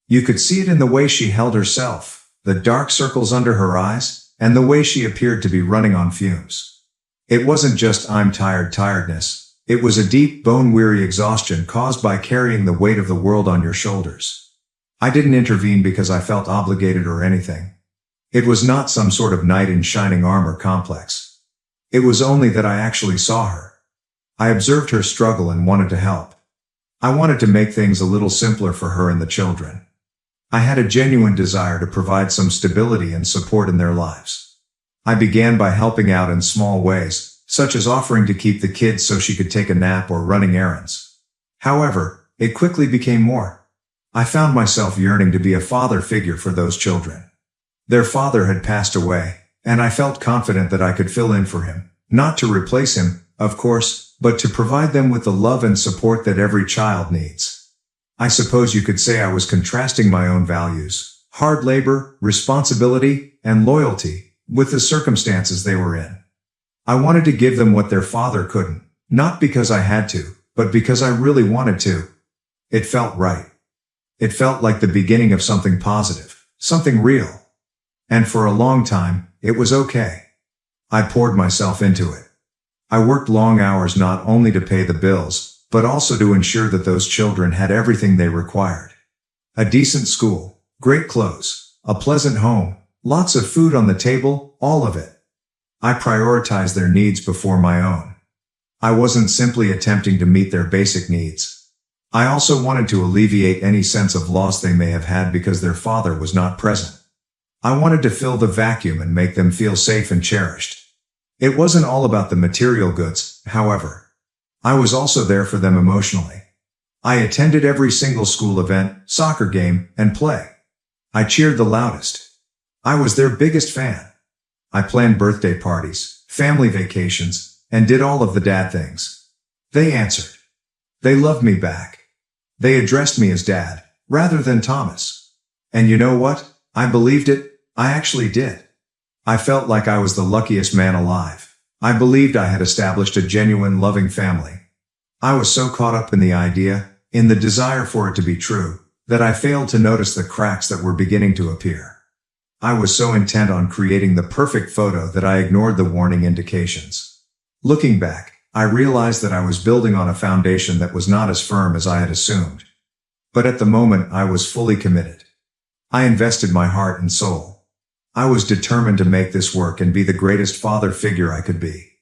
You could see it in the way she held herself, the dark circles under her eyes, and the way she appeared to be running on fumes. It wasn't just "I'm tired" tiredness. It was a deep, bone-weary exhaustion caused by carrying the weight of the world on your shoulders. I didn't intervene because I felt obligated or anything. It was not some sort of knight in shining armor complex. It was only that I actually saw her. I observed her struggle and wanted to help. I wanted to make things a little simpler for her and the children. I had a genuine desire to provide some stability and support in their lives. I began by helping out in small ways, such as offering to keep the kids so she could take a nap or running errands. However, it quickly became more. I found myself yearning to be a father figure for those children. Their father had passed away, and I felt confident that I could fill in for him, not to replace him, of course, but to provide them with the love and support that every child needs. I suppose you could say I was contrasting my own values, hard labor, responsibility, and loyalty, with the circumstances they were in. I wanted to give them what their father couldn't, not because I had to, but because I really wanted to. It felt right. It felt like the beginning of something positive, something real. And for a long time, it was okay. I poured myself into it. I worked long hours not only to pay the bills, but also to ensure that those children had everything they required. A decent school, great clothes, a pleasant home, lots of food on the table, all of it. I prioritized their needs before my own. I wasn't simply attempting to meet their basic needs. I also wanted to alleviate any sense of loss they may have had because their father was not present. I wanted to fill the vacuum and make them feel safe and cherished. It wasn't all about the material goods, however. I was also there for them emotionally. I attended every single school event, soccer game, and play. I cheered the loudest. I was their biggest fan. I planned birthday parties, family vacations, and did all of the dad things. They answered. They loved me back. They addressed me as Dad, rather than Thomas. And you know what? I believed it. I actually did. I felt like I was the luckiest man alive. I believed I had established a genuine, loving family. I was so caught up in the idea, in the desire for it to be true, that I failed to notice the cracks that were beginning to appear. I was so intent on creating the perfect photo that I ignored the warning indications. Looking back, I realized that I was building on a foundation that was not as firm as I had assumed. But at the moment, I was fully committed. I invested my heart and soul. I was determined to make this work and be the greatest father figure I could be.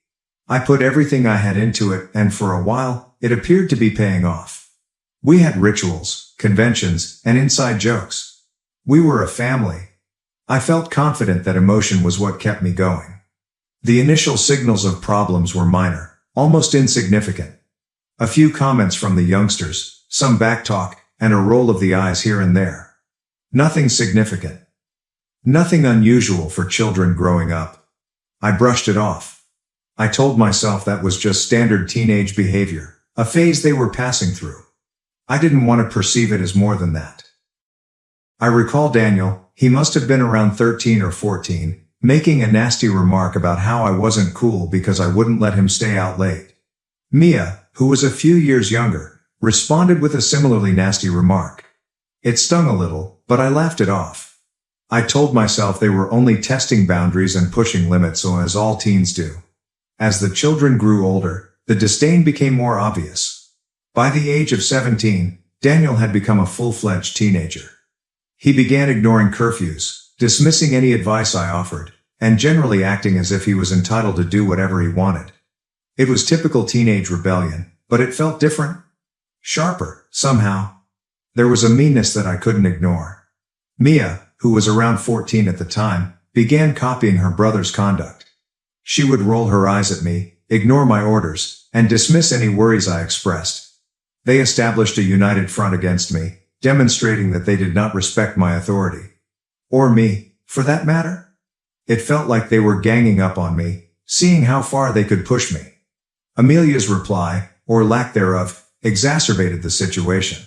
I put everything I had into it, and for a while, it appeared to be paying off. We had rituals, conventions, and inside jokes. We were a family. I felt confident that emotion was what kept me going. The initial signals of problems were minor, almost insignificant. A few comments from the youngsters, some backtalk, and a roll of the eyes here and there. Nothing significant. Nothing unusual for children growing up. I brushed it off. I told myself that was just standard teenage behavior, a phase they were passing through. I didn't want to perceive it as more than that. I recall Daniel, he must have been around 13 or 14, making a nasty remark about how I wasn't cool because I wouldn't let him stay out late. Mia, who was a few years younger, responded with a similarly nasty remark. It stung a little, but I laughed it off. I told myself they were only testing boundaries and pushing limits, as all teens do. As the children grew older, the disdain became more obvious. By the age of 17, Daniel had become a full-fledged teenager. He began ignoring curfews, dismissing any advice I offered, and generally acting as if he was entitled to do whatever he wanted. It was typical teenage rebellion, but it felt different. Sharper, somehow. There was a meanness that I couldn't ignore. Mia, who was around 14 at the time, began copying her brother's conduct. She would roll her eyes at me, ignore my orders, and dismiss any worries I expressed. They established a united front against me, demonstrating that they did not respect my authority. Or me, for that matter. It felt like they were ganging up on me, seeing how far they could push me. Amelia's reply, or lack thereof, exacerbated the situation.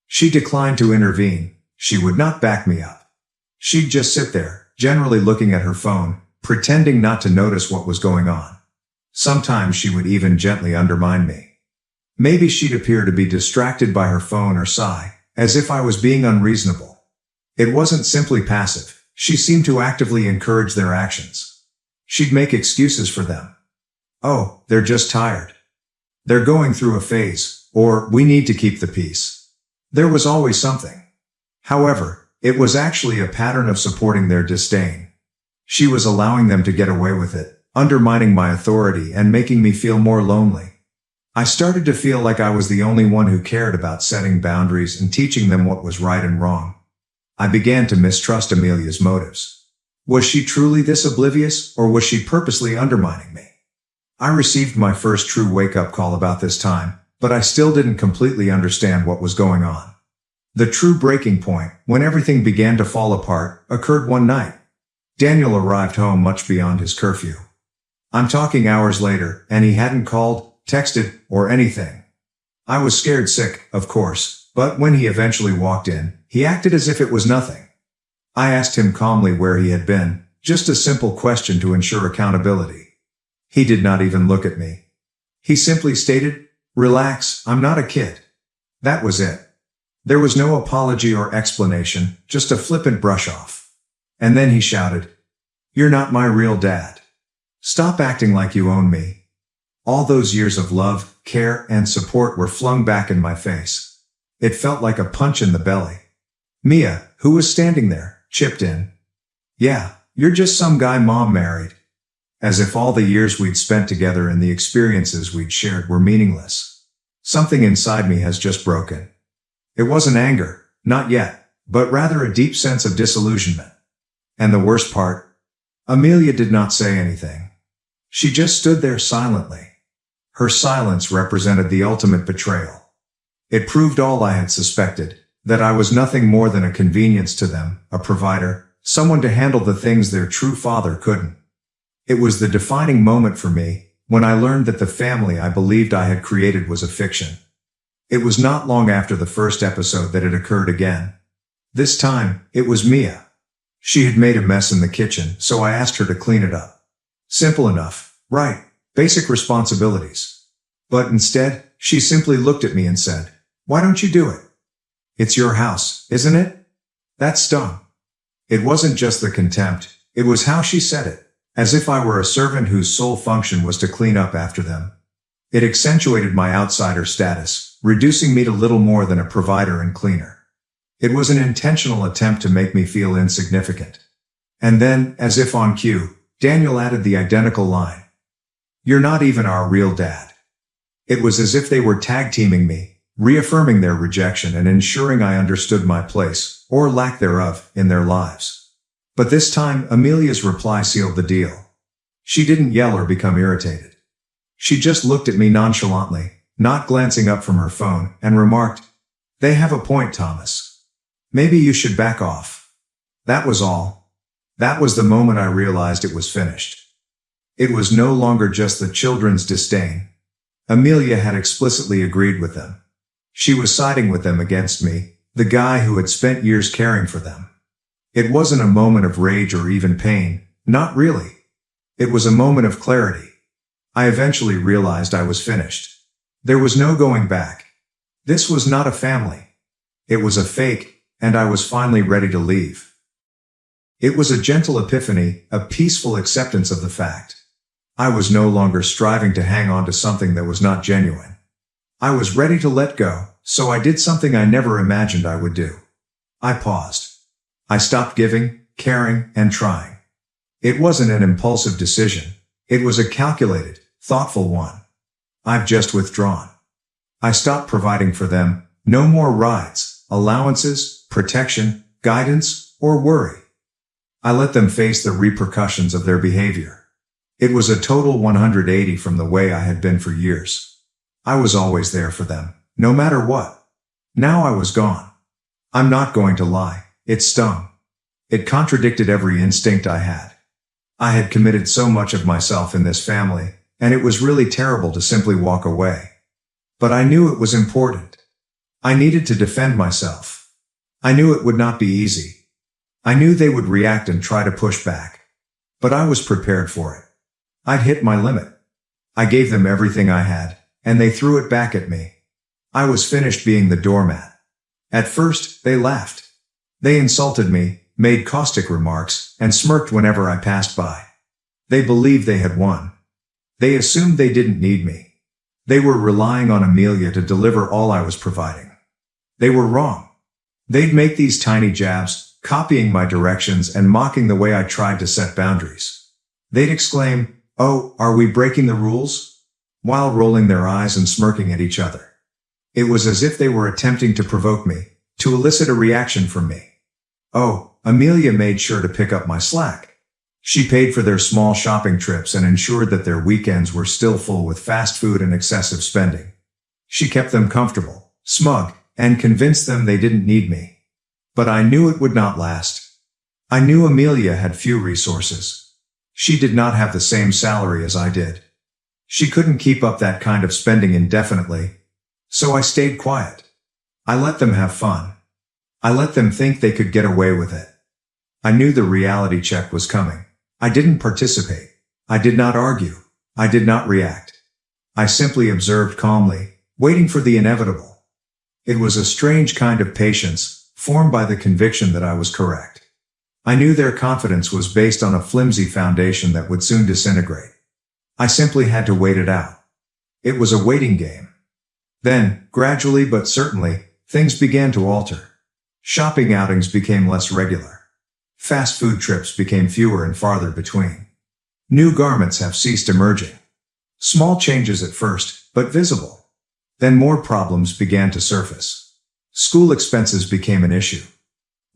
She declined to intervene. She would not back me up. She'd just sit there, generally looking at her phone, pretending not to notice what was going on. Sometimes she would even gently undermine me. Maybe she'd appear to be distracted by her phone or sigh, as if I was being unreasonable. It wasn't simply passive. She seemed to actively encourage their actions. She'd make excuses for them. Oh, they're just tired. They're going through a phase, or we need to keep the peace. There was always something. However, it was actually a pattern of supporting their disdain. She was allowing them to get away with it, undermining my authority and making me feel more lonely. I started to feel like I was the only one who cared about setting boundaries and teaching them what was right and wrong. I began to mistrust Amelia's motives. Was she truly this oblivious, or was she purposely undermining me? I received my first true wake-up call about this time, but I still didn't completely understand what was going on. The true breaking point, when everything began to fall apart, occurred one night. Daniel arrived home much beyond his curfew. I'm talking hours later, and he hadn't called, texted, or anything. I was scared sick, of course, but when he eventually walked in, he acted as if it was nothing. I asked him calmly where he had been, just a simple question to ensure accountability. He did not even look at me. He simply stated, "Relax, I'm not a kid." That was it. There was no apology or explanation, just a flippant brush-off. And then he shouted, "You're not my real dad. Stop acting like you own me." All those years of love, care, and support were flung back in my face. It felt like a punch in the belly. Mia, who was standing there, chipped in. "Yeah, you're just some guy mom married." As if all the years we'd spent together and the experiences we'd shared were meaningless. Something inside me has just broken. It wasn't anger, not yet, but rather a deep sense of disillusionment. And the worst part? Amelia did not say anything. She just stood there silently. Her silence represented the ultimate betrayal. It proved all I had suspected, that I was nothing more than a convenience to them, a provider, someone to handle the things their true father couldn't. It was the defining moment for me, when I learned that the family I believed I had created was a fiction. It was not long after the first episode that it occurred again. This time, it was Mia. She had made a mess in the kitchen, so I asked her to clean it up. Simple enough, right? Basic responsibilities. But instead, she simply looked at me and said, "Why don't you do it? It's your house, isn't it?" That stung. It wasn't just the contempt, it was how she said it, as if I were a servant whose sole function was to clean up after them. It accentuated my outsider status, reducing me to little more than a provider and cleaner. It was an intentional attempt to make me feel insignificant. And then, as if on cue, Daniel added the identical line. "You're not even our real dad." It was as if they were tag-teaming me, reaffirming their rejection and ensuring I understood my place, or lack thereof, in their lives. But this time, Amelia's reply sealed the deal. She didn't yell or become irritated. She just looked at me nonchalantly, not glancing up from her phone, and remarked, "They have a point, Thomas. Maybe you should back off." That was all. That was the moment I realized it was finished. It was no longer just the children's disdain. Amelia had explicitly agreed with them. She was siding with them against me, the guy who had spent years caring for them. It wasn't a moment of rage or even pain, not really. It was a moment of clarity. I eventually realized I was finished. There was no going back. This was not a family. It was a fake, and I was finally ready to leave. It was a gentle epiphany, a peaceful acceptance of the fact. I was no longer striving to hang on to something that was not genuine. I was ready to let go, so I did something I never imagined I would do. I paused. I stopped giving, caring, and trying. It wasn't an impulsive decision. It was a calculated, thoughtful one. I've just withdrawn. I stopped providing for them. No more rides, allowances, protection, guidance, or worry. I let them face the repercussions of their behavior. It was a total 180 from the way I had been for years. I was always there for them, no matter what. Now I was gone. I'm not going to lie, it stung. It contradicted every instinct I had. I had committed so much of myself in this family, and it was really terrible to simply walk away. But I knew it was important. I needed to defend myself. I knew it would not be easy. I knew they would react and try to push back. But I was prepared for it. I'd hit my limit. I gave them everything I had, and they threw it back at me. I was finished being the doormat. At first, they laughed. They insulted me, made caustic remarks, and smirked whenever I passed by. They believed they had won. They assumed they didn't need me. They were relying on Amelia to deliver all I was providing. They were wrong. They'd make these tiny jabs, copying my directions and mocking the way I tried to set boundaries. They'd exclaim, "Oh, are we breaking the rules?" while rolling their eyes and smirking at each other. It was as if they were attempting to provoke me, to elicit a reaction from me. Oh, Amelia made sure to pick up my slack. She paid for their small shopping trips and ensured that their weekends were still full with fast food and excessive spending. She kept them comfortable, smug, and convinced them they didn't need me. But I knew it would not last. I knew Amelia had few resources. She did not have the same salary as I did. She couldn't keep up that kind of spending indefinitely. So I stayed quiet. I let them have fun. I let them think they could get away with it. I knew the reality check was coming. I didn't participate. I did not argue. I did not react. I simply observed calmly, waiting for the inevitable. It was a strange kind of patience, formed by the conviction that I was correct. I knew their confidence was based on a flimsy foundation that would soon disintegrate. I simply had to wait it out. It was a waiting game. Then, gradually but certainly, things began to alter. Shopping outings became less regular. Fast food trips became fewer and farther between. New garments have ceased emerging. Small changes at first, but visible. Then more problems began to surface. School expenses became an issue.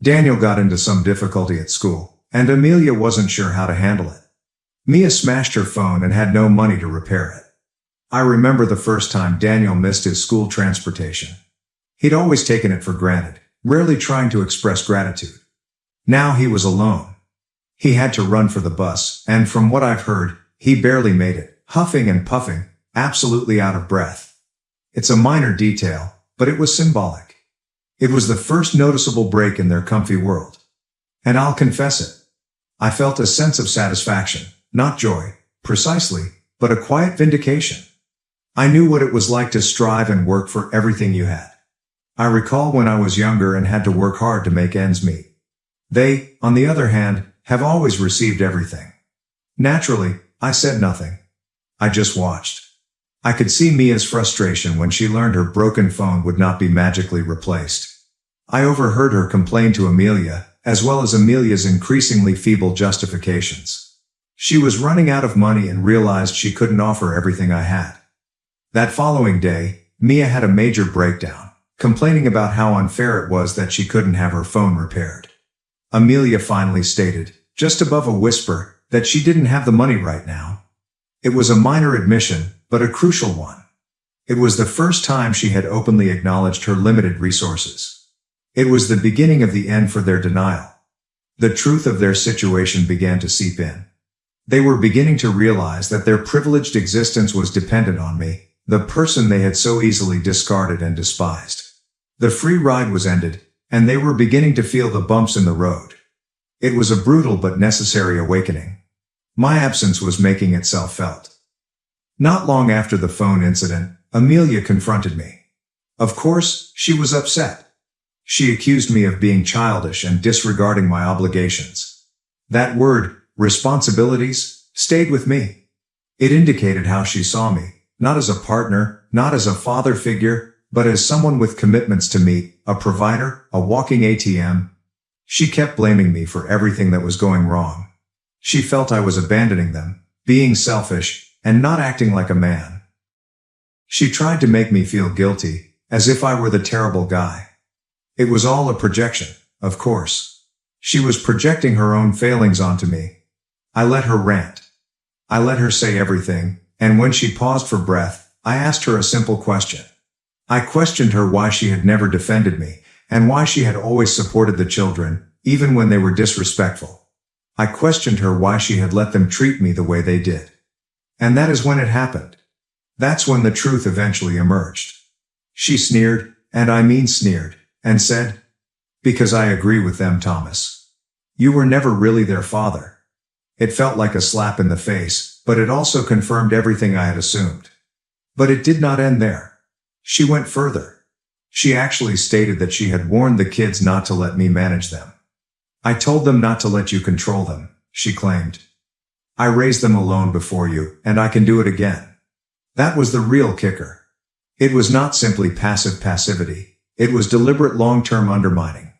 Daniel got into some difficulty at school, and Amelia wasn't sure how to handle it. Mia smashed her phone and had no money to repair it. I remember the first time Daniel missed his school transportation. He'd always taken it for granted, rarely trying to express gratitude. Now he was alone. He had to run for the bus, and from what I've heard, he barely made it, huffing and puffing, absolutely out of breath. It's a minor detail, but it was symbolic. It was the first noticeable break in their comfy world. And I'll confess it. I felt a sense of satisfaction, not joy, precisely, but a quiet vindication. I knew what it was like to strive and work for everything you had. I recall when I was younger and had to work hard to make ends meet. They, on the other hand, have always received everything. Naturally, I said nothing. I just watched. I could see Mia's frustration when she learned her broken phone would not be magically replaced. I overheard her complain to Amelia, as well as Amelia's increasingly feeble justifications. She was running out of money and realized she couldn't offer everything I had. That following day, Mia had a major breakdown, complaining about how unfair it was that she couldn't have her phone repaired. Amelia finally stated, just above a whisper, that she didn't have the money right now. It was a minor admission, but a crucial one. It was the first time she had openly acknowledged her limited resources. It was the beginning of the end for their denial. The truth of their situation began to seep in. They were beginning to realize that their privileged existence was dependent on me, the person they had so easily discarded and despised. The free ride was ended, and they were beginning to feel the bumps in the road. It was a brutal but necessary awakening. My absence was making itself felt. Not long after the phone incident, Amelia confronted me. Of course, she was upset. She accused me of being childish and disregarding my obligations. That word, responsibilities, stayed with me. It indicated how she saw me, not as a partner, not as a father figure, but as someone with commitments to meet, a provider, a walking ATM. She kept blaming me for everything that was going wrong. She felt I was abandoning them, being selfish, and not acting like a man. She tried to make me feel guilty, as if I were the terrible guy. It was all a projection, of course. She was projecting her own failings onto me. I let her rant. I let her say everything, and when she paused for breath, I asked her a simple question. I questioned her why she had never defended me, and why she had always supported the children, even when they were disrespectful. I questioned her why she had let them treat me the way they did. And that is when it happened. That's when the truth eventually emerged. She sneered, and I mean sneered, and said, "Because I agree with them, Thomas. You were never really their father." It felt like a slap in the face, but it also confirmed everything I had assumed. But it did not end there. She went further. She actually stated that she had warned the kids not to let me manage them. "I told them not to let you control them," she claimed. "I raised them alone before you, and I can do it again." That was the real kicker. It was not simply passive passivity. It was deliberate long-term undermining.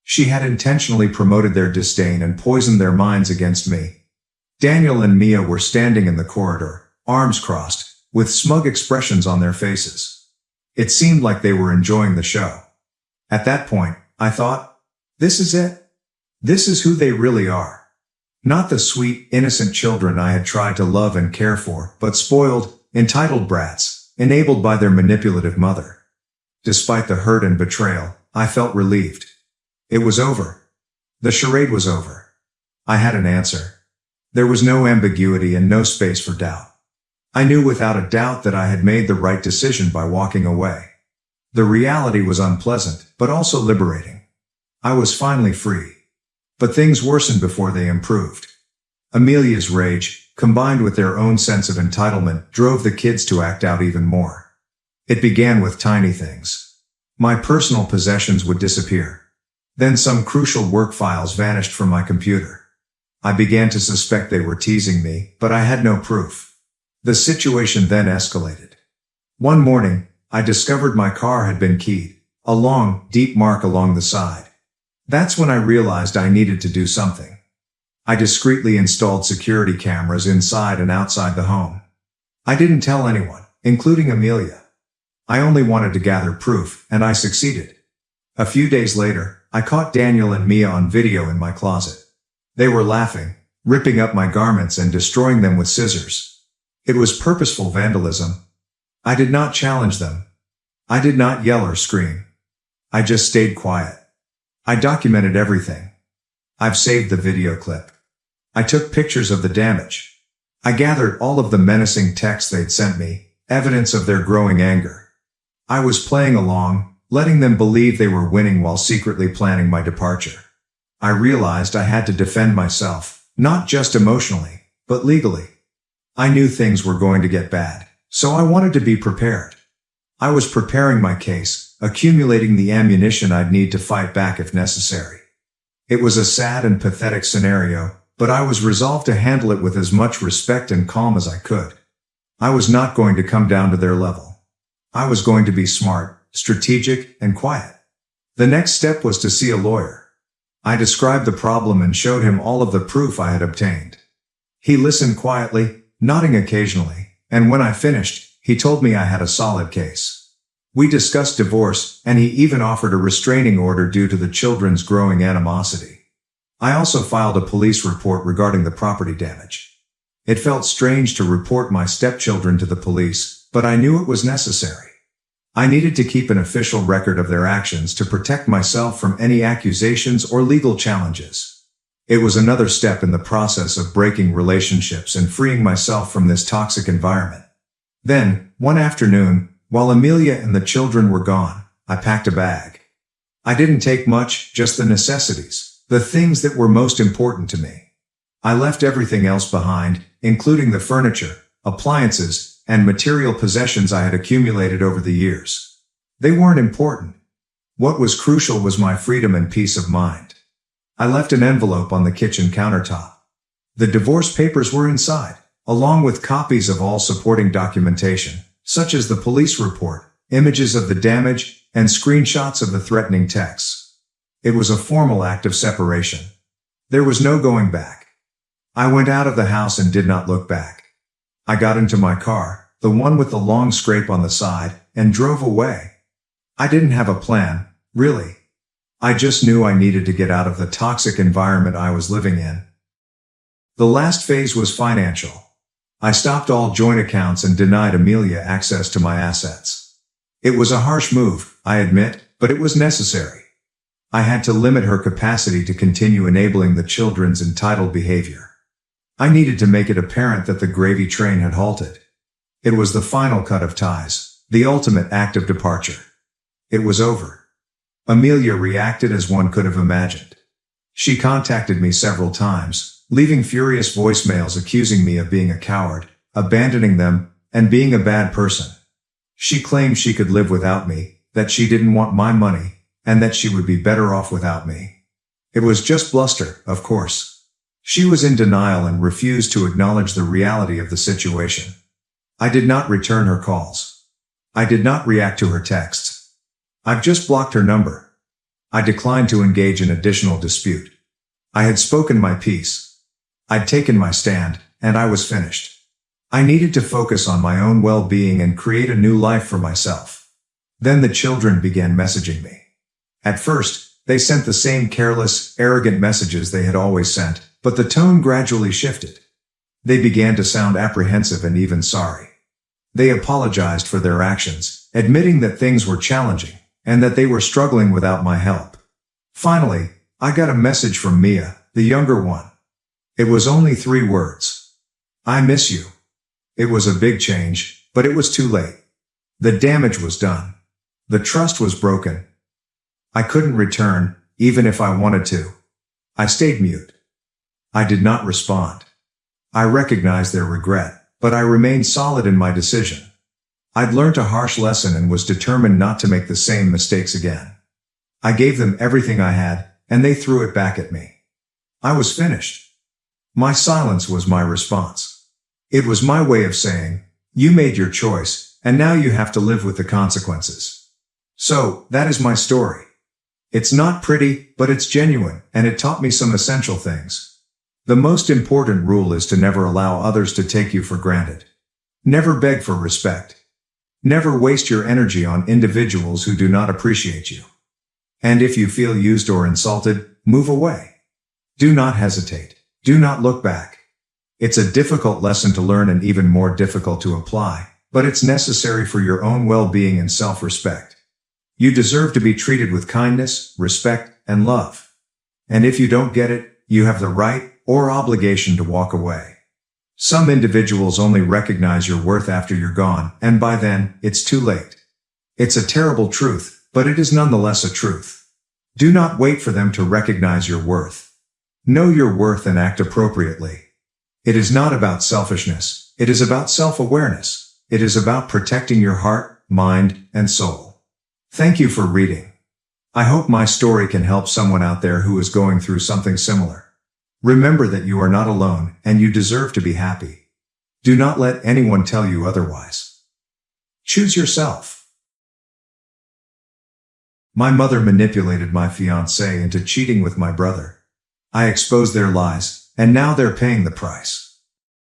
She had intentionally promoted their disdain and poisoned their minds against me. Daniel and Mia were standing in the corridor, arms crossed, with smug expressions on their faces. It seemed like they were enjoying the show. At that point, I thought, this is it. This is who they really are. Not the sweet, innocent children I had tried to love and care for, but spoiled, entitled brats, enabled by their manipulative mother. Despite the hurt and betrayal, I felt relieved. It was over. The charade was over. I had an answer. There was no ambiguity and no space for doubt. I knew without a doubt that I had made the right decision by walking away. The reality was unpleasant, but also liberating. I was finally free. But things worsened before they improved. Amelia's rage, combined with their own sense of entitlement, drove the kids to act out even more. It began with tiny things. My personal possessions would disappear. Then some crucial work files vanished from my computer. I began to suspect they were teasing me, but I had no proof. The situation then escalated. One morning, I discovered my car had been keyed, a long, deep mark along the side. That's when I realized I needed to do something. I discreetly installed security cameras inside and outside the home. I didn't tell anyone, including Amelia. I only wanted to gather proof, and I succeeded. A few days later, I caught Daniel and Mia on video in my closet. They were laughing, ripping up my garments and destroying them with scissors. It was purposeful vandalism. I did not challenge them. I did not yell or scream. I just stayed quiet. I documented everything. I've saved the video clip. I took pictures of the damage. I gathered all of the menacing texts they'd sent me, evidence of their growing anger. I was playing along, letting them believe they were winning while secretly planning my departure. I realized I had to defend myself, not just emotionally, but legally. I knew things were going to get bad, so I wanted to be prepared. I was preparing my case, accumulating the ammunition I'd need to fight back if necessary. It was a sad and pathetic scenario, but I was resolved to handle it with as much respect and calm as I could. I was not going to come down to their level. I was going to be smart, strategic, and quiet. The next step was to see a lawyer. I described the problem and showed him all of the proof I had obtained. He listened quietly, nodding occasionally, and when I finished, he told me I had a solid case. We discussed divorce, and he even offered a restraining order due to the children's growing animosity. I also filed a police report regarding the property damage. It felt strange to report my stepchildren to the police, but I knew it was necessary. I needed to keep an official record of their actions to protect myself from any accusations or legal challenges. It was another step in the process of breaking relationships and freeing myself from this toxic environment. Then, one afternoon, while Amelia and the children were gone, I packed a bag. I didn't take much, just the necessities, the things that were most important to me. I left everything else behind, including the furniture, appliances, and material possessions I had accumulated over the years. They weren't important. What was crucial was my freedom and peace of mind. I left an envelope on the kitchen countertop. The divorce papers were inside, along with copies of all supporting documentation, such as the police report, images of the damage, and screenshots of the threatening texts. It was a formal act of separation. There was no going back. I went out of the house and did not look back. I got into my car, the one with the long scrape on the side, and drove away. I didn't have a plan, really. I just knew I needed to get out of the toxic environment I was living in. The last phase was financial. I stopped all joint accounts and denied Amelia access to my assets. It was a harsh move, I admit, but it was necessary. I had to limit her capacity to continue enabling the children's entitled behavior. I needed to make it apparent that the gravy train had halted. It was the final cut of ties, the ultimate act of departure. It was over. Amelia reacted as one could have imagined. She contacted me several times, leaving furious voicemails accusing me of being a coward, abandoning them, and being a bad person. She claimed she could live without me, that she didn't want my money, and that she would be better off without me. It was just bluster, of course. She was in denial and refused to acknowledge the reality of the situation. I did not return her calls. I did not react to her texts. I've just blocked her number. I declined to engage in additional dispute. I had spoken my piece. I'd taken my stand, and I was finished. I needed to focus on my own well-being and create a new life for myself. Then the children began messaging me. At first, they sent the same careless, arrogant messages they had always sent, but the tone gradually shifted. They began to sound apprehensive and even sorry. They apologized for their actions, admitting that things were challenging, and that they were struggling without my help. Finally, I got a message from Mia, the younger one. It was only 3 words. I miss you. It was a big change, but it was too late. The damage was done. The trust was broken. I couldn't return, even if I wanted to. I stayed mute. I did not respond. I recognized their regret, but I remained solid in my decision. I'd learned a harsh lesson and was determined not to make the same mistakes again. I gave them everything I had, and they threw it back at me. I was finished. My silence was my response. It was my way of saying, you made your choice, and now you have to live with the consequences. So, that is my story. It's not pretty, but it's genuine, and it taught me some essential things. The most important rule is to never allow others to take you for granted. Never beg for respect. Never waste your energy on individuals who do not appreciate you. And if you feel used or insulted, move away. Do not hesitate. Do not look back. It's a difficult lesson to learn and even more difficult to apply, but it's necessary for your own well-being and self-respect. You deserve to be treated with kindness, respect, and love. And if you don't get it, you have the right or obligation to walk away. Some individuals only recognize your worth after you're gone, and by then, it's too late. It's a terrible truth, but it is nonetheless a truth. Do not wait for them to recognize your worth. Know your worth and act appropriately. It is not about selfishness. It is about self-awareness. It is about protecting your heart, mind, and soul. Thank you for reading. I hope my story can help someone out there who is going through something similar. Remember that you are not alone, and you deserve to be happy. Do not let anyone tell you otherwise. Choose yourself. My mother manipulated my fiancé into cheating with my brother. I exposed their lies, and now they're paying the price.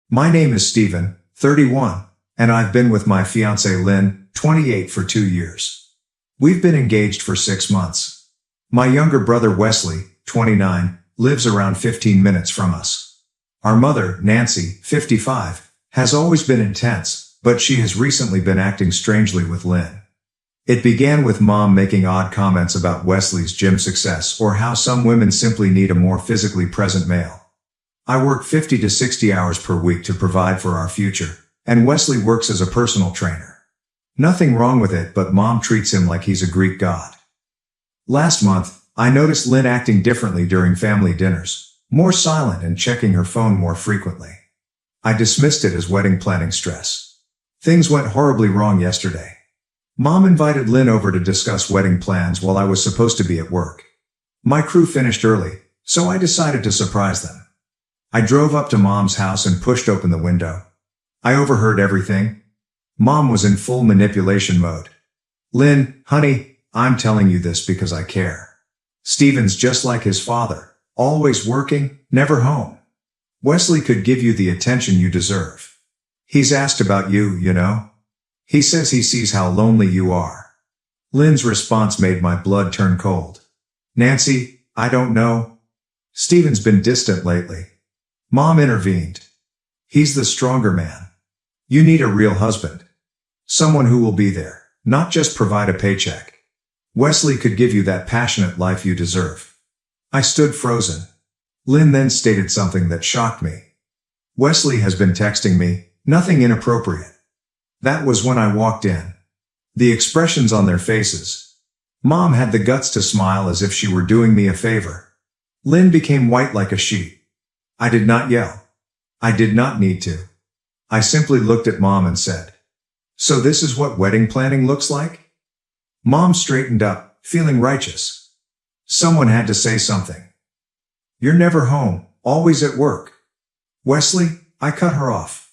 My name is Stephen, 31, and I've been with my fiancé Lynn, 28, for 2 years. We've been engaged for 6 months. My younger brother Wesley, 29, lives around 15 minutes from us. Our mother, Nancy, 55, has always been intense, but she has recently been acting strangely with Lynn. It began with Mom making odd comments about Wesley's gym success or how some women simply need a more physically present male. I work 50 to 60 hours per week to provide for our future, and Wesley works as a personal trainer. Nothing wrong with it, but Mom treats him like he's a Greek god. Last month, I noticed Lynn acting differently during family dinners, more silent and checking her phone more frequently. I dismissed it as wedding planning stress. Things went horribly wrong yesterday. Mom invited Lynn over to discuss wedding plans while I was supposed to be at work. My crew finished early, so I decided to surprise them. I drove up to Mom's house and pushed open the window. I overheard everything. Mom was in full manipulation mode. Lynn, honey, I'm telling you this because I care. Stephen's just like his father, always working, never home. Wesley could give you the attention you deserve. He's asked about you, you know. He says he sees how lonely you are. Lynn's response made my blood turn cold. Nancy, I don't know. Stephen's been distant lately. Mom intervened. He's the stronger man. You need a real husband. Someone who will be there, not just provide a paycheck. Wesley could give you that passionate life you deserve. I stood frozen. Lynn then stated something that shocked me. Wesley has been texting me, nothing inappropriate. That was when I walked in. The expressions on their faces. Mom had the guts to smile as if she were doing me a favor. Lynn became white like a sheet. I did not yell. I did not need to. I simply looked at Mom and said, "So this is what wedding planning looks like?" Mom straightened up, feeling righteous. Someone had to say something. "You're never home, always at work." "Wesley," I cut her off.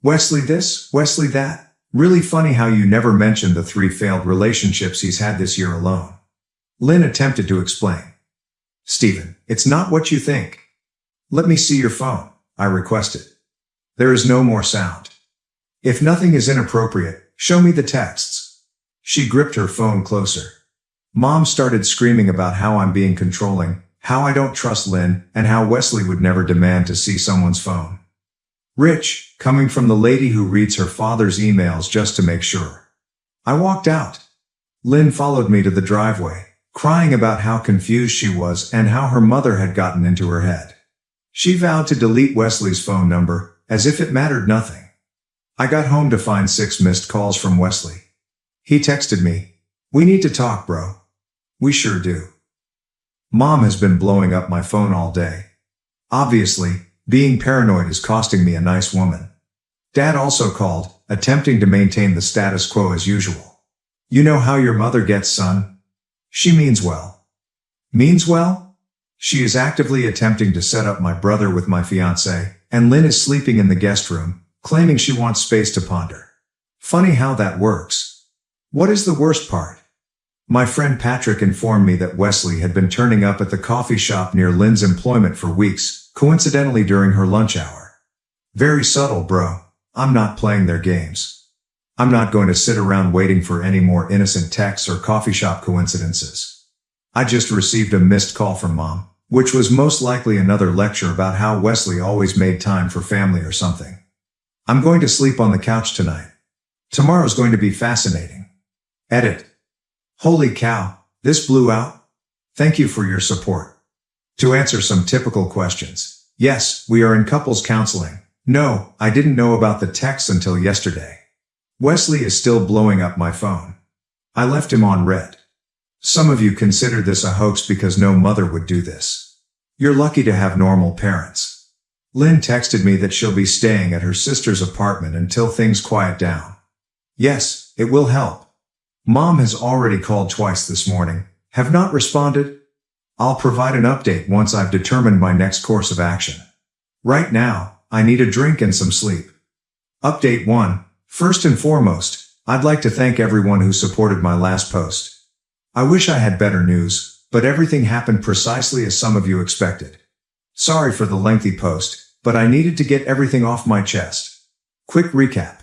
"Wesley this, Wesley that. Really funny how you never mentioned the 3 failed relationships he's had this year alone." Lynn attempted to explain. Stephen, it's not what you think. Let me see your phone, I requested. There is no more sound. If nothing is inappropriate, show me the texts. She gripped her phone closer. Mom started screaming about how I'm being controlling, how I don't trust Lynn, and how Wesley would never demand to see someone's phone. Rich, coming from the lady who reads her father's emails just to make sure. I walked out. Lynn followed me to the driveway, crying about how confused she was and how her mother had gotten into her head. She vowed to delete Wesley's phone number, as if it mattered nothing. I got home to find 6 missed calls from Wesley. He texted me, "We need to talk, bro." We sure do. Mom has been blowing up my phone all day. Obviously, being paranoid is costing me a nice woman. Dad also called, attempting to maintain the status quo as usual. You know how your mother gets, son? She means well. Means well? She is actively attempting to set up my brother with my fiancé, and Lynn is sleeping in the guest room, claiming she wants space to ponder. Funny how that works. What is the worst part? My friend Patrick informed me that Wesley had been turning up at the coffee shop near Lynn's employment for weeks, coincidentally during her lunch hour. Very subtle, bro. I'm not playing their games. I'm not going to sit around waiting for any more innocent texts or coffee shop coincidences. I just received a missed call from Mom, which was most likely another lecture about how Wesley always made time for family or something. I'm going to sleep on the couch tonight. Tomorrow's going to be fascinating. Edit. Holy cow, this blew out. Thank you for your support. To answer some typical questions. Yes, we are in couples counseling. No, I didn't know about the texts until yesterday. Wesley is still blowing up my phone. I left him on red. Some of you consider this a hoax because no mother would do this. You're lucky to have normal parents. Lynn texted me that she'll be staying at her sister's apartment until things quiet down. Yes, it will help. Mom has already called twice this morning. Have not responded? I'll provide an update once I've determined my next course of action. Right now, I need a drink and some sleep. Update 1. First and foremost, I'd like to thank everyone who supported my last post. I wish I had better news, but everything happened precisely as some of you expected. Sorry for the lengthy post, but I needed to get everything off my chest. Quick recap.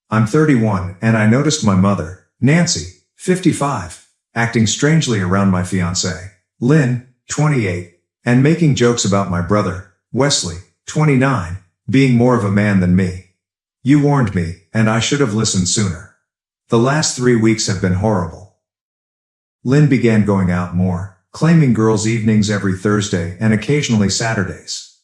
I'm 31 and I noticed my mother, Nancy, 55, acting strangely around my fiancé, Lynn, 28, and making jokes about my brother, Wesley, 29, being more of a man than me. You warned me, and I should have listened sooner. The last 3 weeks have been horrible. Lynn began going out more, claiming girls' evenings every Thursday and occasionally Saturdays.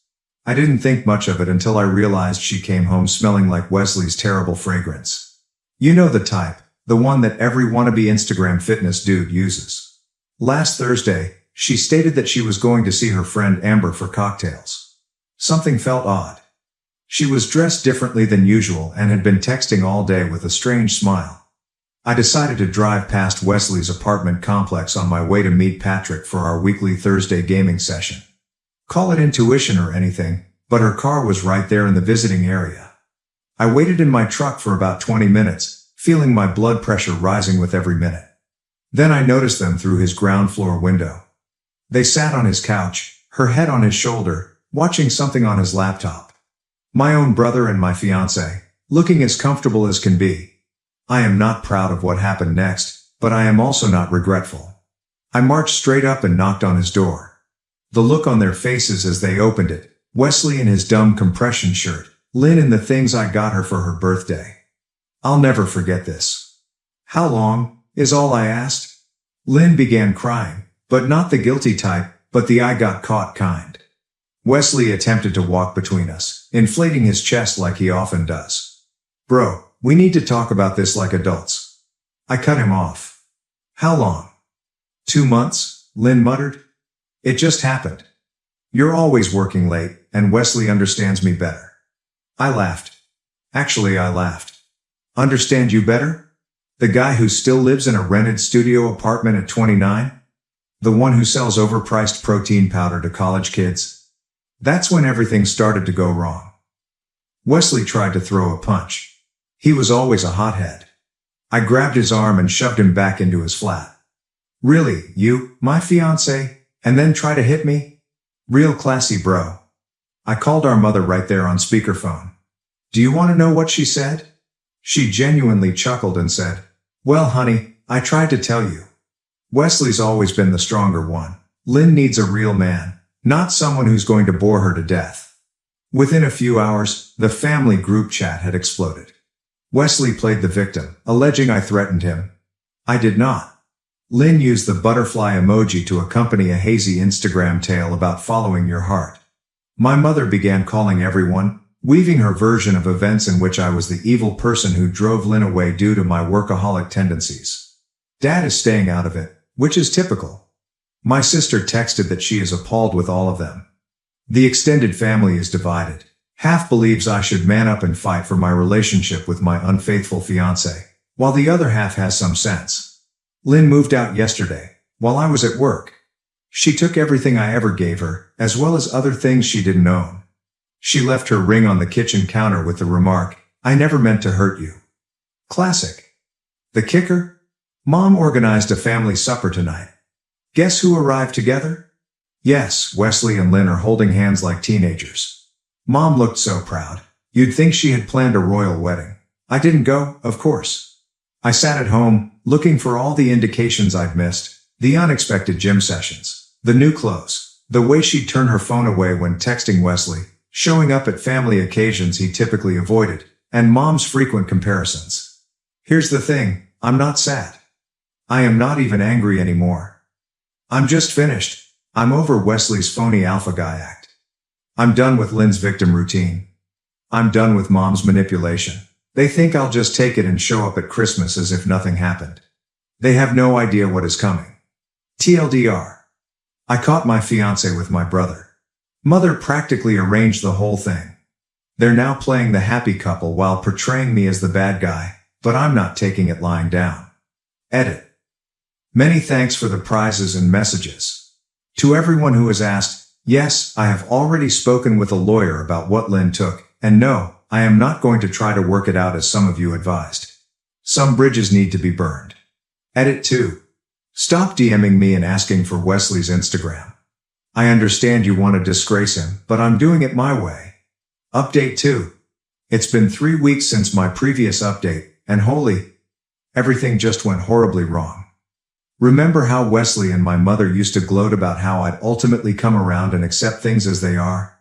I didn't think much of it until I realized she came home smelling like Wesley's terrible fragrance. You know the type, the one that every wannabe Instagram fitness dude uses. Last Thursday, she stated that she was going to see her friend Amber for cocktails. Something felt odd. She was dressed differently than usual and had been texting all day with a strange smile. I decided to drive past Wesley's apartment complex on my way to meet Patrick for our weekly Thursday gaming session. Call it intuition or anything, but her car was right there in the visiting area. I waited in my truck for about 20 minutes, feeling my blood pressure rising with every minute. Then I noticed them through his ground floor window. They sat on his couch, her head on his shoulder, watching something on his laptop. My own brother and my fiancé, looking as comfortable as can be. I am not proud of what happened next, but I am also not regretful. I marched straight up and knocked on his door. The look on their faces as they opened it, Wesley in his dumb compression shirt, Lynn in the things I got her for her birthday. I'll never forget this. How long, is all I asked? Lynn began crying, but not the guilty type, but the I got caught kind. Wesley attempted to walk between us, inflating his chest like he often does. Bro, we need to talk about this like adults. I cut him off. How long? 2 months, Lynn muttered. It just happened. You're always working late, and Wesley understands me better. I laughed. Actually, I laughed. Understand you better? The guy who still lives in a rented studio apartment at 29? The one who sells overpriced protein powder to college kids? That's when everything started to go wrong. Wesley tried to throw a punch. He was always a hothead. I grabbed his arm and shoved him back into his flat. Really, you, my fiancé, and then try to hit me? Real classy, bro. I called our mother right there on speakerphone. Do you want to know what she said? She genuinely chuckled and said, "Well, honey, I tried to tell you. Wesley's always been the stronger one. Lynn needs a real man, not someone who's going to bore her to death." Within a few hours, the family group chat had exploded. Wesley played the victim, alleging I threatened him. I did not. Lynn used the butterfly emoji to accompany a hazy Instagram tale about following your heart. My mother began calling everyone, weaving her version of events in which I was the evil person who drove Lynn away due to my workaholic tendencies. Dad is staying out of it, which is typical. My sister texted that she is appalled with all of them. The extended family is divided. Half believes I should man up and fight for my relationship with my unfaithful fiancé, while the other half has some sense. Lynn moved out yesterday, while I was at work. She took everything I ever gave her, as well as other things she didn't own. She left her ring on the kitchen counter with the remark, "I never meant to hurt you." Classic. The kicker? Mom organized a family supper tonight. Guess who arrived together? Yes, Wesley and Lynn are holding hands like teenagers. Mom looked so proud. You'd think she had planned a royal wedding. I didn't go, of course. I sat at home, looking for all the indications I'd missed, the unexpected gym sessions, the new clothes, the way she'd turn her phone away when texting Wesley, showing up at family occasions he typically avoided, and Mom's frequent comparisons. Here's the thing, I'm not sad. I am not even angry anymore. I'm just finished. I'm over Wesley's phony alpha guy act. I'm done with Lynn's victim routine. I'm done with Mom's manipulation. They think I'll just take it and show up at Christmas as if nothing happened. They have no idea what is coming. TLDR. I caught my fiancé with my brother. Mother practically arranged the whole thing. They're now playing the happy couple while portraying me as the bad guy, but I'm not taking it lying down. Edit. Many thanks for the prizes and messages. To everyone who has asked, yes, I have already spoken with a lawyer about what Lynn took, and no, I am not going to try to work it out as some of you advised. Some bridges need to be burned. Edit 2. Stop DMing me and asking for Wesley's Instagram. I understand you want to disgrace him, but I'm doing it my way. Update 2. It's been 3 weeks since my previous update, and holy, everything just went horribly wrong. Remember how Wesley and my mother used to gloat about how I'd ultimately come around and accept things as they are?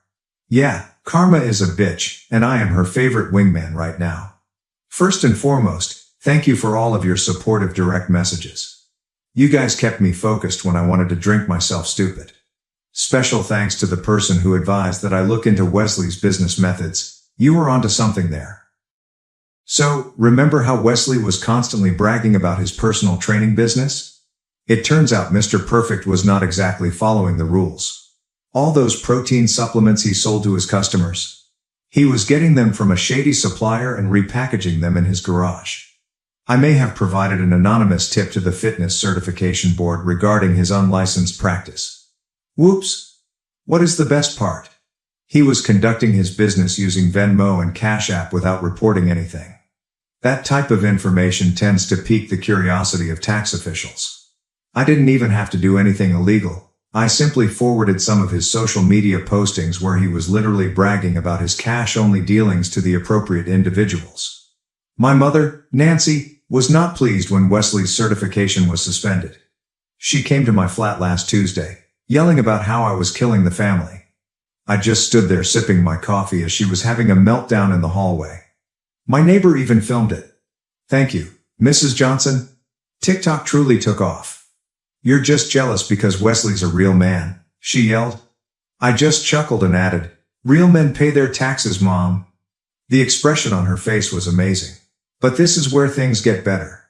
Yeah, karma is a bitch, and I am her favorite wingman right now. First and foremost, thank you for all of your supportive direct messages. You guys kept me focused when I wanted to drink myself stupid. Special thanks to the person who advised that I look into Wesley's business methods. You were onto something there. So, remember how Wesley was constantly bragging about his personal training business? It turns out Mr. Perfect was not exactly following the rules. All those protein supplements he sold to his customers, he was getting them from a shady supplier and repackaging them in his garage. I may have provided an anonymous tip to the fitness certification board regarding his unlicensed practice. Whoops! What is the best part? He was conducting his business using Venmo and Cash App without reporting anything. That type of information tends to pique the curiosity of tax officials. I didn't even have to do anything illegal. I simply forwarded some of his social media postings where he was literally bragging about his cash-only dealings to the appropriate individuals. My mother, Nancy, was not pleased when Wesley's certification was suspended. She came to my flat last Tuesday, yelling about how I was killing the family. I just stood there sipping my coffee as she was having a meltdown in the hallway. My neighbor even filmed it. Thank you, Mrs. Johnson. TikTok truly took off. You're just jealous because Wesley's a real man, she yelled. I just chuckled and added, real men pay their taxes, Mom. The expression on her face was amazing. But this is where things get better.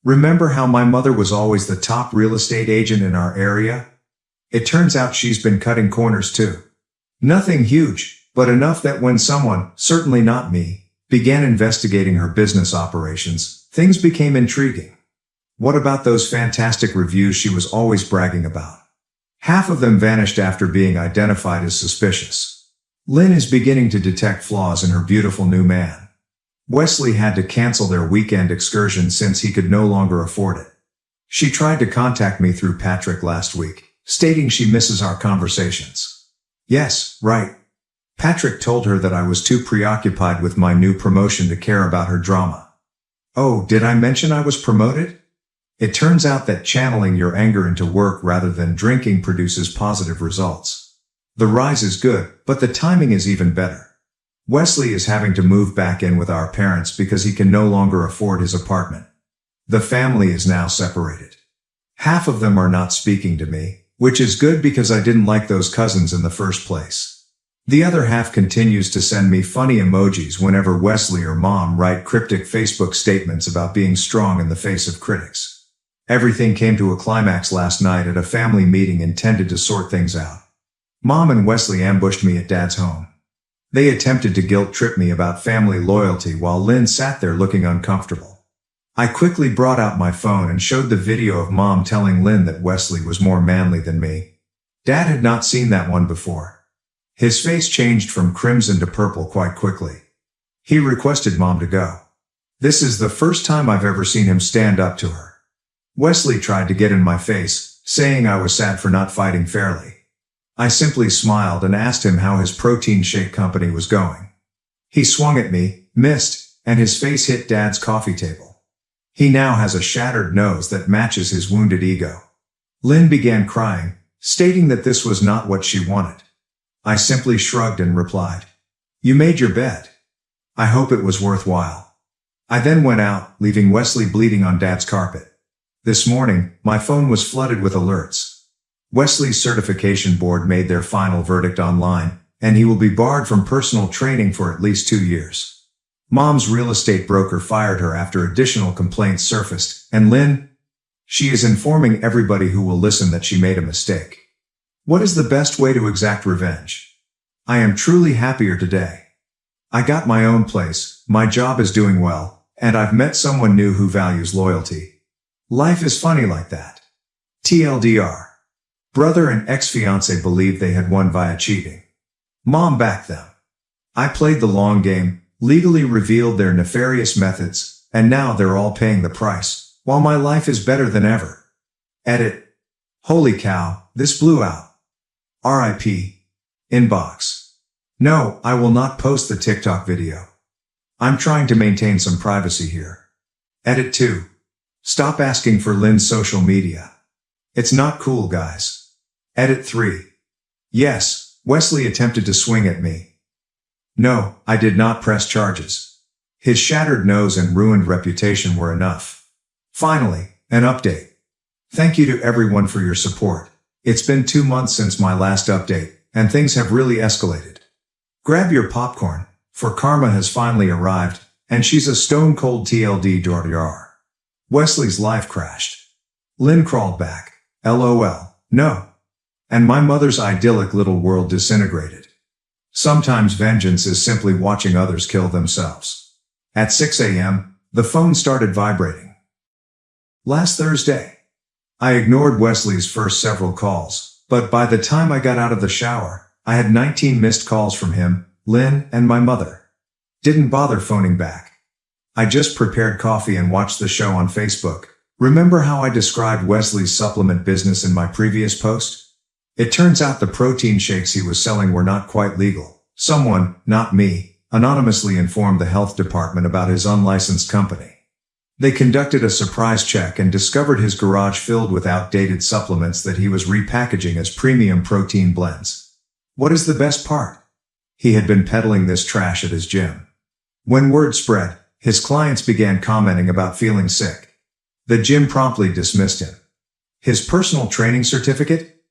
Remember how my mother was always the top real estate agent in our area? It turns out she's been cutting corners too. Nothing huge, but enough that when someone, certainly not me, began investigating her business operations, things became intriguing. What about those fantastic reviews she was always bragging about? Half of them vanished after being identified as suspicious. Lynn is beginning to detect flaws in her beautiful new man. Wesley had to cancel their weekend excursion since he could no longer afford it. She tried to contact me through Patrick last week, stating she misses our conversations. Yes, right. Patrick told her that I was too preoccupied with my new promotion to care about her drama. Oh, did I mention I was promoted? It turns out that channeling your anger into work rather than drinking produces positive results. The rise is good, but the timing is even better. Wesley is having to move back in with our parents because he can no longer afford his apartment. The family is now separated. Half of them are not speaking to me, which is good because I didn't like those cousins in the first place. The other half continues to send me funny emojis whenever Wesley or Mom write cryptic Facebook statements about being strong in the face of critics. Everything came to a climax last night at a family meeting intended to sort things out. Mom and Wesley ambushed me at Dad's home. They attempted to guilt-trip me about family loyalty while Lynn sat there looking uncomfortable. I quickly brought out my phone and showed the video of Mom telling Lynn that Wesley was more manly than me. Dad had not seen that one before. His face changed from crimson to purple quite quickly. He requested Mom to go. This is the first time I've ever seen him stand up to her. Wesley tried to get in my face, saying I was sad for not fighting fairly. I simply smiled and asked him how his protein shake company was going. He swung at me, missed, and his face hit Dad's coffee table. He now has a shattered nose that matches his wounded ego. Lynn began crying, stating that this was not what she wanted. I simply shrugged and replied, "You made your bed. I hope it was worthwhile." I then went out, leaving Wesley bleeding on Dad's carpet. This morning, my phone was flooded with alerts. Wesley's certification board made their final verdict online, and he will be barred from personal training for at least 2 years. Mom's real estate broker fired her after additional complaints surfaced, and Lynn, she is informing everybody who will listen that she made a mistake. What is the best way to exact revenge? I am truly happier today. I got my own place, my job is doing well, and I've met someone new who values loyalty. Life is funny like that. TLDR. Brother and ex-fiancé believed they had won via cheating. Mom backed them. I played the long game, legally revealed their nefarious methods, and now they're all paying the price, while my life is better than ever. Edit. Holy cow, this blew out. RIP. Inbox. No, I will not post the TikTok video. I'm trying to maintain some privacy here. Edit 2. Stop asking for Lynn's social media. It's not cool, guys. Edit 3. Yes, Wesley attempted to swing at me. No, I did not press charges. His shattered nose and ruined reputation were enough. Finally, an update. Thank you to everyone for your support. It's been 2 months since my last update, and things have really escalated. Grab your popcorn, for Karma has finally arrived, and she's a stone-cold TLDR. Wesley's life crashed. Lynn crawled back. LOL. No. And my mother's idyllic little world disintegrated. Sometimes vengeance is simply watching others kill themselves. At 6 a.m., the phone started vibrating. Last Thursday. I ignored Wesley's first several calls, but by the time I got out of the shower, I had 19 missed calls from him, Lynn, and my mother. Didn't bother phoning back. I just prepared coffee and watched the show on Facebook. Remember how I described Wesley's supplement business in my previous post? It turns out the protein shakes he was selling were not quite legal. Someone, not me, anonymously informed the health department about his unlicensed company. They conducted a surprise check and discovered his garage filled with outdated supplements that he was repackaging as premium protein blends. What is the best part? He had been peddling this trash at his gym. When word spread, his clients began commenting about feeling sick. The gym promptly dismissed him. His personal training certificate?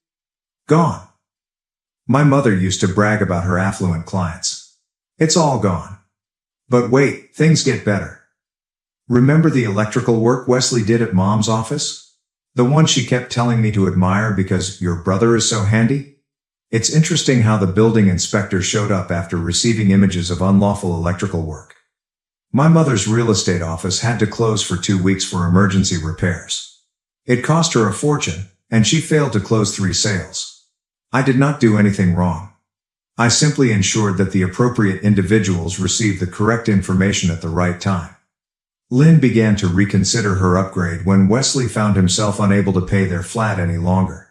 Gone. My mother used to brag about her affluent clients. It's all gone. But wait, things get better. Remember the electrical work Wesley did at Mom's office? The one she kept telling me to admire because your brother is so handy? It's interesting how the building inspector showed up after receiving images of unlawful electrical work. My mother's real estate office had to close for 2 weeks for emergency repairs. It cost her a fortune, and she failed to close 3 sales. I did not do anything wrong. I simply ensured that the appropriate individuals received the correct information at the right time. Lynn began to reconsider her upgrade when Wesley found himself unable to pay their flat any longer.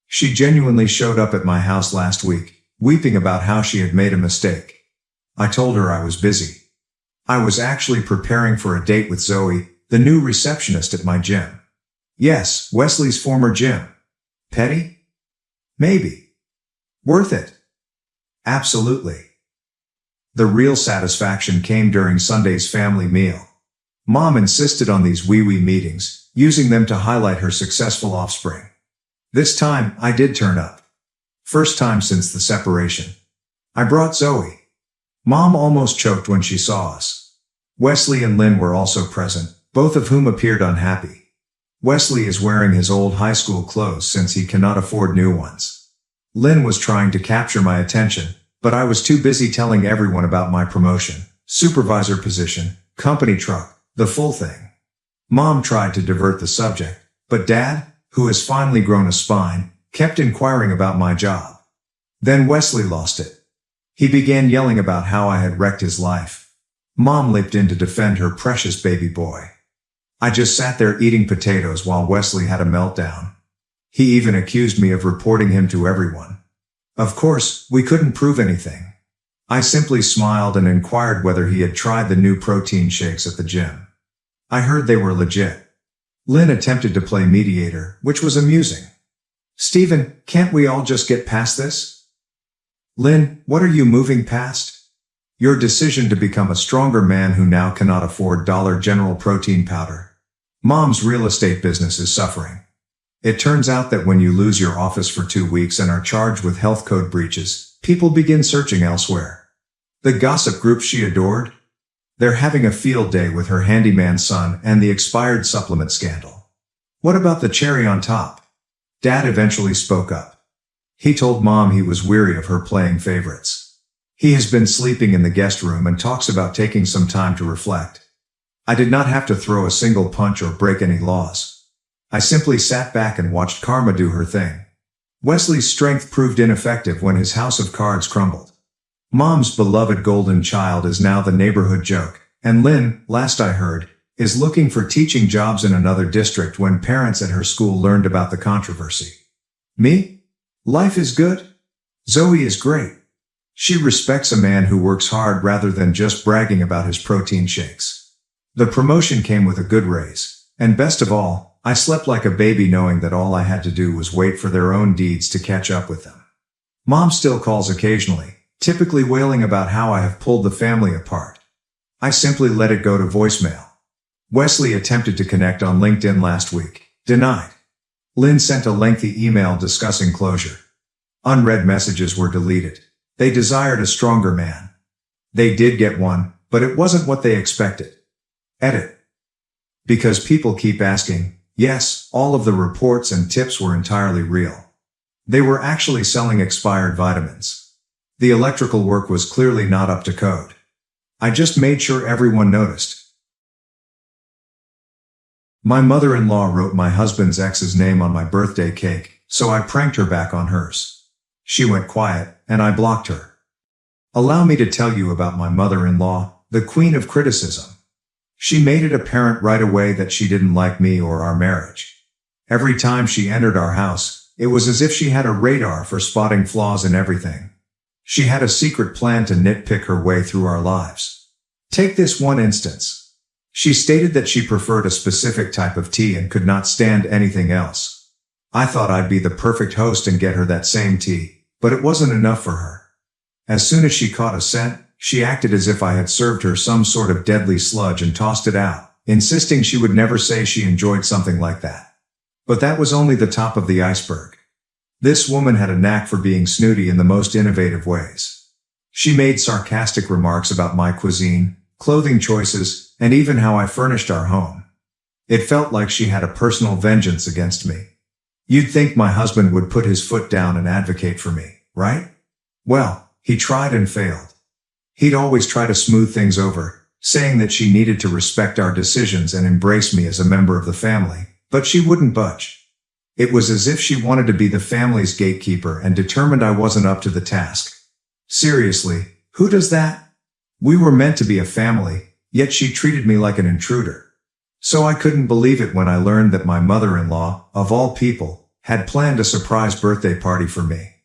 She genuinely showed up at my house last week, weeping about how she had made a mistake. I told her I was busy. I was actually preparing for a date with Zoe, the new receptionist at my gym. Yes, Wesley's former gym. Petty? Maybe. Worth it? Absolutely. The real satisfaction came during Sunday's family meal. Mom insisted on these wee-wee meetings, using them to highlight her successful offspring. This time, I did turn up. First time since the separation. I brought Zoe. Mom almost choked when she saw us. Wesley and Lynn were also present, both of whom appeared unhappy. Wesley is wearing his old high school clothes since he cannot afford new ones. Lynn was trying to capture my attention, but I was too busy telling everyone about my promotion, supervisor position, company truck, the full thing. Mom tried to divert the subject, but Dad, who has finally grown a spine, kept inquiring about my job. Then Wesley lost it. He began yelling about how I had wrecked his life. Mom leaped in to defend her precious baby boy. I just sat there eating potatoes while Wesley had a meltdown. He even accused me of reporting him to everyone. Of course, we couldn't prove anything. I simply smiled and inquired whether he had tried the new protein shakes at the gym. I heard they were legit. Lynn attempted to play mediator, which was amusing. Steven, can't we all just get past this? Lynn, what are you moving past? Your decision to become a stronger man who now cannot afford Dollar General protein powder. Mom's real estate business is suffering. It turns out that when you lose your office for 2 weeks and are charged with health code breaches, people begin searching elsewhere. The gossip group she adored? They're having a field day with her handyman son and the expired supplement scandal. What about the cherry on top? Dad eventually spoke up. He told Mom he was weary of her playing favorites. He has been sleeping in the guest room and talks about taking some time to reflect. I did not have to throw a single punch or break any laws. I simply sat back and watched karma do her thing. Wesley's strength proved ineffective when his house of cards crumbled. Mom's beloved golden child is now the neighborhood joke, and Lynn, last I heard, is looking for teaching jobs in another district when parents at her school learned about the controversy. Me? Life is good. Zoe is great. She respects a man who works hard rather than just bragging about his protein shakes. The promotion came with a good raise, and best of all, I slept like a baby knowing that all I had to do was wait for their own deeds to catch up with them. Mom still calls occasionally, typically wailing about how I have pulled the family apart. I simply let it go to voicemail. Wesley attempted to connect on LinkedIn last week. Denied. Lynn sent a lengthy email discussing closure. Unread messages were deleted. They desired a stronger man. They did get one, but it wasn't what they expected. Edit. Because people keep asking, yes, all of the reports and tips were entirely real. They were actually selling expired vitamins. The electrical work was clearly not up to code. I just made sure everyone noticed. My mother-in-law wrote my husband's ex's name on my birthday cake, so I pranked her back on hers. She went quiet, and I blocked her. Allow me to tell you about my mother-in-law, the queen of criticism. She made it apparent right away that she didn't like me or our marriage. Every time she entered our house, it was as if she had a radar for spotting flaws in everything. She had a secret plan to nitpick her way through our lives. Take this one instance. She stated that she preferred a specific type of tea and could not stand anything else. I thought I'd be the perfect host and get her that same tea, but it wasn't enough for her. As soon as she caught a scent, she acted as if I had served her some sort of deadly sludge and tossed it out, insisting she would never say she enjoyed something like that. But that was only the top of the iceberg. This woman had a knack for being snooty in the most innovative ways. She made sarcastic remarks about my cuisine, clothing choices, and even how I furnished our home. It felt like she had a personal vengeance against me. You'd think my husband would put his foot down and advocate for me, right? Well, he tried and failed. He'd always try to smooth things over, saying that she needed to respect our decisions and embrace me as a member of the family, but she wouldn't budge. It was as if she wanted to be the family's gatekeeper and determined I wasn't up to the task. Seriously, who does that? We were meant to be a family, Yet she treated me like an intruder. So I couldn't believe it when I learned that my mother-in-law, of all people, had planned a surprise birthday party for me.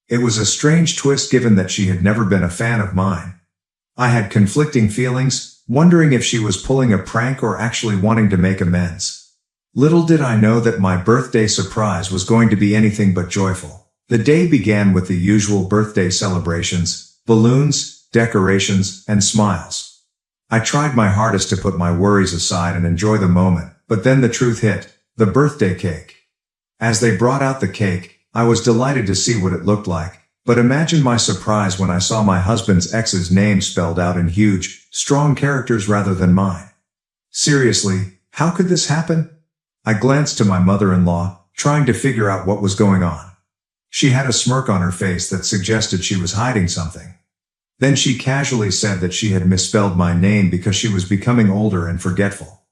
It was a strange twist given that she had never been a fan of mine. I had conflicting feelings, wondering if she was pulling a prank or actually wanting to make amends. Little did I know that my birthday surprise was going to be anything but joyful. The day began with the usual birthday celebrations, balloons, decorations, and smiles. I tried my hardest to put my worries aside and enjoy the moment, but then the truth hit: the birthday cake. As they brought out the cake, I was delighted to see what it looked like, but imagine my surprise when I saw my husband's ex's name spelled out in huge, strong characters rather than mine. Seriously, how could this happen? I glanced to my mother-in-law, trying to figure out what was going on. She had a smirk on her face that suggested she was hiding something. Then she casually said that she had misspelled my name because she was becoming older and forgetful.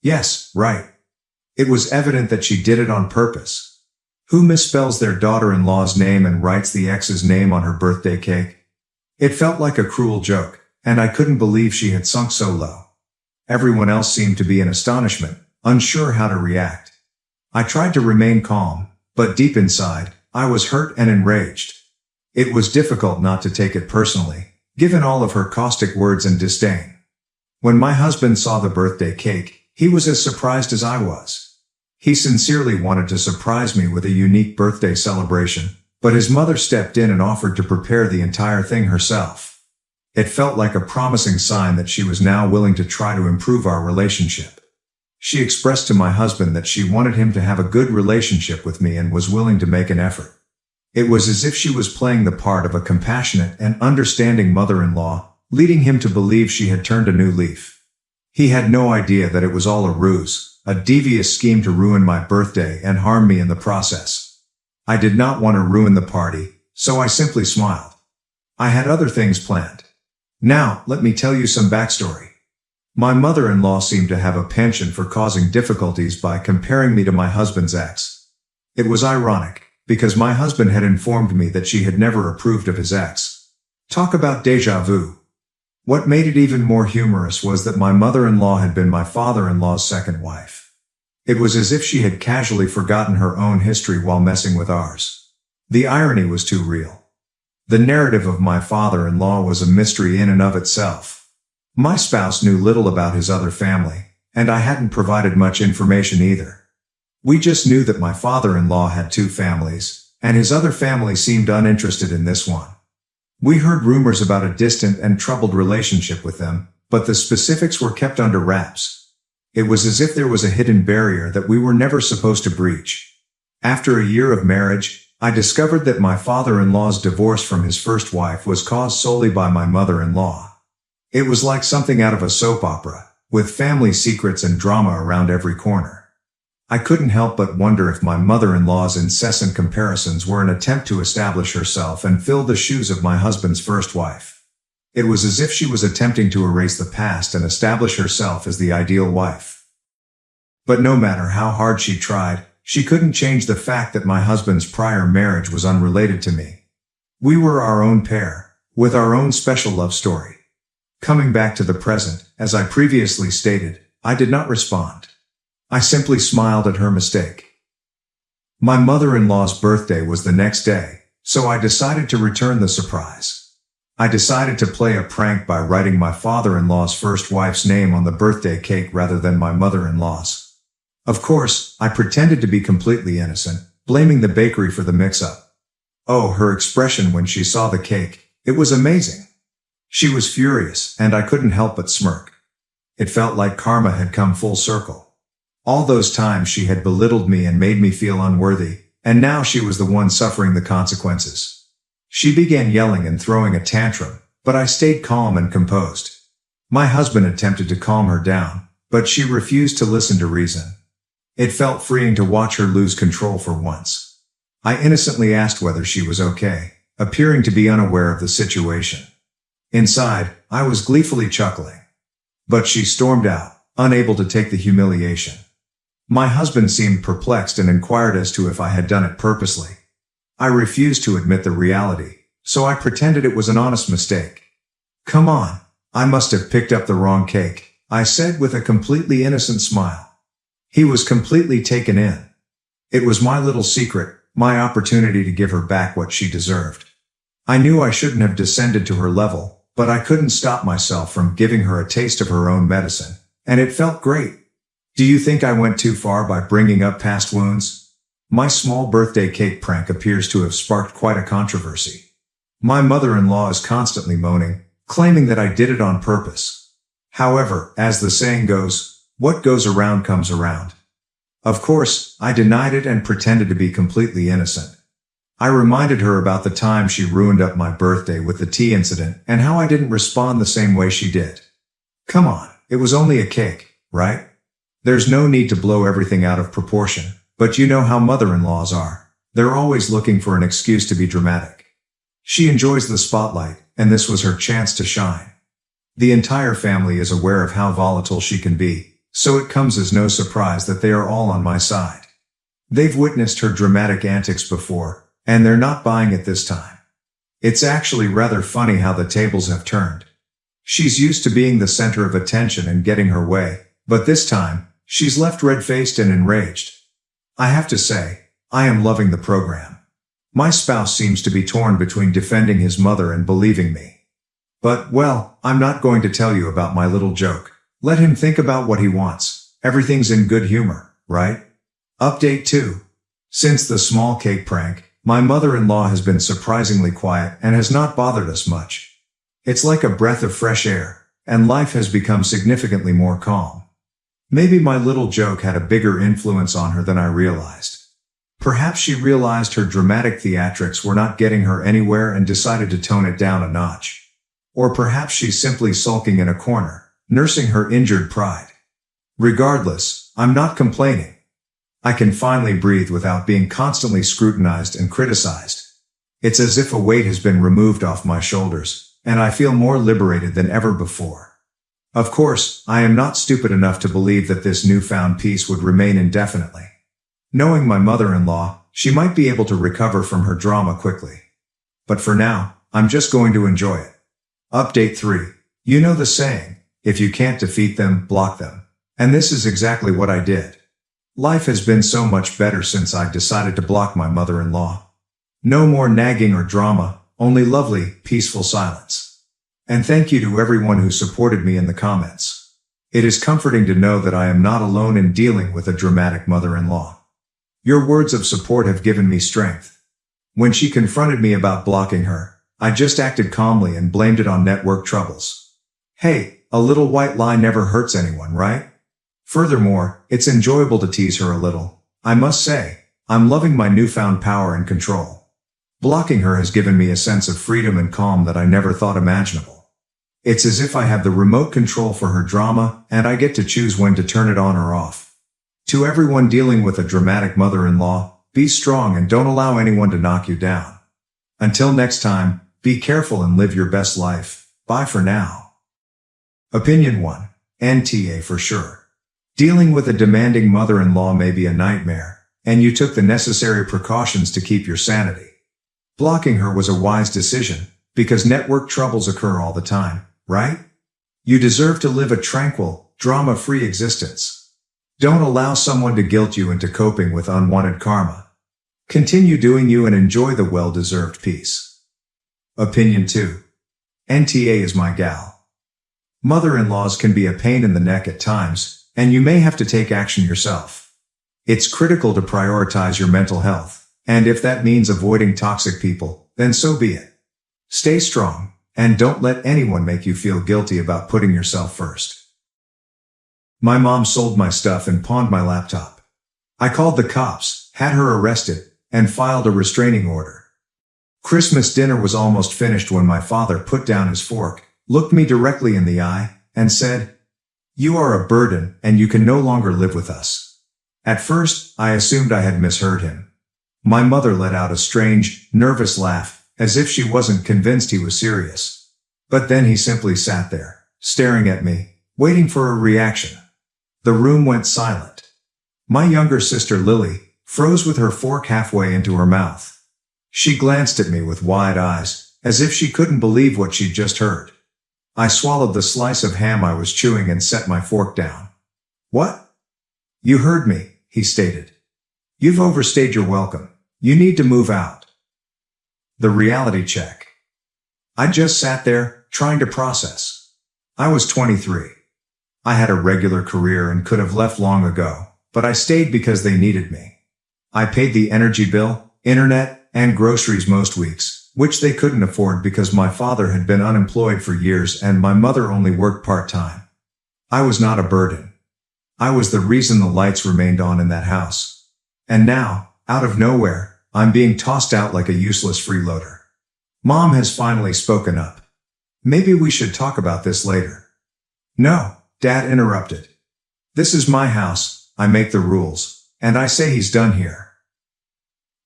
Yes, right. It was evident that she did it on purpose. Who misspells their daughter-in-law's name and writes the ex's name on her birthday cake? It felt like a cruel joke, and I couldn't believe she had sunk so low. Everyone else seemed to be in astonishment, unsure how to react. I tried to remain calm, but deep inside, I was hurt and enraged. It was difficult not to take it personally, given all of her caustic words and disdain. When my husband saw the birthday cake, he was as surprised as I was. He sincerely wanted to surprise me with a unique birthday celebration, but his mother stepped in and offered to prepare the entire thing herself. It felt like a promising sign that she was now willing to try to improve our relationship. She expressed to my husband that she wanted him to have a good relationship with me and was willing to make an effort. It was as if she was playing the part of a compassionate and understanding mother-in-law, leading him to believe she had turned a new leaf. He had no idea that it was all a ruse, a devious scheme to ruin my birthday and harm me in the process. I did not want to ruin the party, so I simply smiled. I had other things planned. Now, let me tell you some backstory. My mother-in-law seemed to have a penchant for causing difficulties by comparing me to my husband's ex. It was ironic, because my husband had informed me that she had never approved of his ex. Talk about déjà vu. What made it even more humorous was that my mother-in-law had been my father-in-law's second wife. It was as if she had casually forgotten her own history while messing with ours. The irony was too real. The narrative of my father-in-law was a mystery in and of itself. My spouse knew little about his other family, and I hadn't provided much information either. We just knew that my father-in-law had two families, and his other family seemed uninterested in this one. We heard rumors about a distant and troubled relationship with them, but the specifics were kept under wraps. It was as if there was a hidden barrier that we were never supposed to breach. After a year of marriage, I discovered that my father-in-law's divorce from his first wife was caused solely by my mother-in-law. It was like something out of a soap opera, with family secrets and drama around every corner. I couldn't help but wonder if my mother-in-law's incessant comparisons were an attempt to establish herself and fill the shoes of my husband's first wife. It was as if she was attempting to erase the past and establish herself as the ideal wife. But no matter how hard she tried, she couldn't change the fact that my husband's prior marriage was unrelated to me. We were our own pair, with our own special love story. Coming back to the present, as I previously stated, I did not respond. I simply smiled at her mistake. My mother-in-law's birthday was the next day, so I decided to return the surprise. I decided to play a prank by writing my father-in-law's first wife's name on the birthday cake rather than my mother-in-law's. Of course, I pretended to be completely innocent, blaming the bakery for the mix-up. Oh, her expression when she saw the cake, it was amazing. She was furious, and I couldn't help but smirk. It felt like karma had come full circle. All those times she had belittled me and made me feel unworthy, and now she was the one suffering the consequences. She began yelling and throwing a tantrum, but I stayed calm and composed. My husband attempted to calm her down, but she refused to listen to reason. It felt freeing to watch her lose control for once. I innocently asked whether she was okay, appearing to be unaware of the situation. Inside, I was gleefully chuckling. But she stormed out, unable to take the humiliation. My husband seemed perplexed and inquired as to if I had done it purposely. I refused to admit the reality, so I pretended it was an honest mistake. Come on, I must have picked up the wrong cake, I said with a completely innocent smile. He was completely taken in. It was my little secret, my opportunity to give her back what she deserved. I knew I shouldn't have descended to her level, but I couldn't stop myself from giving her a taste of her own medicine, and it felt great. Do you think I went too far by bringing up past wounds? My small birthday cake prank appears to have sparked quite a controversy. My mother-in-law is constantly moaning, claiming that I did it on purpose. However, as the saying goes, what goes around comes around. Of course, I denied it and pretended to be completely innocent. I reminded her about the time she ruined up my birthday with the tea incident and how I didn't respond the same way she did. Come on, it was only a cake, right? There's no need to blow everything out of proportion, but you know how mother-in-laws are. They're always looking for an excuse to be dramatic. She enjoys the spotlight, and this was her chance to shine. The entire family is aware of how volatile she can be, so it comes as no surprise that they are all on my side. They've witnessed her dramatic antics before, and they're not buying it this time. It's actually rather funny how the tables have turned. She's used to being the center of attention and getting her way, but this time, she's left red-faced and enraged. I have to say, I am loving the program. My spouse seems to be torn between defending his mother and believing me. But, well, I'm not going to tell you about my little joke. Let him think about what he wants. Everything's in good humor, right? Update 2. Since the small cake prank, my mother-in-law has been surprisingly quiet and has not bothered us much. It's like a breath of fresh air, and life has become significantly more calm. Maybe my little joke had a bigger influence on her than I realized. Perhaps she realized her dramatic theatrics were not getting her anywhere and decided to tone it down a notch. Or perhaps she's simply sulking in a corner, nursing her injured pride. Regardless, I'm not complaining. I can finally breathe without being constantly scrutinized and criticized. It's as if a weight has been removed off my shoulders, and I feel more liberated than ever before. Of course, I am not stupid enough to believe that this newfound peace would remain indefinitely. Knowing my mother-in-law, she might be able to recover from her drama quickly. But for now, I'm just going to enjoy it. Update 3. You know the saying, if you can't defeat them, block them. And this is exactly what I did. Life has been so much better since I decided to block my mother-in-law. No more nagging or drama, only lovely, peaceful silence. And thank you to everyone who supported me in the comments. It is comforting to know that I am not alone in dealing with a dramatic mother-in-law. Your words of support have given me strength. When she confronted me about blocking her, I just acted calmly and blamed it on network troubles. Hey, a little white lie never hurts anyone, right? Furthermore, it's enjoyable to tease her a little. I must say, I'm loving my newfound power and control. Blocking her has given me a sense of freedom and calm that I never thought imaginable. It's as if I have the remote control for her drama, and I get to choose when to turn it on or off. To everyone dealing with a dramatic mother-in-law, be strong and don't allow anyone to knock you down. Until next time, be careful and live your best life. Bye for now. Opinion 1. NTA for sure. Dealing with a demanding mother-in-law may be a nightmare, and you took the necessary precautions to keep your sanity. Blocking her was a wise decision, because network troubles occur all the time, right? You deserve to live a tranquil, drama-free existence. Don't allow someone to guilt you into coping with unwanted karma. Continue doing you and enjoy the well-deserved peace. Opinion 2. NTA is my gal. Mother-in-laws can be a pain in the neck at times, and you may have to take action yourself. It's critical to prioritize your mental health, and if that means avoiding toxic people, then so be it. Stay strong, and don't let anyone make you feel guilty about putting yourself first. My mom sold my stuff and pawned my laptop. I called the cops, had her arrested, and filed a restraining order. Christmas dinner was almost finished when my father put down his fork, looked me directly in the eye, and said, "You are a burden, and you can no longer live with us." At first, I assumed I had misheard him. My mother let out a strange, nervous laugh, as if she wasn't convinced he was serious. But then he simply sat there, staring at me, waiting for a reaction. The room went silent. My younger sister Lily froze with her fork halfway into her mouth. She glanced at me with wide eyes, as if she couldn't believe what she'd just heard. I swallowed the slice of ham I was chewing and set my fork down. What? You heard me, he stated. You've overstayed your welcome. You need to move out. The reality check. I just sat there, trying to process. I was 23. I had a regular career and could have left long ago, but I stayed because they needed me. I paid the energy bill, internet, and groceries most weeks, which they couldn't afford because my father had been unemployed for years and my mother only worked part-time. I was not a burden. I was the reason the lights remained on in that house. And now, out of nowhere, I'm being tossed out like a useless freeloader. Mom has finally spoken up. Maybe we should talk about this later. No, Dad interrupted. This is my house, I make the rules, and I say he's done here.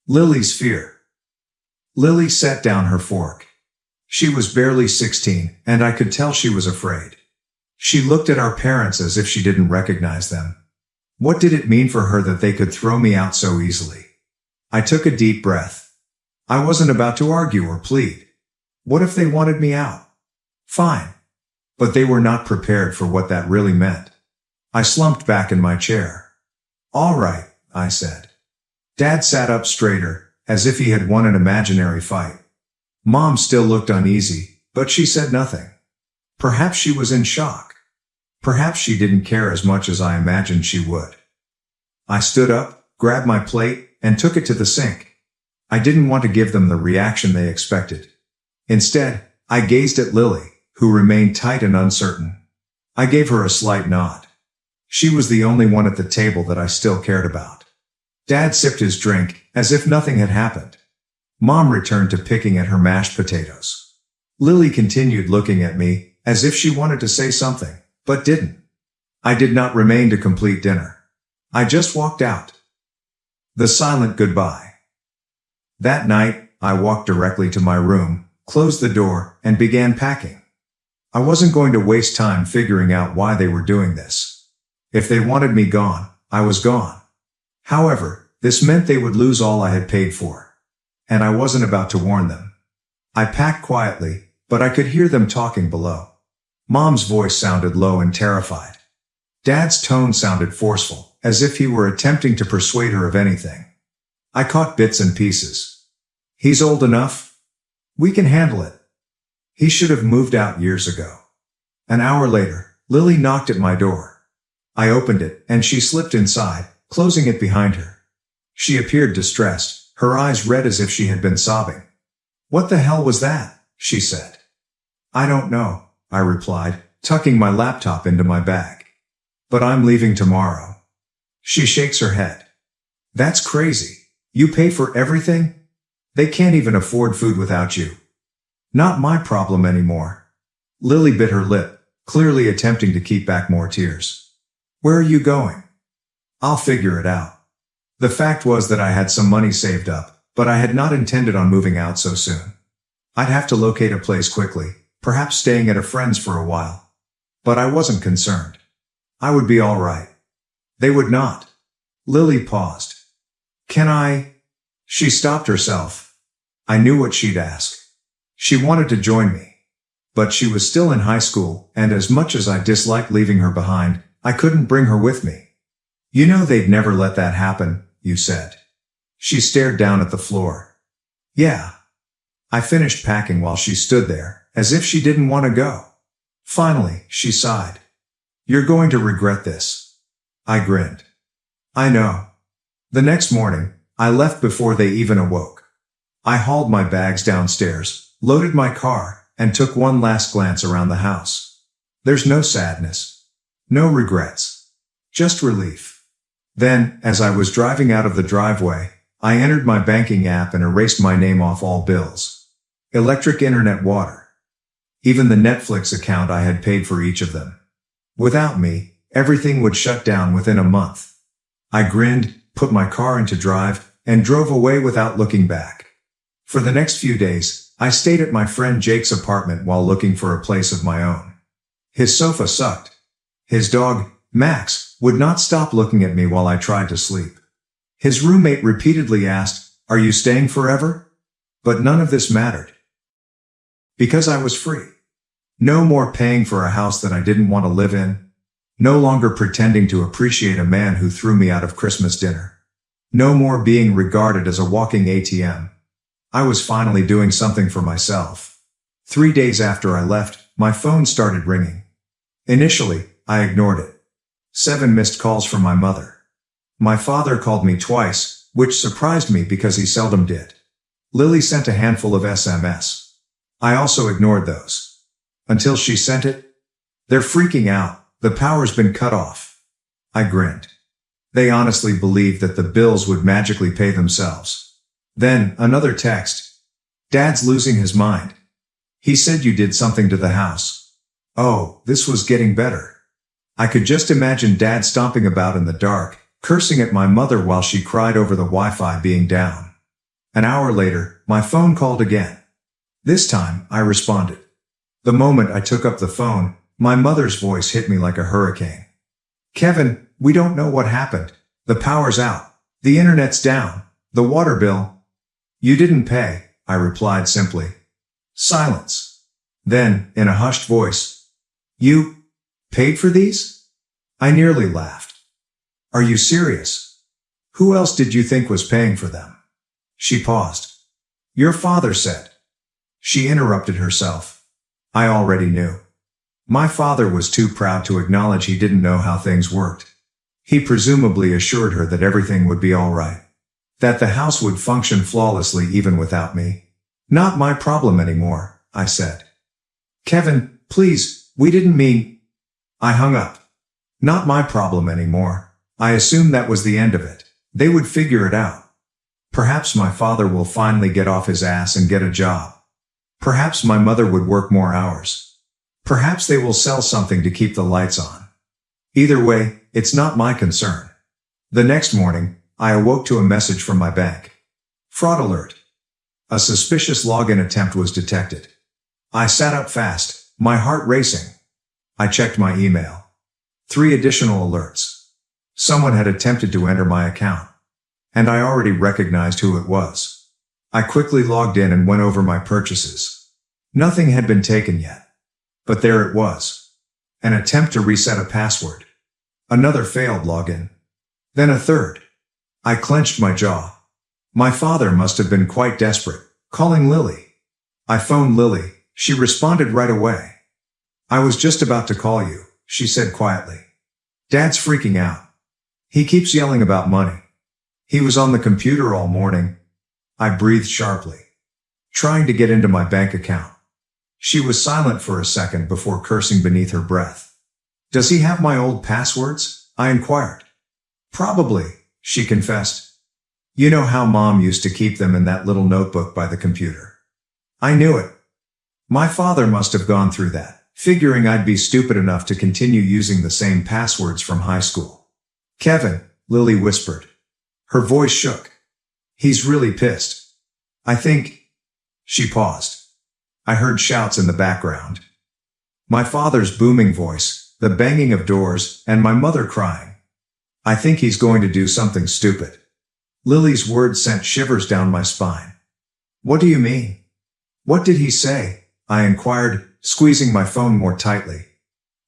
Lily's fear. Lily set down her fork. She was barely 16, and I could tell she was afraid. She looked at our parents as if she didn't recognize them. What did it mean for her that they could throw me out so easily? I took a deep breath. I wasn't about to argue or plead. What if they wanted me out? Fine. But they were not prepared for what that really meant. I slumped back in my chair. All right, I said. Dad sat up straighter, as if he had won an imaginary fight. Mom still looked uneasy, but she said nothing. Perhaps she was in shock. Perhaps she didn't care as much as I imagined she would. I stood up, grabbed my plate, and took it to the sink. I didn't want to give them the reaction they expected. Instead, I gazed at Lily, who remained tight and uncertain. I gave her a slight nod. She was the only one at the table that I still cared about. Dad sipped his drink, as if nothing had happened. Mom returned to picking at her mashed potatoes. Lily continued looking at me, as if she wanted to say something, but didn't. I did not remain to complete dinner. I just walked out. The silent goodbye. That night, I walked directly to my room, closed the door, and began packing. I wasn't going to waste time figuring out why they were doing this. If they wanted me gone, I was gone. However, this meant they would lose all I had paid for. And I wasn't about to warn them. I packed quietly, but I could hear them talking below. Mom's voice sounded low and terrified. Dad's tone sounded forceful, as if he were attempting to persuade her of anything. I caught bits and pieces. He's old enough. We can handle it. He should have moved out years ago. An hour later, Lily knocked at my door. I opened it, and she slipped inside, closing it behind her. She appeared distressed, her eyes red as if she had been sobbing. What the hell was that? She said. I don't know, I replied, tucking my laptop into my bag. But I'm leaving tomorrow. She shakes her head. That's crazy. You pay for everything? They can't even afford food without you. Not my problem anymore. Lily bit her lip, clearly attempting to keep back more tears. Where are you going? I'll figure it out. The fact was that I had some money saved up, but I had not intended on moving out so soon. I'd have to locate a place quickly, perhaps staying at a friend's for a while. But I wasn't concerned. I would be all right. They would not. Lily paused. Can I? She stopped herself. I knew what she'd ask. She wanted to join me. But she was still in high school, and as much as I disliked leaving her behind, I couldn't bring her with me. You know they'd never let that happen, you said. She stared down at the floor. Yeah. I finished packing while she stood there, as if she didn't want to go. Finally, she sighed. You're going to regret this. I grinned. I know. The next morning, I left before they even awoke. I hauled my bags downstairs, loaded my car, and took one last glance around the house. There's no sadness. No regrets. Just relief. Then, as I was driving out of the driveway, I entered my banking app and erased my name off all bills. Electric, internet, water. Even the Netflix account I had paid for each of them. Without me, everything would shut down within a month. I grinned, put my car into drive, and drove away without looking back. For the next few days, I stayed at my friend Jake's apartment while looking for a place of my own. His sofa sucked. His dog, Max, would not stop looking at me while I tried to sleep. His roommate repeatedly asked, "Are you staying forever?" But none of this mattered. Because I was free. No more paying for a house that I didn't want to live in. No longer pretending to appreciate a man who threw me out of Christmas dinner. No more being regarded as a walking ATM. I was finally doing something for myself. 3 days after I left, my phone started ringing. Initially, I ignored it. 7 missed calls from my mother. My father called me twice, which surprised me because he seldom did. Lily sent a handful of SMS. I also ignored those. Until she sent it. They're freaking out. The power's been cut off. I grinned. They honestly believed that the bills would magically pay themselves. Then, another text. Dad's losing his mind. He said you did something to the house. Oh, this was getting better. I could just imagine Dad stomping about in the dark, cursing at my mother while she cried over the Wi-Fi being down. An hour later, my phone called again. This time, I responded. The moment I took up the phone, my mother's voice hit me like a hurricane. Kevin, we don't know what happened. The power's out. The internet's down. The water bill. You didn't pay, I replied simply. Silence. Then, in a hushed voice, you paid for these? I nearly laughed. Are you serious? Who else did you think was paying for them? She paused. Your father said. She interrupted herself. I already knew. My father was too proud to acknowledge he didn't know how things worked. He presumably assured her that everything would be all right. That the house would function flawlessly even without me. Not my problem anymore, I said. Kevin, please, we didn't mean. I hung up. Not my problem anymore. I assumed that was the end of it. They would figure it out. Perhaps my father will finally get off his ass and get a job. Perhaps my mother would work more hours. Perhaps they will sell something to keep the lights on. Either way, it's not my concern. The next morning, I awoke to a message from my bank. Fraud alert. A suspicious login attempt was detected. I sat up fast, my heart racing. I checked my email. 3 additional alerts. Someone had attempted to enter my account. And I already recognized who it was. I quickly logged in and went over my purchases. Nothing had been taken yet. But there it was. An attempt to reset a password. Another failed login. Then a third. I clenched my jaw. My father must have been quite desperate, calling Lily. I phoned Lily. She responded right away. I was just about to call you, she said quietly. Dad's freaking out. He keeps yelling about money. He was on the computer all morning. I breathed sharply, trying to get into my bank account. She was silent for a second before cursing beneath her breath. Does he have my old passwords? I inquired. Probably, she confessed. You know how Mom used to keep them in that little notebook by the computer. I knew it. My father must have gone through that, figuring I'd be stupid enough to continue using the same passwords from high school. Kevin, Lily whispered. Her voice shook. He's really pissed. I think. She paused. I heard shouts in the background. My father's booming voice, the banging of doors, and my mother crying. I think he's going to do something stupid. Lily's words sent shivers down my spine. What do you mean? What did he say? I inquired, squeezing my phone more tightly.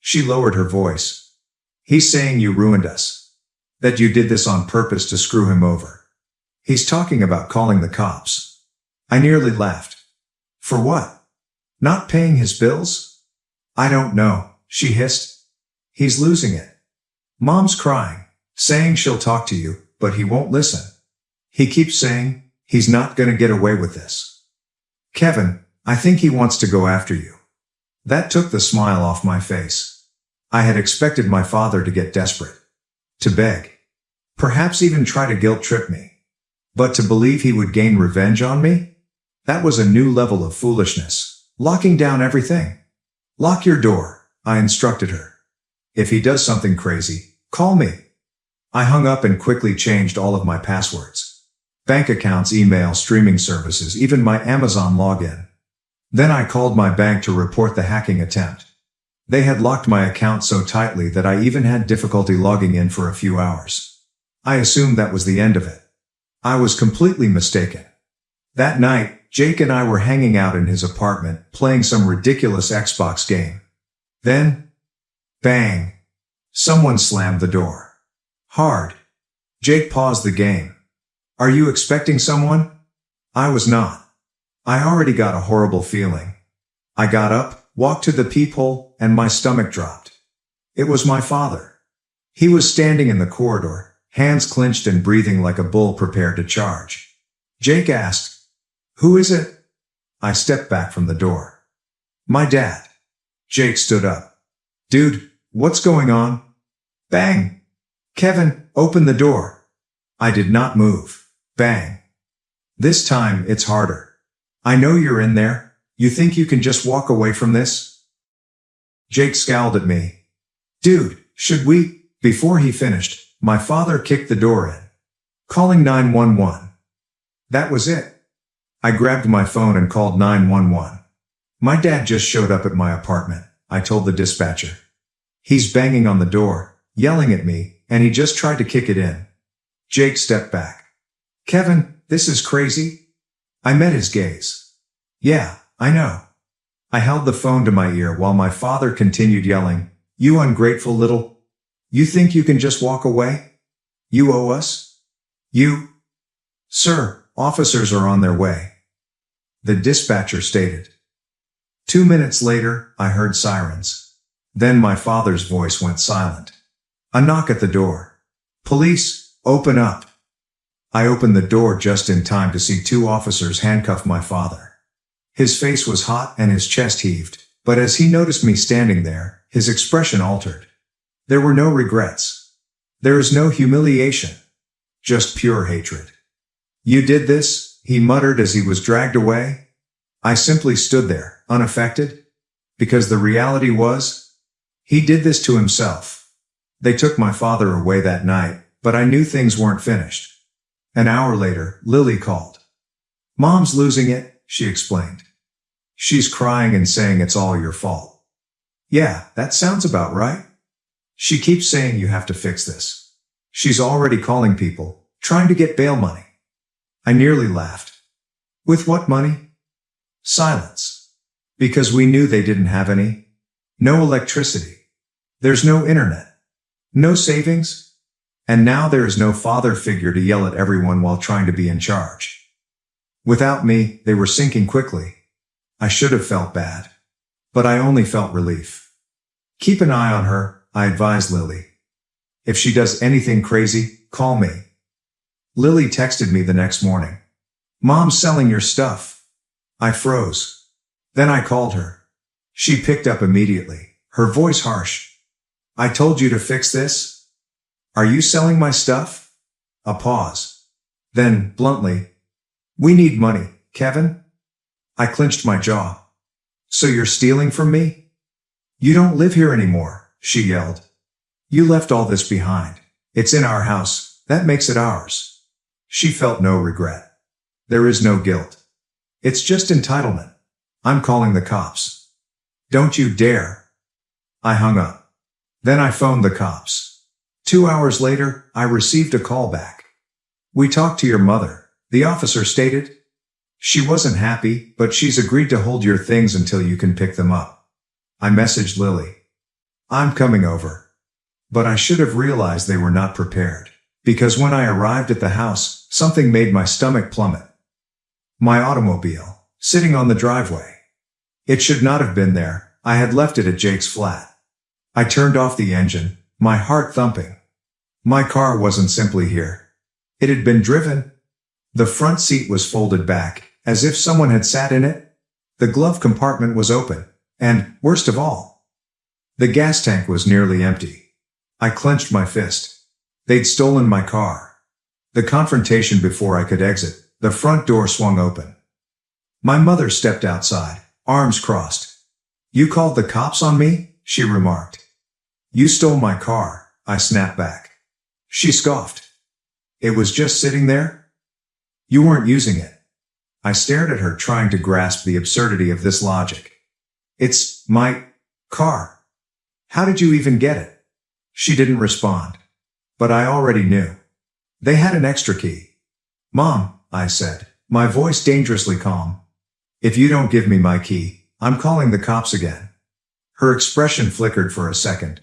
She lowered her voice. He's saying you ruined us. That you did this on purpose to screw him over. He's talking about calling the cops. I nearly laughed. For what? Not paying his bills? I don't know, she hissed. He's losing it. Mom's crying, saying she'll talk to you, but he won't listen. He keeps saying, he's not gonna get away with this. Kevin, I think he wants to go after you. That took the smile off my face. I had expected my father to get desperate. To beg. Perhaps even try to guilt trip me. But to believe he would gain revenge on me? That was a new level of foolishness. Locking down everything. Lock your door, I instructed her. If he does something crazy, call me. I hung up and quickly changed all of my passwords. Bank accounts, email, streaming services, even my Amazon login. Then I called my bank to report the hacking attempt. They had locked my account so tightly that I even had difficulty logging in for a few hours. I assumed that was the end of it. I was completely mistaken. That night, Jake and I were hanging out in his apartment, playing some ridiculous Xbox game. Then, bang! Someone slammed the door. Hard. Jake paused the game. Are you expecting someone? I was not. I already got a horrible feeling. I got up, walked to the peephole, and my stomach dropped. It was my father. He was standing in the corridor, hands clenched and breathing like a bull prepared to charge. Jake asked, "Who is it?" I stepped back from the door. "My dad." Jake stood up. "Dude, what's going on?" Bang! "Kevin, open the door." I did not move. Bang! "This time, it's harder. I know you're in there. You think you can just walk away from this?" Jake scowled at me. "Dude, should we?" Before he finished, my father kicked the door in. "Calling 911. That was it. I grabbed my phone and called 911. "My dad just showed up at my apartment," I told the dispatcher. "He's banging on the door, yelling at me, and he just tried to kick it in." Jake stepped back. "Kevin, this is crazy." I met his gaze. "Yeah, I know." I held the phone to my ear while my father continued yelling, "You ungrateful little. You think you can just walk away? You owe us? You?" "Sir, officers are on their way," the dispatcher stated. 2 minutes later, I heard sirens. Then my father's voice went silent. A knock at the door. "Police, open up." I opened the door just in time to see 2 officers handcuff my father. His face was hot and his chest heaved, but as he noticed me standing there, his expression altered. There were no regrets. There is no humiliation. Just pure hatred. "You did this," he muttered as he was dragged away. I simply stood there, unaffected, because the reality was, he did this to himself. They took my father away that night, but I knew things weren't finished. An hour later, Lily called. "Mom's losing it," she explained. "She's crying and saying it's all your fault." "Yeah, that sounds about right. She keeps saying you have to fix this. She's already calling people, trying to get bail money." I nearly laughed. "With what money?" Silence. Because we knew they didn't have any. No electricity. There's no internet. No savings. And now there is no father figure to yell at everyone while trying to be in charge. Without me, they were sinking quickly. I should have felt bad. But I only felt relief. "Keep an eye on her," I advised Lily. "If she does anything crazy, call me." Lily texted me the next morning. "Mom's selling your stuff." I froze. Then I called her. She picked up immediately, her voice harsh. "I told you to fix this? Are you selling my stuff?" A pause. Then, bluntly, "We need money, Kevin." I clenched my jaw. "So you're stealing from me?" "You don't live here anymore," she yelled. "You left all this behind. It's in our house. That makes it ours." She felt no regret. There is no guilt. It's just entitlement. "I'm calling the cops." "Don't you dare." I hung up. Then I phoned the cops. 2 hours later, I received a call back. "We talked to your mother," the officer stated. "She wasn't happy, but she's agreed to hold your things until you can pick them up." I messaged Lily. "I'm coming over." But I should have realized they were not prepared. Because when I arrived at the house, something made my stomach plummet. My automobile, sitting on the driveway. It should not have been there. I had left it at Jake's flat. I turned off the engine, my heart thumping. My car wasn't simply here. It had been driven. The front seat was folded back, as if someone had sat in it. The glove compartment was open, and, worst of all, the gas tank was nearly empty. I clenched my fist. They'd stolen my car. The confrontation before I could exit, the front door swung open. My mother stepped outside, arms crossed. "You called the cops on me?" she remarked. "You stole my car," I snapped back. She scoffed. "It was just sitting there? You weren't using it." I stared at her, trying to grasp the absurdity of this logic. "It's my car. How did you even get it?" She didn't respond. But I already knew. They had an extra key. "Mom," I said, my voice dangerously calm. "If you don't give me my key, I'm calling the cops again." Her expression flickered for a second.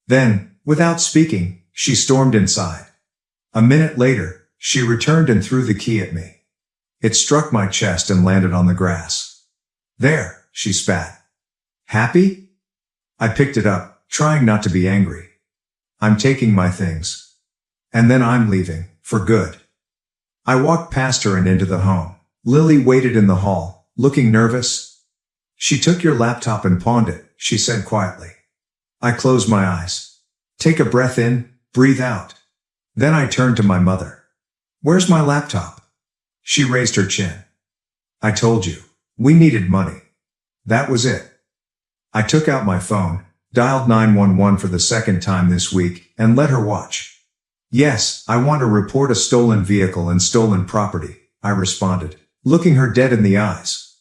Then, without speaking, she stormed inside. A minute later, she returned and threw the key at me. It struck my chest and landed on the grass. "There," she spat. "Happy?" I picked it up, trying not to be angry. "I'm taking my things. And then I'm leaving, for good." I walked past her and into the home. Lily waited in the hall, looking nervous. "She took your laptop and pawned it," she said quietly. I closed my eyes. Take a breath in, breathe out. Then I turned to my mother. "Where's my laptop?" She raised her chin. "I told you. We needed money. That was it." I took out my phone, dialed 911 for the second time this week, and let her watch. "Yes, I want to report a stolen vehicle and stolen property," I responded, looking her dead in the eyes.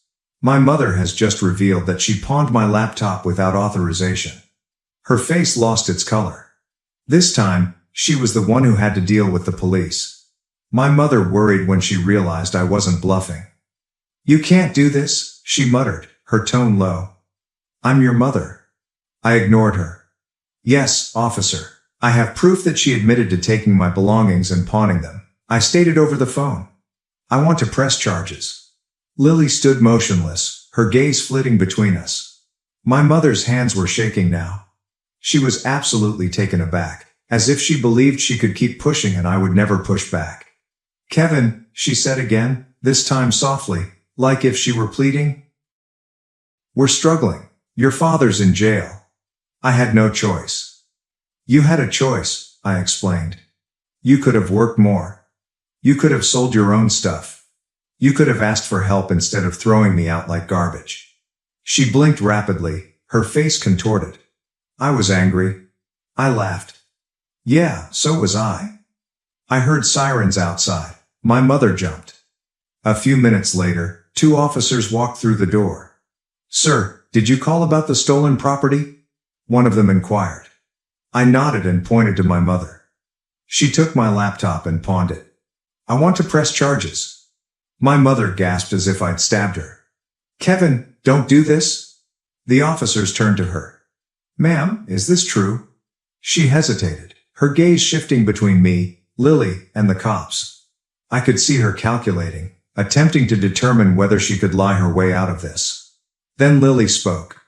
"My mother has just revealed that she pawned my laptop without authorization." Her face lost its color. This time, she was the one who had to deal with the police. My mother worried when she realized I wasn't bluffing. "You can't do this," she muttered, her tone low. "I'm your mother." I ignored her. "Yes, officer. I have proof that she admitted to taking my belongings and pawning them," I stated over the phone. "I want to press charges." Lily stood motionless, her gaze flitting between us. My mother's hands were shaking now. She was absolutely taken aback, as if she believed she could keep pushing and I would never push back. "Kevin," she said again, this time softly, like if she were pleading. "We're struggling. Your father's in jail." I had no choice. "You had a choice," I explained. "You could have worked more. You could have sold your own stuff. You could have asked for help instead of throwing me out like garbage." She blinked rapidly, her face contorted. I was angry. I laughed. "Yeah, so was I." I heard sirens outside. My mother jumped. A few minutes later, 2 officers walked through the door. "Sir, did you call about the stolen property?" one of them inquired. I nodded and pointed to my mother. "She took my laptop and pawned it. I want to press charges." My mother gasped as if I'd stabbed her. "Kevin, don't do this." The officers turned to her. "Ma'am, is this true?" She hesitated, her gaze shifting between me, Lily, and the cops. I could see her calculating, attempting to determine whether she could lie her way out of this. Then Lily spoke.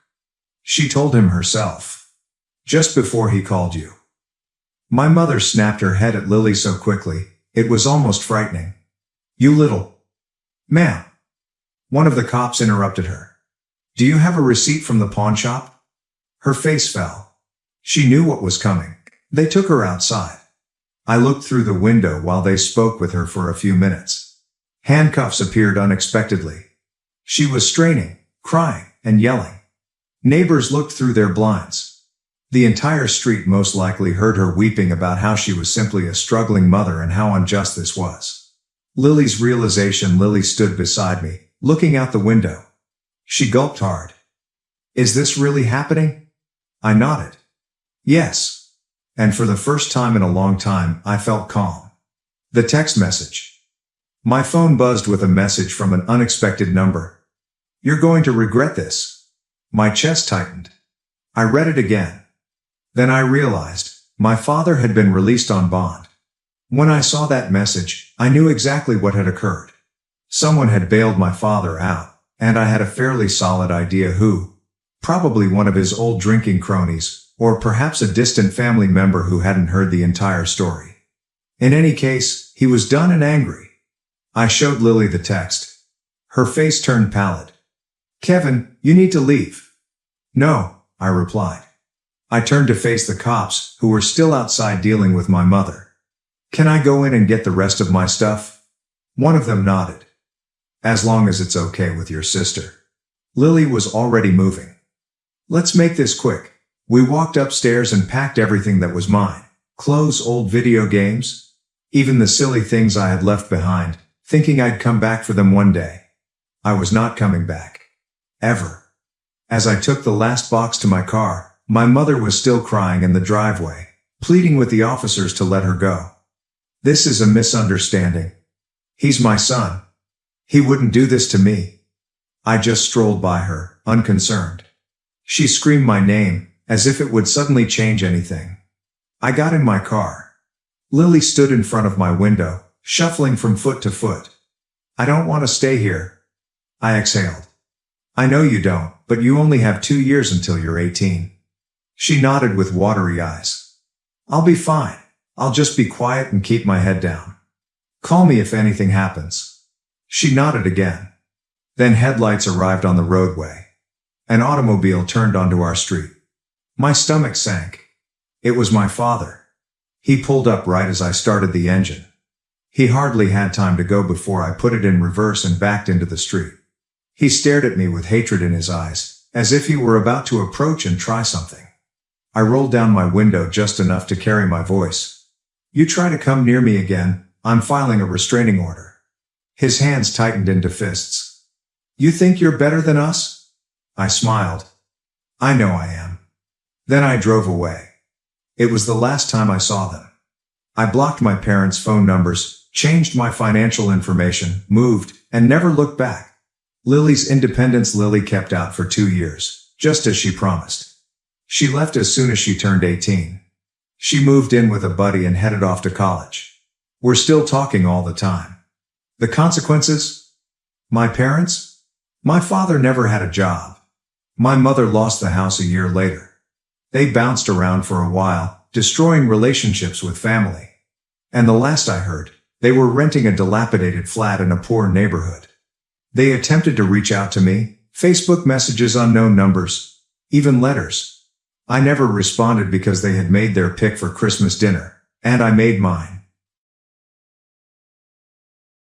"She told him herself. Just before he called you." My mother snapped her head at Lily so quickly, it was almost frightening. "You little—" "Ma'am." One of the cops interrupted her. "Do you have a receipt from the pawn shop?" Her face fell. She knew what was coming. They took her outside. I looked through the window while they spoke with her for a few minutes. Handcuffs appeared unexpectedly. She was straining, crying, and yelling. Neighbors looked through their blinds. The entire street most likely heard her weeping about how she was simply a struggling mother and how unjust this was. Lily's realization. Lily stood beside me, looking out the window. She gulped hard. "Is this really happening?" I nodded. "Yes." And for the first time in a long time, I felt calm. The text message. My phone buzzed with a message from an unexpected number. "You're going to regret this." My chest tightened. I read it again. Then I realized, my father had been released on bond. When I saw that message, I knew exactly what had occurred. Someone had bailed my father out, and I had a fairly solid idea who. Probably one of his old drinking cronies, or perhaps a distant family member who hadn't heard the entire story. In any case, he was done and angry. I showed Lily the text. Her face turned pallid. "Kevin, you need to leave." "No," I replied. I turned to face the cops, who were still outside dealing with my mother. "Can I go in and get the rest of my stuff?" One of them nodded. "As long as it's okay with your sister." Lily was already moving. "Let's make this quick." We walked upstairs and packed everything that was mine. Clothes, old video games, even the silly things I had left behind, thinking I'd come back for them one day. I was not coming back. Ever. As I took the last box to my car, my mother was still crying in the driveway, pleading with the officers to let her go. "This is a misunderstanding. He's my son." He wouldn't do this to me. I just strolled by her, unconcerned. She screamed my name, as if it would suddenly change anything. I got in my car. Lily stood in front of my window, shuffling from foot to foot. I don't want to stay here. I exhaled. I know you don't, but you only have 2 years until you're 18. She nodded with watery eyes. I'll be fine. I'll just be quiet and keep my head down. Call me if anything happens. She nodded again. Then headlights arrived on the roadway. An automobile turned onto our street. My stomach sank. It was my father. He pulled up right as I started the engine. He hardly had time to go before I put it in reverse and backed into the street. He stared at me with hatred in his eyes, as if he were about to approach and try something. I rolled down my window just enough to carry my voice. You try to come near me again, I'm filing a restraining order. His hands tightened into fists. You think you're better than us? I smiled. I know I am. Then I drove away. It was the last time I saw them. I blocked my parents' phone numbers, changed my financial information, moved, and never looked back. Lily's independence Lily kept out for 2 years, just as she promised. She left as soon as she turned 18. She moved in with a buddy and headed off to college. We're still talking all the time. The consequences? My parents? My father never had a job. My mother lost the house a year later. They bounced around for a while, destroying relationships with family. And the last I heard, they were renting a dilapidated flat in a poor neighborhood. They attempted to reach out to me, Facebook messages, unknown numbers, even letters. I never responded because they had made their pick for Christmas dinner, and I made mine.